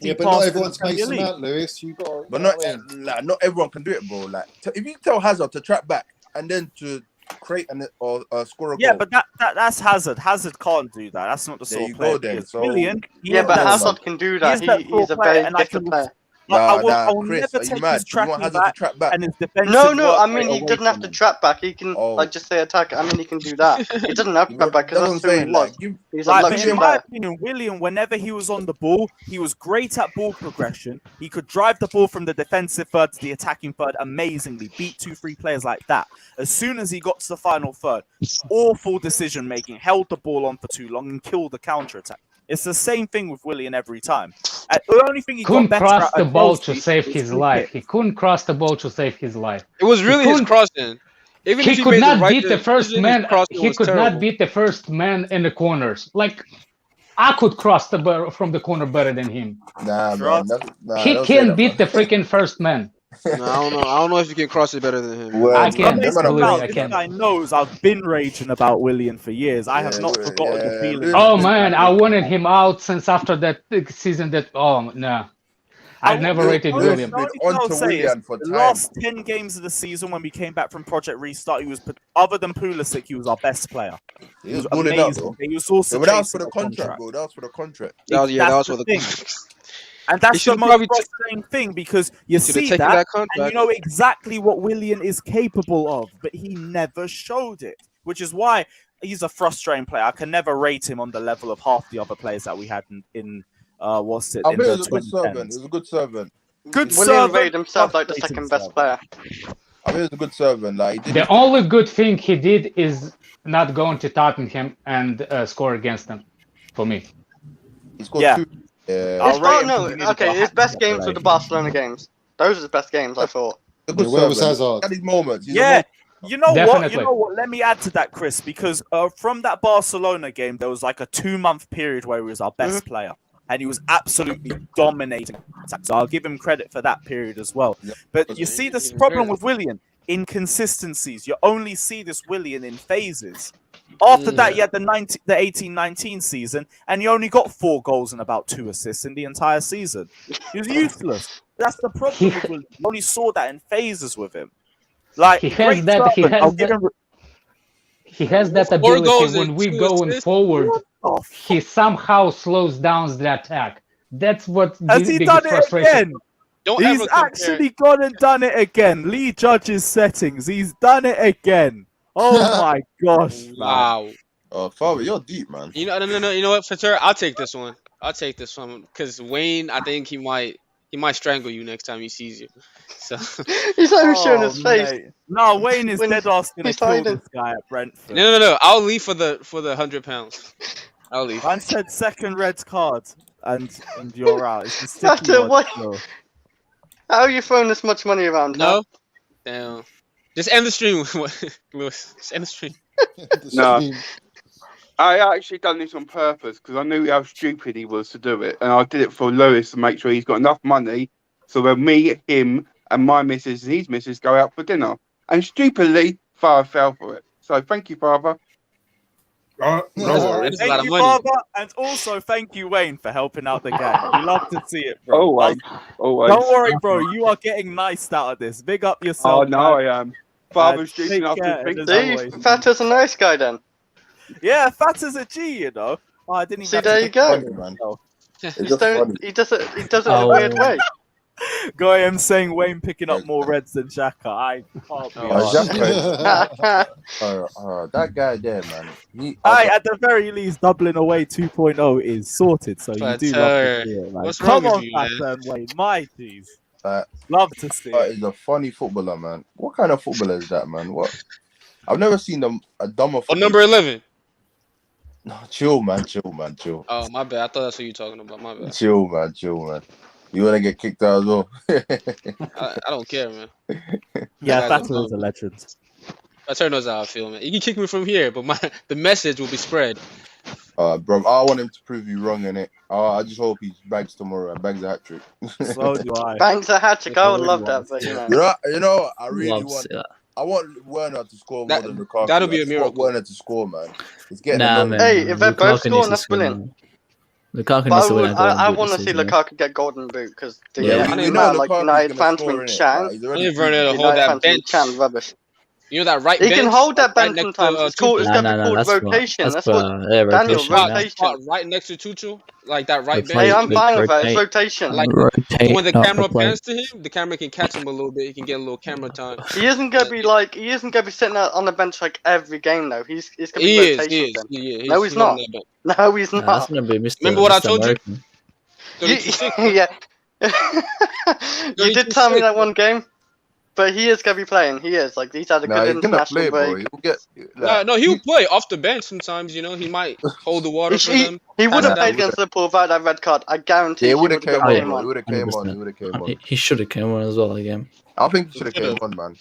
Yeah, but not everyone's Mason Mount, Lewis. You got. But not everyone can do it, bro. Like if you tell Hazard to trap back and then to create or score a Yeah, goal. but that's Hazard. Hazard can't do that. That's not the There sort you of player go then, he is. so- Willian, he Yeah, is but that Hazard sort- can do he that. is that He's sort a of player, very and I different can- player. I will Chris, never are you take mad? his You want tracking Hazard to back trap back? and his defensive No, work I rate mean he away doesn't have from to him. trap back. He can like just say attack. I mean he can do that. He doesn't have to trap back because that's who he was. He's a Like, but luxury in my player. opinion, William, whenever he was on the ball, he was great at ball progression. He could drive the ball from the defensive third to the attacking third amazingly, beat 2-3 players like that. As soon as he got to the final third, awful decision making, held the ball on for too long and killed the counter attack. It's the same thing with William every time. The only thing he Couldn't got better cross at the ball to Chelsea save was his free life. kicks. He couldn't cross the ball to save his life. It was really He his couldn't- crossing. Even if He he could made not the right beat the first decision, man. his crossing He was could terrible. not beat the first man in the corners. Like I could cross from the corner better than him. Nah, man. Nah, He don't say can't that, beat man. the freaking first man. No, I don't know. I don't know if you can cross it better than him. Well, I can. Mason Believe me, Mount, I this can. guy knows I've been raging about Willian for years. I have yeah, not forgotten the yeah. feeling. Oh man, I wanted him out since after that season. That no, I've never rated The Lewis William. been only thing on I'll to say is Willian for the time. last 10 games of the season when we came back from Project Restart, he was, other than Pulisic, he was our best player. He He was was balling out, amazing. though. He was also Yeah, but that was for chasing the a contract, contract. bro. That was for the contract. That That's was for the the. thing. And He that's should the have most probably frustrating thing because you should have see taken that that and you contract. know exactly what Willian is capable of, but he never showed it, which is why he's a frustrating player. I can never rate him on the level of half the other players that we had in what's it, I in bet he the was a good servant. 2010s. He was a good servant. Good William servant, rated himself like the frustrating second best servant. player. I bet he was a good servant. Like, he did The his only good thing he did is not going to Tottenham and score against them. For me, He scored Yeah. 2. Yeah. I'll rate him No, 'cause he nearly got okay, a his hat-trick best at games were the Valencia. Barcelona games. Those are his best games, I thought. A good Where was servant. Hazard? He had his moments. He's a Yeah, moment. you know what? Definitely. You know what? Let me add to that, Chris, because from that Barcelona game, there was like a 2-month period where he was our best player, and he was absolutely dominating. So I'll give him credit for that period as well. Yeah. But you see, this problem with Willian, inconsistencies. You only see this Willian in phases. After that, you had the 18-19 season, and he only got 4 goals and about 2 assists in the entire season. He was useless. That's the problem with Willian. You only saw that in phases with him. Like he has great that. He servant. I'll has give that. him. He has that 4 ability goals when and we 2 going assists. forward. He somehow slows down the attack. That's what Has the he biggest done it frustration. again? Don't He's ever compare. actually gone and done it again. Lee Judge's settings. He's done it again. Oh my gosh, man. Wow. Oh, Father, you're deep, man. You know, no. You know what, Fatur? I'll take this one. I'll take this one because Wayne, I think he might strangle you next time he sees you. So He's not even showing his face. Mate. No, Wayne is When dead ass gonna he's kill hiding. this guy at Brentford. no. I'll leave for the 100 pounds. I'll leave. Man said second red card and you're out. It's a sticky After one. what? So. How are you throwing this much money around? Huh? No. Damn. Just end the stream, Lewis. Just end the stream. No. I actually done this on purpose because I knew how stupid he was to do it, and I did it for Lewis to make sure he's got enough money so when me, him, and my missus and his missus go out for dinner. And stupidly, Father fell for it. So thank you, Father. No worries. Thank you, Father, and also thank you, Wayne, for helping out the gang. We love to see it, bro. Always. Don't worry, bro. You are getting nice out of this. Big up yourself. Oh, no, man. I am. Father's Take stupid enough care, to think as that. always. See, Fatter's a nice guy then. Yeah, Fat as a G, you know. Oh, I didn't even See, have to there you think go. about it myself. He does it in a weird way. Guy, I'm saying Wayne picking up more reds than Xhaka. I can't be that guy there, man. At the very least, doubling away 2.0 is sorted, so you do love to see it. Man. What's wrong Come with on, you, Fat man? and Wayne, my jeez. Love to see it. He's a funny footballer, man. What kind of footballer is that, man? What? I've never seen a dumber. Oh, number 11. No, chill, man. Chill. Oh, my bad. I thought that's what you were talking about. My bad. Chill, man. You want to get kicked out as well? I don't care, man. Yeah, Fatter is a legend. Fatter knows how I feel, man. You can kick me from here, but the message will be spread. Bro, I want him to prove you wrong, innit? I just hope he bags tomorrow and bags a hat trick. So do I. Bangs a hat trick. I would love that, but you know, I really want. I want Werner to score more than Lukaku. That'll be a I just miracle. want Werner to score, man. It's getting Nah, man. Hey, if they're both Lukaku scoring, needs to that's score, brilliant. man. Lukaku But needs to win a golden I boot want to this see season. Lukaku get golden boot because the Yeah. the amount like United fans been chatting. I need Werner to hold United that fans been bench. chatting rubbish. You know that right He bench? can hold that right bench next sometimes. to, It's called. It's gonna be called that's for- rotation. that's That's for, what yeah, Daniel rotation, yeah. rotation. spot right next to Tuchel, like that right Rotate, bench. Hey, I'm fine with that. It's rotate. rotation. Like Rotate, when the not camera replace. pans to him, the camera can catch him a little bit. He can get a little camera time. He isn't gonna be sitting out on the bench like every game though. He's gonna be He is. rotation. then. He No, is. he's not. on that bench. No, he's Nah, that's not. gonna be Mr. Remember what I Mr. told you? American. Yeah. You did tell me that one game, but he is gonna be playing. He is like he's had a Nah, good he's gonna international play, bro. break. He'll get. No, he'll play off the bench sometimes. You know, he might hold the water for them. He would have pass it played down. against Liverpool without that red card. I guarantee Yeah, he he would would have have came got on, him bro. on. He would have came on. 100%. He would have came on. He should have came on as well again. I think he should have came on, man.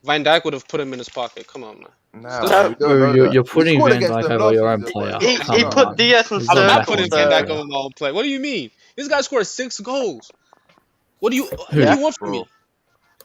Van Dijk would have put him in his pocket. Come on, man. Nah, No. we don't know that. You're He putting scored Van against Dijk them over your last own season, player. bro. He Come put on. Diaz and He's I'm not not back putting on Van his Dijk on my own play. What do you mean? This guy scored 6 goals. What do you Who? want from me?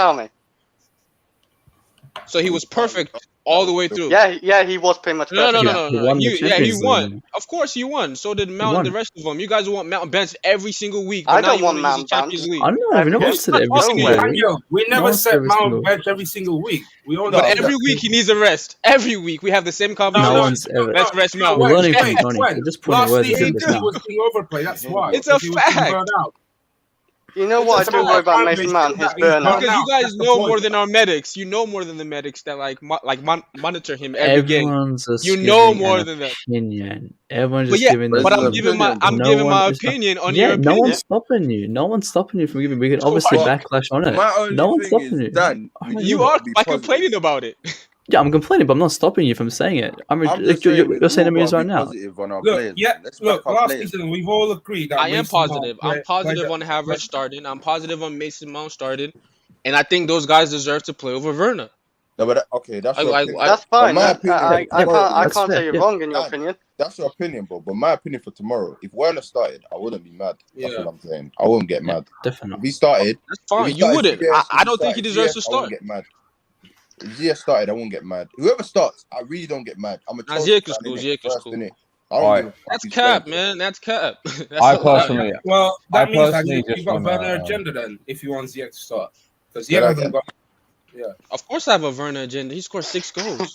Tell me. So he was perfect all the way through. Yeah, he was pretty much perfect. No. He won the He Champions League. won. Of course he won. So did Mount and the won. rest of them. You guys want Mount benched every single week, I but now don't you want want to use Mount the Champions benched. League. I don't know. We never said every single week. Daniel, we No never one set said every Mount single- bench every single week. We all know But that. every week he needs a rest. Every week we have the same conversation. No one's ever. Let's rest Mount. We're learning from Johnny. We're just putting Last words into season this he now. was being overplayed. That's why. It's a because he was being fact. burned out. You know what I do worry about Mason Mount? His burnout. Because you guys know more than our medics. You know more than the medics that monitor him every game. Everyone's just You know giving more an than that. opinion. Everyone's But just yeah, giving. but this I'm giving my No one is opinion on yeah, your no opinion. one's stopping you. No one's stopping you from giving. We can obviously backlash on it. My only No one's thing stopping is, you. Dan, You are by complaining about it. Yeah, I'm complaining, but I'm not stopping you from saying it. I'm like, just you're saying saying to me we've this all right got to now. be positive on our Look, players. yeah, Let's look. back our Last players. season we've all agreed that I am Mason positive. Mount I'm positive played on Havertz starting. I'm positive on Mason Mount starting. And I think those guys deserve to play over Werner. No, but okay, that's your opinion. That's fine. But my I opinion. can't say you're wrong in your opinion. That's your opinion, bro. But my opinion for tomorrow, if Werner started, I wouldn't be mad. That's Yeah. what I'm saying. I wouldn't get mad. Definitely. If he started, That's fine. if he You started wouldn't. Ziyech, I don't think he deserves to I wouldn't start. get mad. If Ziyech started, I won't get mad. Whoever starts, I really don't get mad. I'm a Nah, Chelsea Ziyech is fan, cool. innit? Ziyech is First, cool. innit? That's cap, man. That's cap. That's I a lie. personally, well, that means that you got a Werner agenda then, if you want Ziyech to start, because Ziyech hasn't got. Yeah. Of course, I have a Werner agenda. He scored 6 goals.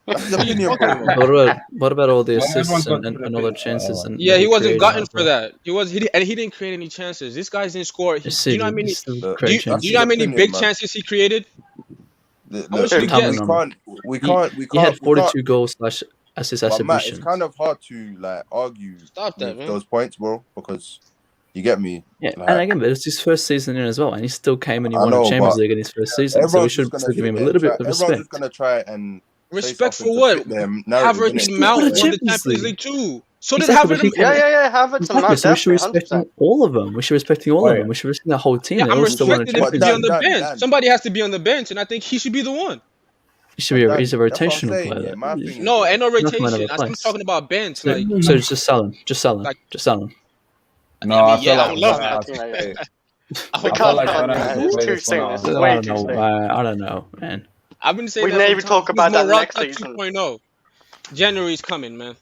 That's his opinion, bro. What about all the Well, assists everyone's and, got and all the chances? And Yeah, that he wasn't created gotten as for well? that. He didn't create any chances. This guy's didn't score. Do you know how many? Do create you know how many big chances he created? I want you to guess. We can't. He had 42 goals / assist But Matt, attributions. it's kind of hard to like argue Stop that, with man. those points, bro, because you get me. Yeah, Like, and again, but it's his first season in as well, and he still came and he I won know, a Champions but League in his first season, so we everyone's should just still gonna give him a sit little there. bit of Everyone's respect. just gonna try and Respect for what? Havertz and Mount won the Champions League too. So did Exactly, but Havertz. he came- Havertz and Exactly, Mount so we should definitely, respect all of them. We should respect all of them. We should respect the whole team. Yeah, They I'm all still won a respecting him to Champions be on League. the bench. Somebody has to be on the bench, and I think he should be the one. He should be. He's a rotational player. No, ain't no He's not rotation. another I'm place. talking about bench. So, Like, so just sell him. Just sell him. Like- Just sell him. No, I I mean, feel yeah, I like would love Werner has that. to stay. I I would feel love like that. Werner has to It's play too this one soon. out. It's I way don't too know. soon. I don't know, man. I've been saying We that may for even time. talk He's about that Morata next season. 2.0. January's coming, man.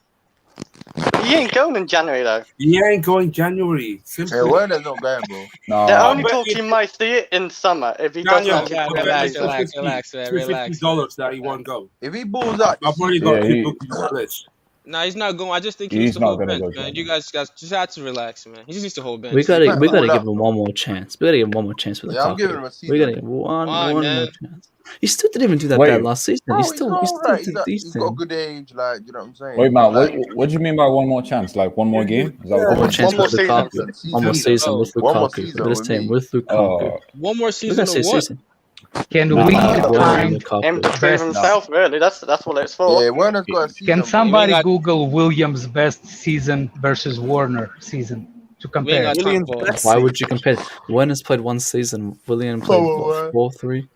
He ain't going in January though. He ain't going January. Simply. Hey, Werner's not going, bro. No, They're I'll only bet talking you- you might see it in summer if he doesn't Daniel, actually Yeah, I'll play bet this you season. relax, man. Relax, $250 that he won't go. If he balls out, I've already Yeah, got two he- books on my list. Nah, he's not going. I just think he needs he's to not hold gonna bench, go. man. January. You guys just have to relax, man. He just needs to hold bench. We gotta might give hold him out, one though. more chance. We gotta give him one more chance with Yeah, I'm giving Lukaku. him a We season. gotta give one Why, more man? chance. He still didn't even do that Wait. bad last season. No, He he's still alright. did He's got decent. good age, like, you know what I'm saying? Wait, Matt, Like, what do you mean by one more chance? Like one more game? Is that One what more you chance One more with season. Lukaku. One more season with One more Lukaku. season With this with team me. with Lukaku. One more Look season at of this what? season. Can With we Lukaku and find? Lukaku. Him to prove Best- himself, really. That's what it's for. Yeah, Werner's got a season. Can bro. somebody got- Google Williams' best season versus Warner season to We ain't compare? got time Williams for best Why would you compare? Werner's played one season. William played what, 4-3.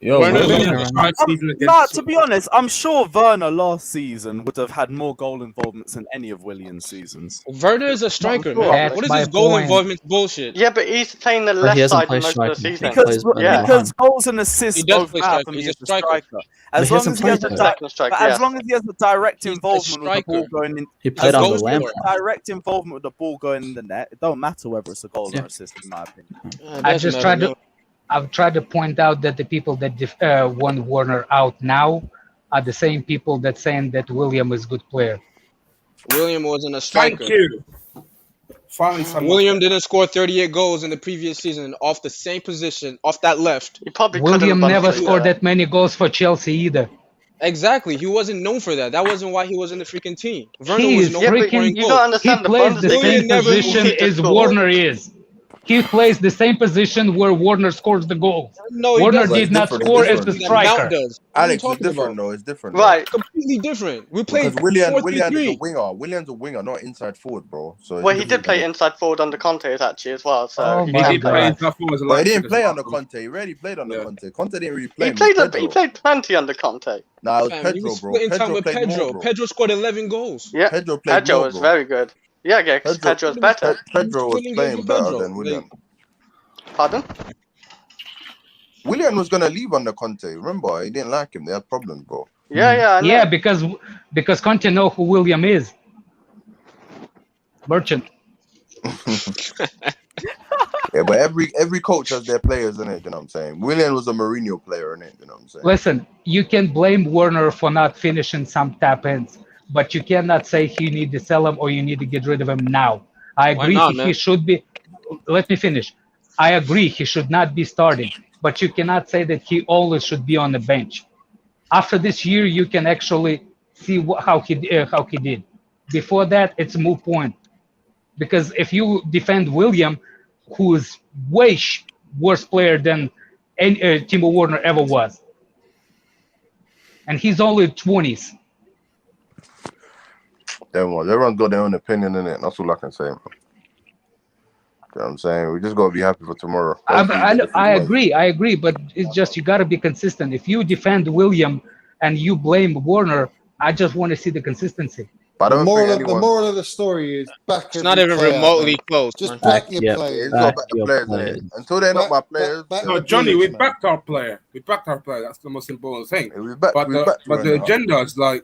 Yo, Werner's Willian- been- His five season against Nah, to be honest, I'm sure Werner last season would have had more goal involvements than any of Williams' seasons. Werner is a striker, sure. man. That's What is my this goal point. involvement bullshit? Yeah, but he's playing the But left he hasn't side played most of the striker. season. Because plays because goals and assists He does both play matter striker. for me He's as a a striker. striker. But As he long hasn't as he has played a though. Second strike, but yes. as long as he has a direct He's a involvement with the ball striker. going in, He He's played a under goal Lampard. scorer. direct involvement with the ball going in the net, it don't matter whether it's a goal or assist, in my opinion. It I doesn't just matter, tried no. to. I've tried to point out that the people that want Warner out now are the same people that saying that William is good player. William wasn't a striker. Thank you. Finally, someone. William didn't score 38 goals in the previous season off the same position, off that left. He probably William couldn't never have done scored that. that many goals for Chelsea either. Exactly. He wasn't known for that. That wasn't why he was in the freaking team. Werner He was is known for but scoring freaking. you don't goals. He understand the plays the William same never position moved to as score. Warner is. He plays the same position where Warner scores the goals. No, he Warner doesn't. did not different, score it's as the different. That Mount striker. does. What are you Alex, it's talking different about? though. It's different. Though. Right. Completely different. We played Because Willian is 4-3-3. a winger. Willian's a winger, not inside forward, bro. So it's Well, he different did play kind of- inside forward under Conte actually as well. So Oh he He my can did play. play God. inside forward as a But he didn't Leipzig play as under well. Conte. He rarely played under Yeah. Conte. Conte didn't really He play him. played. It was He Pedro. played plenty under Conte. Nah, it was Fam, he Pedro, was bro. splitting time Pedro with played Pedro. more, bro. Pedro scored 11 goals. Yeah, Pedro played Pedro more, was bro. very good. Yeah, 'cause Pedro's better. Pedro was Winning games playing with better Pedro. than Willian. Pardon? Willian was gonna leave under Conte. Remember, he didn't like him. They had problems, bro. Yeah, I know. Yeah, because Conte know who William is. Merchant. Yeah, but every coach has their players in it. You know what I'm saying? Willian was a Mourinho player in it. You know what I'm saying? Listen, you can blame Warner for not finishing some tap ins, but you cannot say you need to sell him or you need to get rid of him now. I Why agree not, he man? should be. Let me finish. I agree he should not be starting, but you cannot say that he always should be on the bench. After this year, you can actually see how he did. Before that, it's a moot point. Because if you defend William, who is way worse player than Timo Werner ever was, and he's only 20s. Everyone's got their own opinion in it. That's all I can say. Man. You know what I'm saying? We just gotta be happy for tomorrow. I agree, but it's just you got to be consistent. If you defend William and you blame Werner, I just want to see the consistency. But I The don't think moral of the story is back. It's not even remotely close. Just man. back your players. It's not back the players, innit? Until they're not my players. No, Johnny, we backed our player. We backed our player. That's the most important thing. But the agenda is like,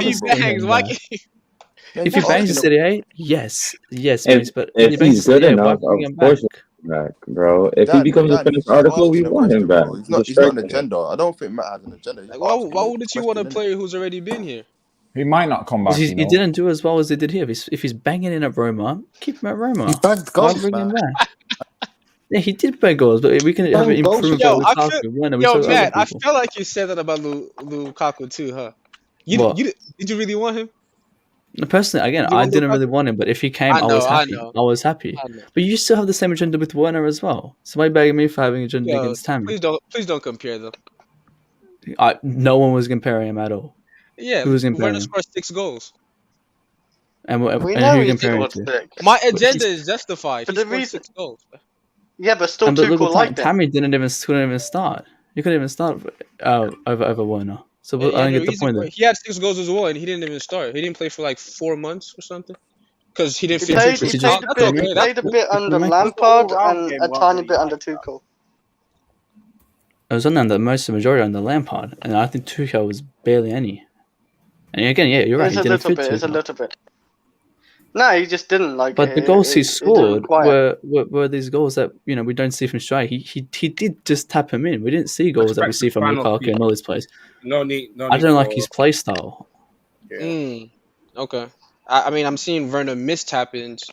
if he bro. bangs, why can't Yeah, If he's he not bangs in asking Serie A, yes, If Mace. But if he bangs in he's good Serie A, why enough, bring of him back? course he's back, bro. If he Dan, becomes a Dan, finished he's just article, we asking a want him question, back. bro. He's a He's not an striker. agenda. I don't think Matt has an agenda. He's like, just why asking a wouldn't you want a question, innit? player who's already been here? He might not come back, He didn't do as well as he did here. If he's banging in at Roma, keep him at Roma. He bagged Why goals, bring him man. back? Yeah, he did play goals, but we can have an improvement Yo, for I Lukaku. feel, Werner, we yo, saw other Matt, I people. felt like you said that about Lukaku too, huh? What? Did you really want him? Personally, again, You I want didn't really Lukaku? want him, but if he came, I I was know, I happy. know, I was happy. I know. But you still have the same agenda with Werner as well. So why begging me for having agenda Yo, against Tammy? please don't compare them. No one was comparing him at all. Yeah, Who was comparing Werner him? scored 6 goals. And We who know are you he comparing it scored to? 6. My But agenda he's- is justified. For He the scored reason, 6 goals. yeah, but still And but look Tuchel at liked him. Tammy couldn't even start. He couldn't even start over Werner. So Yeah, I he had don't a get the reason point for there. it. He had 6 goals as well, and he didn't even start. He didn't play for like 4 months or something because he didn't He fit played. Tuchel's He style. played a That's bit. okay. He That's played a cool. bit under make it. Lampard and a tiny bit under Tuchel. It was under the majority under Lampard, and I think Tuchel was barely any. And again, yeah, you're right. It's He a didn't little fit bit. It's a Tuchel. little bit. No, he just didn't like. But the goals he It didn't scored quite. were these goals that we don't see from strike. He did just tap him in. We didn't see goals that we see from Lukaku and all these players. No need. No I need don't like for- his play style. Okay. I mean, I'm seeing Werner miss tap-ins.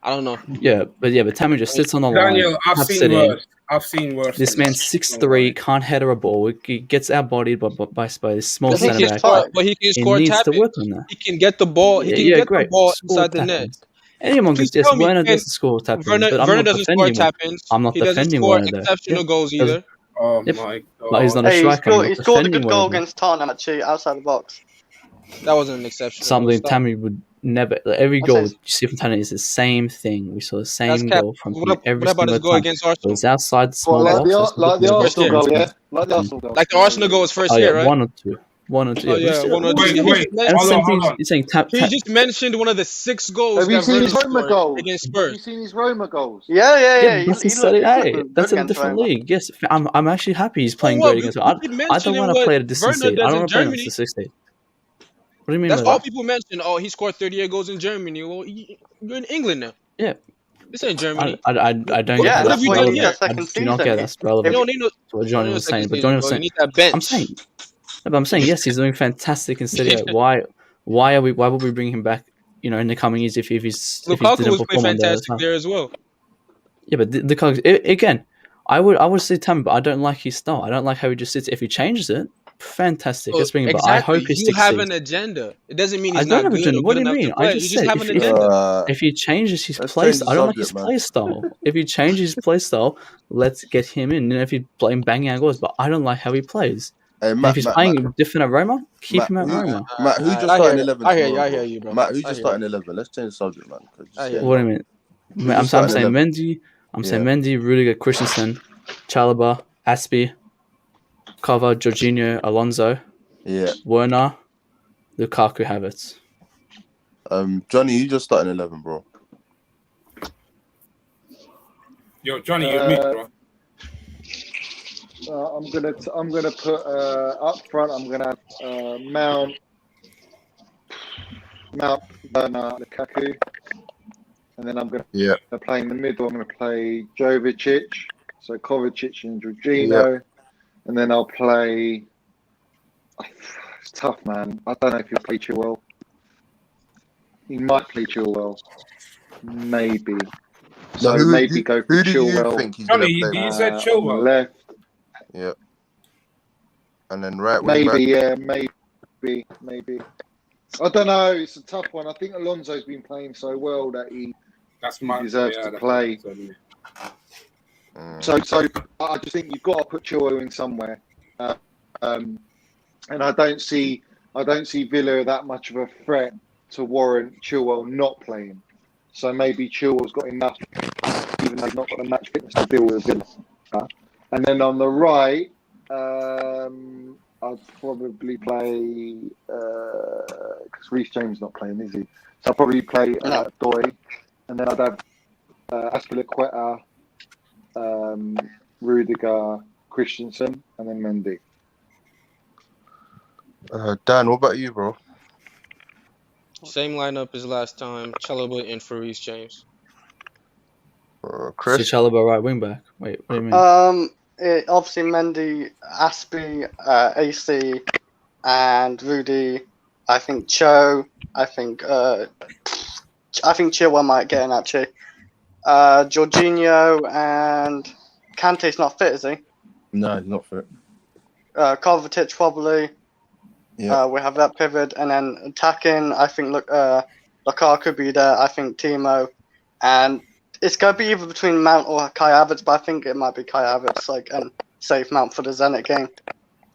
I don't know. Yeah, but Tammy just sits on the Daniel, line, I've taps seen it in. worse. I've seen worse. This than man's 6'3", can't header a ball. He gets outbodied by this small But he centre can back. score. But he can He score needs to tap-ins. work on that. He can get the ball. He can Yeah, get the great. ball Score inside the net. tap-ins. Anyone Please can. Yes, tell me, Werner can does score tap-ins, Werner but I'm Werner not doesn't score defending him. tap-ins. I'm not He doesn't defending score Werner there. exceptional goals either. Oh Yep. my god! But he's not a Hey, striker. I'm not he scored a defending good goal Werner. against Tottenham actually outside the box. That wasn't an exceptional goal. Something Stop. Tammy would never. Every I goal say- you see from Tammy is the same thing. We saw the That's same cap. goal from What, him every what about his single goal time. against It Arsenal? was outside the Well, small like box. That's the what First Arsenal hit. goal, yeah, like the Arsenal goal. Like the Arsenal goal was first Oh hit, yeah, right? one or two. Oh yeah, one or two. Wait, He wait. just And mentioned, the same thing. Hold on. You're saying tap. he just mentioned one of the 6 goals Have you that seen Werner his Roma scored goals? against Have Spurs. you seen his Roma goals? Yeah. That's He a Serie he's A. looking good That's a against different Roma. league. Yes, I'm actually happy he's So playing what? great against. We keep I don't mentioning want to what play at a distant Werner seed. I does don't in want to play at a Germany. distant seed. What do you mean That's by all that? people mention. Oh, he scored 38 goals in Germany. Well, you're in England now. Yeah, This ain't Germany. I don't What get Yeah, how have that's that's you why he done needs here? that relevant. I second do not get season. that's You relevant don't need no, to what you don't Johnny need a was second saying. But season, Johnny was bro. You saying, need that I'm bench. saying, no, but I'm saying yes, he's doing fantastic in Serie A. Why would we bring him back? In the coming years if he Lukaku didn't was playing perform under fantastic time. there as well. Yeah, but the Cogs again, I would say Tammy, but I don't like his style. I don't like how he just sits. If he changes it, fantastic. So Let's bring him back. I exactly, hope he you have succeeds. an agenda. It doesn't mean I he's don't not have a good agenda. or What good do you enough to mean? I play. You just just said have an agenda. if he changes his Let's play change the style, I don't like his subject, man. play style. If he changes his play style, let's get him in. And if he's playing banging out goals, but I don't like how he plays. Hey, And if Matt, he's Matt, playing different at Roma, keep him at who, Roma. Matt, who just I started hear, 11 I hear you. tomorrow, I hear bro? you, bro. Matt, who I just hear started you. 11? Let's change the subject, man. 'cause I it's hear getting What do you. you long. mean? Who I'm just saying started 11? Mendy. I'm saying Mendy, Rudiger, Christensen, Chalobah, Aspie, Kova, Jorginho, Alonso, Yeah. Werner, Lukaku, Havertz. Johnny, you just started 11, bro. Yo, Johnny, you're mute, bro. I'm gonna put up front. I'm gonna have Mount, Werner, Lukaku, and then I'm gonna play in the middle. I'm gonna play Jovicic, so Kovacic and Jorginho, and then I'll play. It's tough, man. I don't know if he'll play Chilwell. He might play Chilwell, maybe. So who maybe go for who do you Chilwell. think he's going to Johnny, play? you said On the Chilwell. left. Yeah. And then right wing back. Maybe. I don't know. It's a tough one. I think Alonso's been playing so well that he deserves to play. So I just think you've got to put Chilwell in somewhere, and I don't see Villa that much of a threat to warrant Chilwell not playing. So maybe Chilwell's got enough, even though he's not got the match fitness to deal with Villa. And then on the right, I'd probably play because Reece James not playing, is he? So I'll probably play Doy, and then I'd have Aspilicueta, Rudiger, Christensen, and then Mendy. Dan, what about you, bro? Same lineup as last time. Chalobah in for Reece James. Chris? So Chalobah right wing back. Wait, what do you mean? Obviously Mendy, Aspie, AC, and Rudy. I think Cho. I think Chilwell might get in actually. Jorginho and Kante's not fit, is he? No, he's not fit. Kovacic probably. Yeah. We have that pivot, and then attacking. I think Lukaku could be there. I think Timo, and it's gonna be either between Mount or Kai Havertz, but I think it might be Kai Havertz, and save Mount for the Zenit game.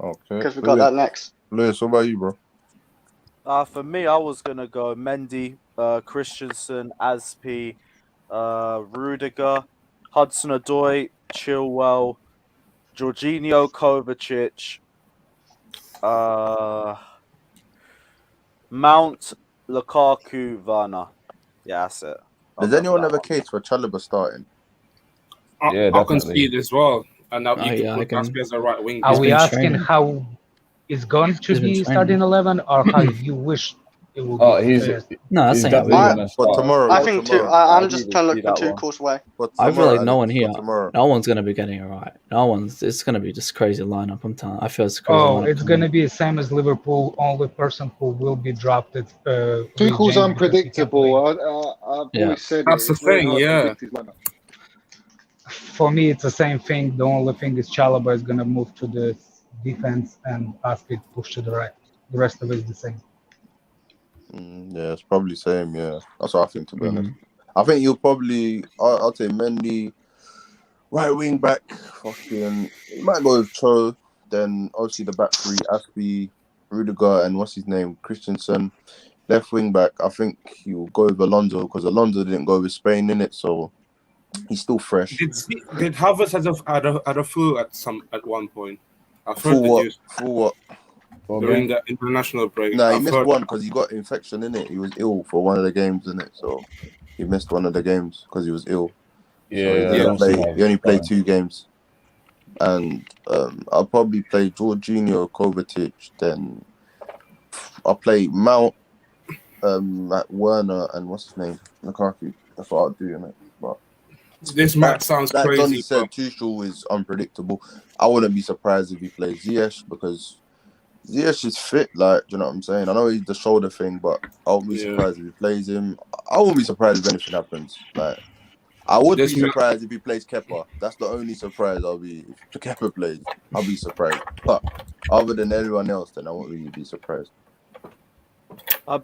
Okay. Because we got that next. Lewis, what about you, bro? For me, I was gonna go Mendy, Christensen, Aspi, Rudiger, Hudson-Odoi, Chilwell, Jorginho, Kovacic, Mount, Lukaku, Werner. Yeah, that's it. Does anyone have a case for Chalobah starting? Yeah, I can definitely. see it as well. And now you yeah, I can put can. Aspi as a right wing. Are we been asking training. how it's going to He's been be training. starting 11 or how you wish it would be? Oh, he's No, that's he's saying how we definitely want. gonna For start. tomorrow. I for think too. tomorrow. I'm I just need to trying to see look the that two one. course way. For I feel tomorrow, like no Alex, one for here, tomorrow. no one's gonna be getting it right. No one's. It's gonna be just crazy lineup. I'm telling. I feel it's a crazy Oh, lineup. it's going to be the same as Liverpool. Only person who will be dropped is Tuchel's James because he can't play. unpredictable. I've Yeah. always said That's it. the It's very thing, hard to yeah. predict his lineup. For me, it's the same thing. The only thing is Chalobah is going to move to the defense and Aspi push to the right. The rest of it is the same. Yeah, it's probably same. Yeah, that's what I think. To be honest, Mhm. I think you'll probably. I'll say Mendy, right wing back. Fucking, you might go with Cho. Then obviously the back three: Aspi, Rudiger, and what's his name, Christensen. Left wing back, I think he'll go with Alonso because Alonso didn't go with Spain in it, so he's still fresh. Did Havertz had a flu at one point? I've heard Full the what? news Full what? during the international break. Nah, he I've missed heard one because he got infection in it. He was ill for one of the games in it, so he missed one of the games because he was ill. Yeah, So I don't see how he only played starting. 2 games, and I'll probably play Jorginho, Kovacic. Then I'll play Mount, like Werner, and what's his name, Lukaku. That's what I'll do in it. But this match sounds like crazy. Donny said, Tuchel is unpredictable. I wouldn't be surprised if he plays Ziyech because Ziyech is fit. Like, do you know what I'm saying? I know he's the shoulder thing, but I wouldn't be surprised if he plays him. I wouldn't be surprised if anything happens. Like, I would be surprised if he plays Kepa. That's the only surprise I'll be. If Kepa plays, I'll be surprised. But other than everyone else, then I won't really be surprised.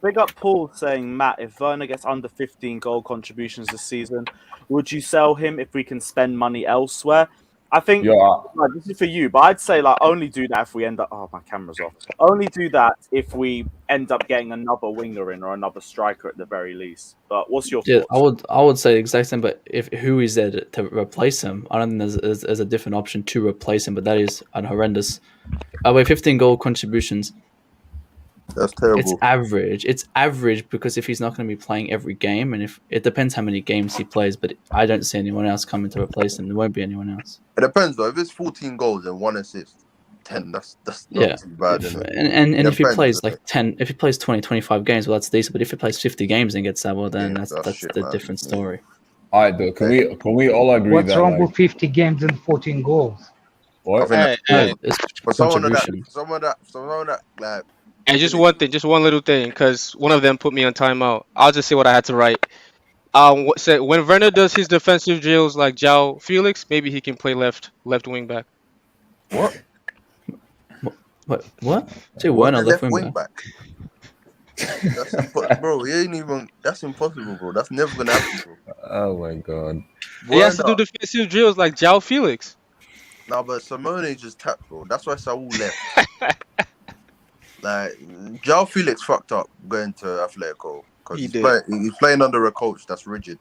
Big up Paul saying, Matt, if Werner gets under 15 goal contributions this season, would you sell him if we can spend money elsewhere? I think this is for you, but I'd say only do that if we end up. Oh, my camera's off. Only do that if we end up getting another winger in or another striker at the very least. But what's your thoughts? I would say the exact same. But who is there to replace him? I don't think there's a different option to replace him. But that is an horrendous. 15 goal contributions. That's terrible. It's average. It's average because if he's not going to be playing every game, and if it depends how many games he plays, but I don't see anyone else coming to replace him. There won't be anyone else. It depends though. If it's 14 goals and 1 assist, 10. That's not too bad. And if he plays 10, if he plays 20, 25 games, well, that's decent. But if he plays 50 games and gets that, well, then that's the different story. All right, though. Can we all agree What's that wrong with 50 games and 14 goals? What? For someone that like. And just one thing, just one little thing, because one of them put me on timeout. I'll just say what I had to write. Said when Werner does his defensive drills like João Felix, maybe he can play left wing back. What? What? Say Werner left wing back. That's bro. He ain't even. That's impossible, bro. That's never gonna happen, bro. Oh my god. He has to do defensive drills like João Felix. No, but Simone just tapped, bro. That's why Saul left. Like, João Felix fucked up going to Atletico because he's playing under a coach that's rigid.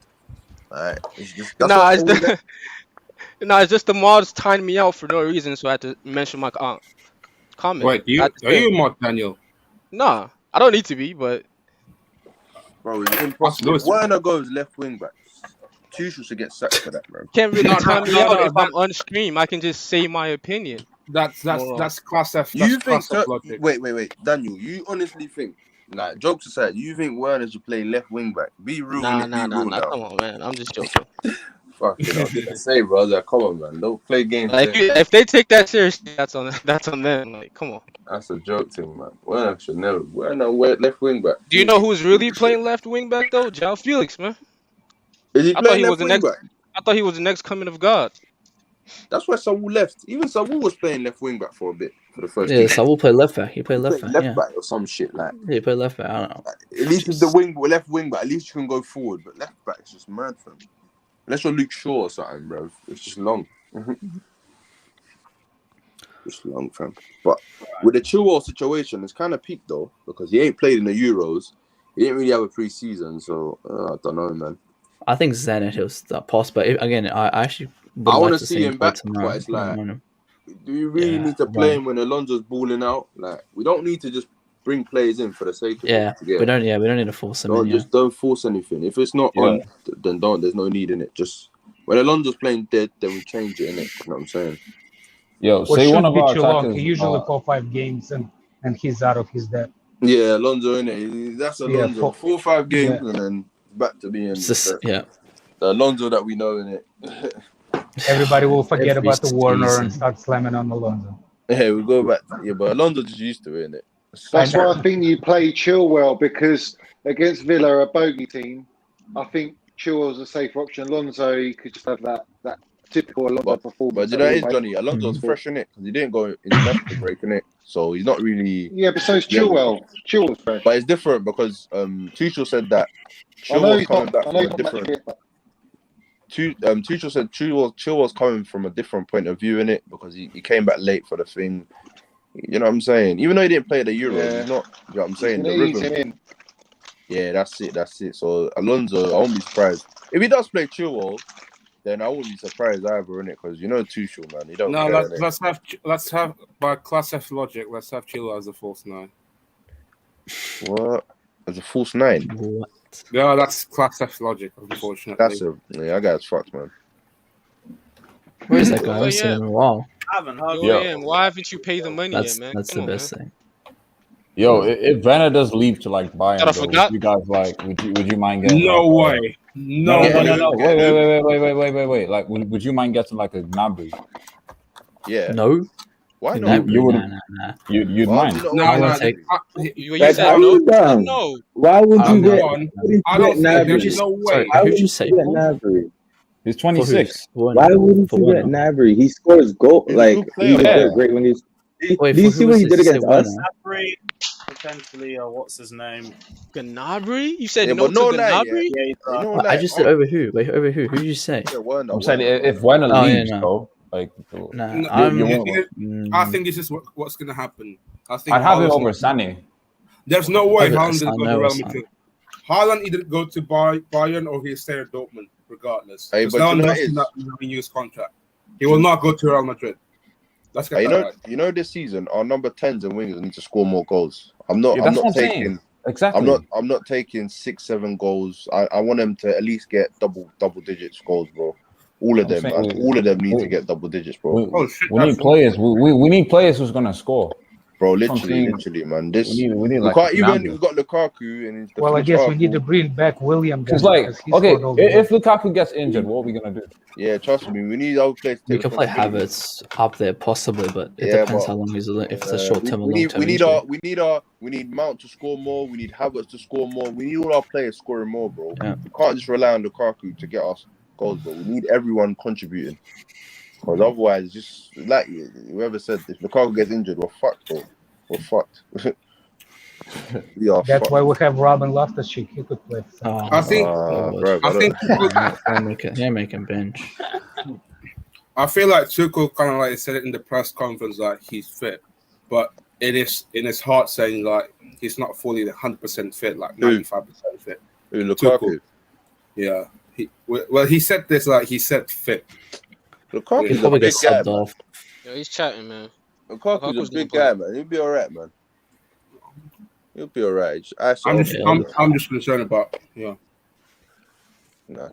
Like, it's just it's just the mods timed me out for no reason, so I had to mention my comment. Wait, are you mod, Daniel? Nah, I don't need to be, but bro, it's impossible. If Werner goes left wing back, Tuchel should get sacked for that, bro. Can't really time me out if I'm on stream. I can just say my opinion. That's class F. You think? Wait, Daniel. You honestly think? Like, jokes aside, you think Werner should play left wing back? Be real. Nah. Come on, man. I'm just joking. Fuck it. Say, brother. Come on, man. Don't play games. Like, if they take that seriously, that's on them. Like, come on. That's a joke thing, man. Werner should never. Werner left wing back. Do you know who's really playing left wing back though? João Felix, man. Is he I thought playing he was left the wing next. back? I thought he was the next coming of God. That's why Saul left. Even Saul was playing left wing back for a bit for the first Yeah, two. Saul played left back. He played He left played back. left Yeah, back or some shit like. yeah, he played left back. I don't know. At least if the left wing back, at least you can go forward. But left back is just mad for him. Unless you're Luke Shaw or something, bro. It's just long. It's long, fam. But with the Chilwell situation, it's kind of peaked though because he ain't played in the Euros. He didn't really have a pre-season, so I don't know, man. I think Zenit was possible. Again, I actually would I like want to to see see him him play back, tomorrow. but it's I don't like, want him. do you really Yeah, need to play him when Alonso's balling out? Like, we don't need to just bring players in for the sake of Yeah, it. Yeah, we don't. Yeah, we don't need to force him in. Yeah. don't force anything. If it's not on, then don't. There's no need in it. Just when Alonso's playing dead, then we change it in it. You know what I'm saying? Yo, Or say one should of be our too long. attackers. He usually 4-5 games and he's out of his depth. Yeah, Alonso in it. That's Alonso. Yeah, 4 or 5 games yeah. and then back to being Yeah. the Alonso that we know in it. Everybody will forget Every about the Warner season. and start slamming on Alonso. Yeah, we'll go back. Yeah, but Alonso just used to it, innit? That's why I think you play Chilwell, because against Villa, a bogey team, I think Chilwell's a safer option. Alonso, you could just have that typical Alonso performance. But you know, it's Johnny. Alonso's fresh in it because he didn't go international break in it, so he's not really. Yeah, but so is Chilwell. Chilwell's fresh. But it's different because Tuchel said that Chilwell's coming back from a different. Tuchel said Chilwell's coming from a different point of view in it because he came back late for the thing. You know what I'm saying? Even though he didn't play the Euros, he's not. You know what I'm saying? The rhythm. Yeah, that's it. So Alonso, I won't be surprised if he does play Chilwell. Then I wouldn't be surprised either, innit? Because you know Tuchel, man. He don't. No, care, let's have by class F logic. Let's have Chilwell as a false 9. What? As a false 9? What? Yeah, that's class F logic. Unfortunately, I got fucked, man. Where is that guy? I haven't seen him in a while. I haven't heard. Why haven't you paid the money yet, man? That's the best thing. Yo, if Werner does leave to like Bayern, Thought I though, forgot. you guys like, would you mind getting? no like, way. No. Wait. Like, would you mind getting like a Gnabry? Yeah. No. Why not? You would. Nah. You'd mind. No. You said no. Why would you get? I don't think there's no way. Why would Who'd you you say? get Gnabry? He's 26. Why wouldn't you get Gnabry? He scores goal. Like he was great when he's. Wait, do you see what he did against us? Gnabry, potentially, or what's his name? Gnabry? You said Yeah, no but no to lie, Gnabry? Yeah, I just said over who? Wait, over who? Who did you say? I'm saying if Werner leaves, though, like, I think this is what's going to happen. I think I'd have him over Sané. There's no way Haaland I will go know to Real it's Madrid. Haaland either go to Bayern or he'll stay at Dortmund, regardless. Hey, There's but no you know one what else it in is? that renewed contract. He will not go to Real Madrid. Let's get that right. You know, this season our number 10s and wingers need to score more goals. I'm not taking. Exactly. I'm not taking 6-7 goals. I want them to at least get double digits goals, bro. All of them need to get double digits, bro. We need players. We need players who's gonna score. Bro, literally, man. This we need we like can't even. Gnabry. We've got Lukaku and. Well, I guess we need to bring back William. It's like, okay, if Lukaku gets injured, what are we gonna do? Yeah, trust me, we need our players. We can play Havertz up there possibly, but it depends how long he's if it's a short term or long term. We need Mount to score more. We need Havertz to score more. We need all our players scoring more, bro. Yeah. We can't just rely on Lukaku to get us goals, bro. We need everyone contributing. Because otherwise, just like whoever said, if Lukaku gets injured, we're fucked, bro. We're fucked. That's why we have Robin Loftus-Cheek. He could play. I think make him bench. I feel like Tuchel kind of like said it in the press conference that he's fit, but it is in his heart saying like he's not fully 100% fit, like 95% fit. Lukaku. Yeah. He said this like he said fit. Lukaku's a big guy, man. Yo, he's chatting, man. Lukaku's a big guy, man. He'll be alright, man. He'll be alright. I'm just concerned about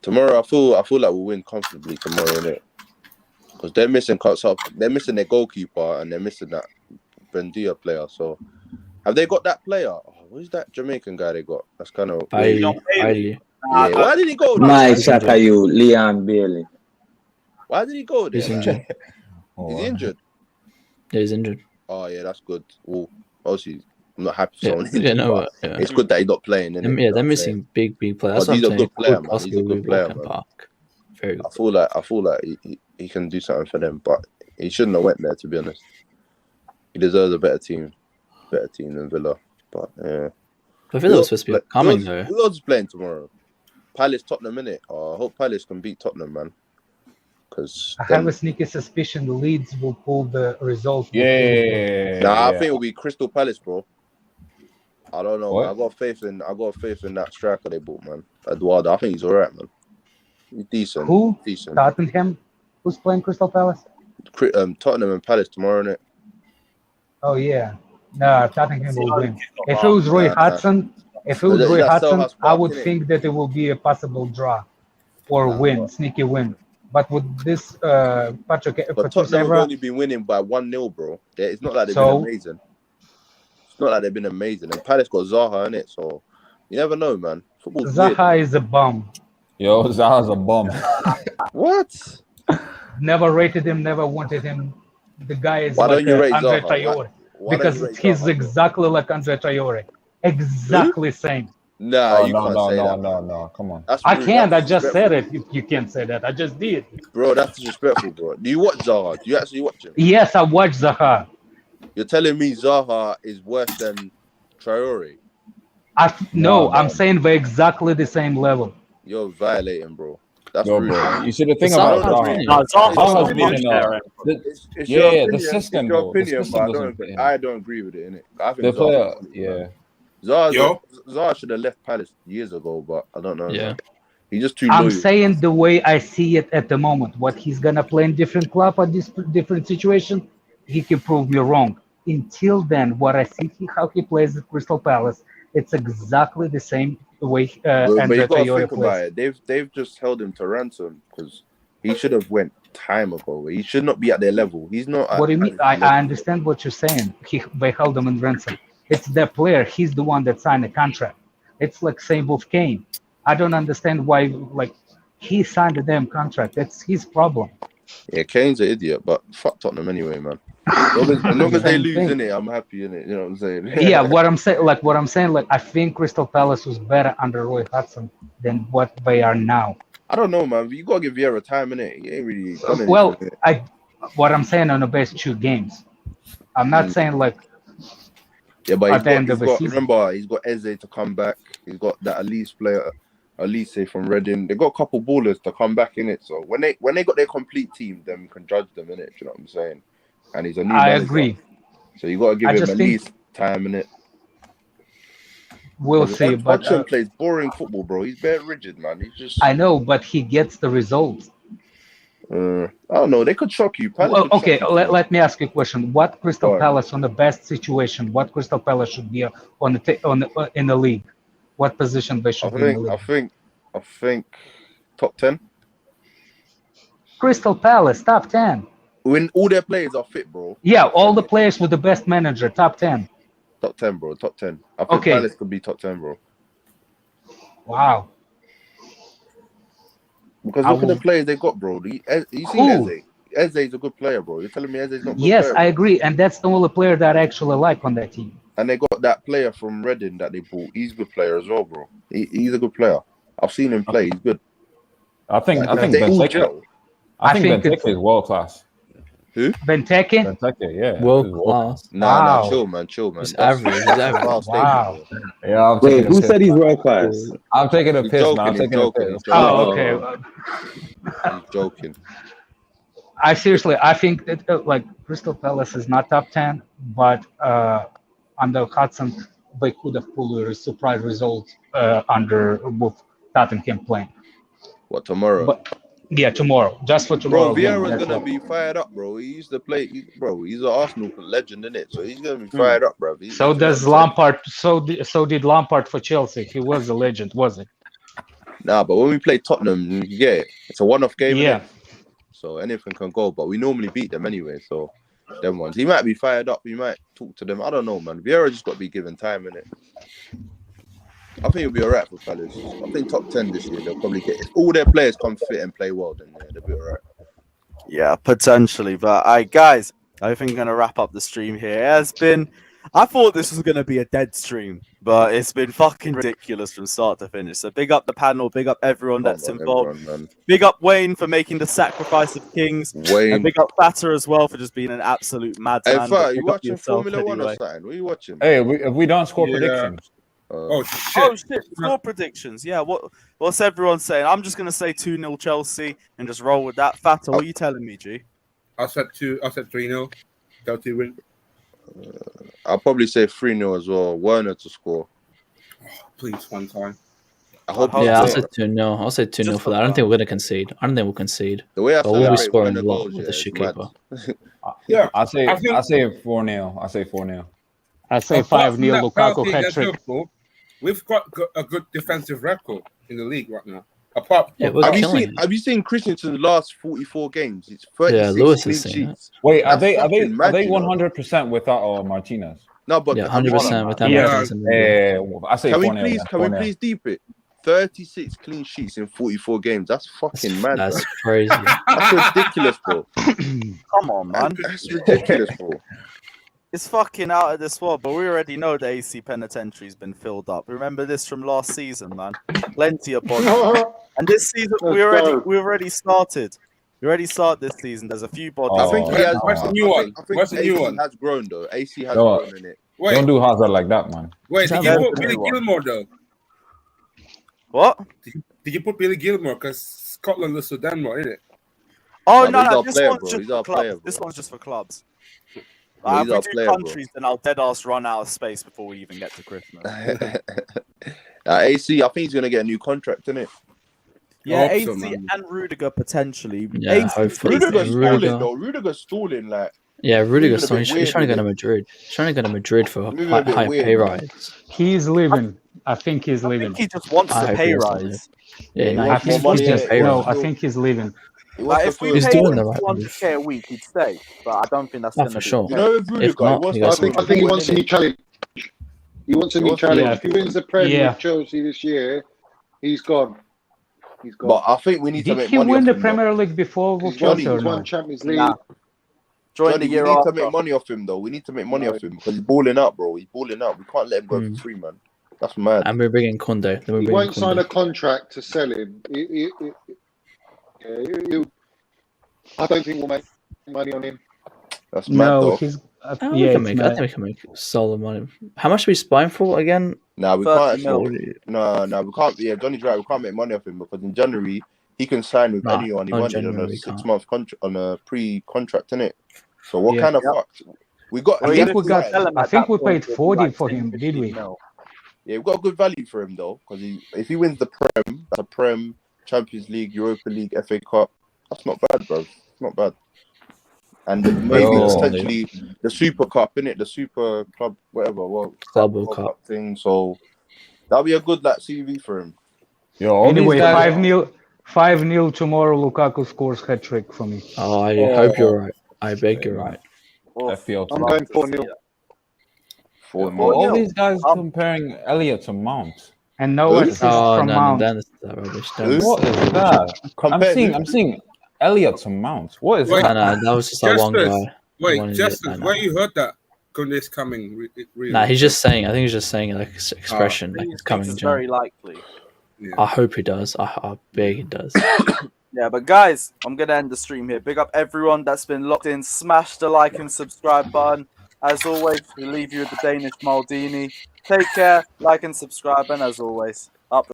tomorrow. I feel like we'll win comfortably tomorrow, innit? Because they're missing they're missing their goalkeeper and they're missing that Bendia player. So have they got that player? Oh, who's that Jamaican guy they got? That's kind of Bailey. Why did he go? My Shakayu, Leon Bailey. Why did he go there? He's injured. He's injured. Yeah, he's injured. Oh yeah, that's good. Oh, obviously I'm not happy Yeah, someone yeah, injured, no, but yeah. it's good that he's not playing. Innit? Yeah, You know they're what I'm missing saying? big players. But That's what he's I'm a saying. good player, Could man. He's possibly a good be player, walking man. park. Very good. I feel like he can do something for them, but he shouldn't have went there. To be honest, he deserves a better team than Villa. But yeah, But Villa was supposed to be coming though. Who else is playing tomorrow? Palace, Tottenham, innit? Oh, I hope Palace can beat Tottenham, man. Because I have a sneaky suspicion the Leeds will pull the result. I think it'll be Crystal Palace, bro. I don't know, man. What? I got faith in that striker they bought, man. Eduardo. I think he's alright, man. He's decent. Who? Decent. Tottenham? Who's playing Crystal Palace? Tottenham and Palace tomorrow, innit? Oh yeah. No, Tottenham will win. If it was Roy Hudson, I would think that it will be a possible draw or win, sneaky win. But with this Patrick Tottenham have Evra, only been winning by 1-0, bro. It's not like they've been amazing. It's not like they've been amazing. And Palace got Zaha in it, so you never know, man. Football's Zaha weird. is a bum. Yo, Zaha's a bum. What? Never rated him, never wanted him. The guy is Why like don't you rate Andre Zaha? Traore. Why Because don't you rate he's Zaha? exactly like Andre Traore. Exactly same. Nah, you can't say that. No, come on. That's I rude. can't. I That's just said disrespectful. it. You can't say that. I just did. Bro, that's disrespectful, bro. Do you watch Zaha? Do you actually watch him? Yes, I watched Zaha. You're telling me Zaha is worse than Traore? No, I'm saying they're exactly the same level. You're violating, bro. That's Yo, rude. bro. You see the thing about Zaha's been in It's your opinion, the system, it's your though. The opinion, system but doesn't fit him. I don't agree with it, innit? I think The player, Zaha, yeah. Zaha should have left Palace years ago, but I don't know. Yeah. Man. He's just too I'm loyal. saying the way I see it at the moment. What he's gonna play in different club or this different situation, he can prove me wrong. Until then, what I see how he plays at Crystal Palace, it's exactly the same way But Andre you got to Traore think about plays. it. They've just held him to ransom because he should have went time ago. He should not be at their level. He's not. What do you mean? I understand what you're saying. They held him in ransom. It's the player. He's the one that signed the contract. It's like same with Kane. I don't understand why. Like he signed the damn contract. That's his problem. Yeah, Kane's an idiot, but fuck Tottenham anyway, man. As long as they Same lose thing. in it, I'm happy in it. You know what I'm saying? Yeah, what I'm saying, like I think Crystal Palace was better under Roy Hudson than what they are now. I don't know, man. You gotta give Vieira time in it. He ain't really done anything. Well, innit? what I'm saying on the best 2 games. I'm not saying like Yeah, but at the end of the season. remember, he's got Eze to come back. He's got that Elise player, Elise from Reading. They got a couple ballers to come back in it. So when they got their complete team, then we can judge them in it. You know what I'm saying? And he's a new I manager. agree. So you got to give I him just at think- least time in it. We'll see, but Hudson plays boring football, bro. He's very rigid, man. He's just. I know, but he gets the results. I don't know. They could shock you. Palace Well, could shock okay, you. let me ask you a question. What Crystal Go on. Palace on the best situation? What Crystal Palace should be in the league? What position they should be in the league? I think top 10. Crystal Palace, top 10. When all their players are fit, bro. Yeah, all the players with the best manager, top 10. Top 10, bro. Top 10. I think Okay. Palace could be top 10, bro. Wow. Because I look at the will- players they got, bro. You see Who? Eze. Eze's a good player, bro. You're telling me Eze's not a good Yes, player? I agree, and that's the only player that I actually like on that team. And they got that player from Reading that they bought. He's a good player as well, bro. He's a good player. I've seen him play. He's good. I think They all Benteke. gel. I think think Benteke is world class. Who? Benteke? Benteke, yeah. World He's class. Nah, Wow. chill, man. He's average. He's average. Wild statement, Wow. bro. Yeah, I'm Wait, taking who a piss. said he's world class? I'm taking a He's piss, man. joking, I'm he's taking a joking, piss. he's joking. Oh, okay. He's joking. I seriously, I think that like Crystal Palace is not top 10, but under Hudson, they could have pulled a surprise result under with Tottenham playing. What, tomorrow? But yeah, tomorrow, just for tomorrow. Bro, Vieira's that's gonna all. be fired up, bro. He used to play, he's an Arsenal legend, innit? So he's gonna be fired up, bro. So does Lampard. So did Lampard for Chelsea. He was a legend, wasn't Nah, but when we play Tottenham, you get it. It's a one-off game, Yeah. innit? So anything can go, but we normally beat them anyway. So them ones, he might be fired up. He might talk to them. I don't know, man. Vieira just got to be given time, innit? I think he'll be alright for Palace. I think top 10 this year. They'll probably get it. If all their players come fit and play well, then yeah, they'll be alright. Yeah, potentially. But guys, I think I'm going to wrap up the stream here. It has been I thought this was going to be a dead stream, but it's been fucking ridiculous from start to finish. So big up the panel, big up everyone that's involved. Everyone, Big up Wayne for making the sacrifice of kings. Wayne. And big up Fatter as well for just being an absolute madman. Hey, Fat, you Big up watching yourself Formula One or anyway. something? What are you watching? Hey, we don't score predictions. Oh shit! Oh shit! Score predictions. Yeah. What's everyone saying? I'm just gonna say 2-0 Chelsea and just roll with that. Fatter, what are you telling me, G? I said 3-0. Chelsea win. I'll probably say 3-0 as well. Werner to score. Please, one time. I hope. Yeah, I'll say 2-0. I'll say 2-0 for that. I don't think we're gonna concede. I don't think we'll concede. The way I but we'll be celebrate scoring Werner a lot goals, with the yeah, shit it's mad. keeper. Yeah, I say I think- 4-0. I say 4-0. I say Apart 5-0 from that Lukaku penalty hat against trick. Liverpool, we've got a good defensive record in the league right now. Apart Yeah, from we're Have you killing seen? it. Have you seen Christensen's last 44 games? It's Yeah, 36 Lewis clean is saying that. sheets. Wait, are That's they fucking mad, you know? 100% without Martinez? No, but Yeah, have you 100% seen- without Yeah. Martinez in the I say Can we 4-0. please? then, Can we 4-0. please deep it? 36 clean sheets in 44 games. That's fucking mad, That's bro. crazy. That's ridiculous, bro. Come on, man. That's ridiculous, bro. It's fucking out of this world, but we already know the AC penitentiary's been filled up. Remember this from last season, man. Plenty of bodies. And this season we already started. We already started this season. There's a few bodies. I think he has. Where's the new one? I think Where's the new AC one? has grown though. AC has No. grown in it. Wait, Don't do Hazard like that, man. wait. Did Is you that put the Billy new one? Gilmore though? What? Did you put Billy Gilmore? Because Scotland looks so Denmark, isn't it? Oh No, but he's no, our this player, one's bro. just He's for our clubs. player, bro. This one's just for clubs. Bro, he's If we our do player, bro. countries, then I'll dead ass run out of space before we even get to Christmas. AC, I think he's gonna get a new contract, innit? Yeah, hope AC so, man. and Rudiger potentially. Yeah, AC hopefully. Rudiger's Rudiger. stalling though. Rudiger's stalling like. Yeah, moving Rudiger's a bit he's weird trying to with go to it. Madrid. He's trying to go to Madrid for Moving a bit high weird, pay man. rise. He's leaving. I think he's I leaving. think he just wants I the hope pay he is to rise. Yeah, Yeah, he no, I wants he's more think money. he getting just a pay no. rise. I think he's leaving. He wants Like to if we feel He's paid doing him the right move. 200k a week, he'd stay. But I don't think that's Oh, gonna for be sure. the You case. know, with If Rudiger, he not, wants he to gets feel a I think he wants a innit? new challenge. He wants a He new wants to challenge. Yeah. If he wins the Prem Yeah. with Chelsea this year, he's gone. He's gone. But I think we need to Did make he money win off the him though. Premier League before with He's won, Chelsea or he's won no? Champions League. Nah. Join Johnny, the we year need to after. make money off him though. We need to make money off him because he's balling out, bro. He's balling out. We can't let him go Hmm. for free, man. That's mad. And we're bringing Kunde. Then we're He bringing won't sign Kunde. a contract to sell him. I don't think we'll make money on him. That's mad No, though. he's Oh, yeah, we can it's make. I mad. think we can make solid money. How much are we spying for again? Nah, we 30 can't. mil. No, we can't. Yeah, Johnny's right. We can't make money off him because in January he can sign with Nah, anyone he not wanted on January. a We can't. 6-month contract, on a pre-contract, innit? So what Yeah. kind of Yep. fucked? We got. Well, I he even think has we if to we got. sign. sell him I at think that we point, paid it'll be 40 like for 10, him, did 15 we? mil. Yeah, we've got good value for him though because if he wins the Prem, that's a Prem, Champions League, Europa League, FA Cup. That's not bad, bro. It's not bad. And then maybe Bro. potentially the Super Cup, innit? The Super Club, whatever, Club World Cup. thing. So that'll be a good like CV for him. Yo, all Anyway, these guys. 5-0 tomorrow. Lukaku scores hat trick for me. Oh, I hope you're right. I beg you're right. FPL. I'm Love going to 4-0. see it. For Well, all 4-0. these guys Up. comparing Elliot to Mount. And no Who? assist Oh from no, Mount. that is that rubbish. That Who? was What is that? Compare who? I'm seeing Elliot to Mount. What is Wait, that? no, that was just that one Justice. guy. The Wait, one idiot. Justin, No. where you heard that? Kunde's coming. Really? Nah, he's just saying. I think he's just saying it like expression, I like think it's coming in it's January. very likely. Yeah. I hope he does. I beg he does. Yeah, but guys, I'm gonna end the stream here. Big up everyone that's been locked in. Smash the like and subscribe button. As always, we leave you with the Danish Maldini. Take care, like and subscribe, and as always,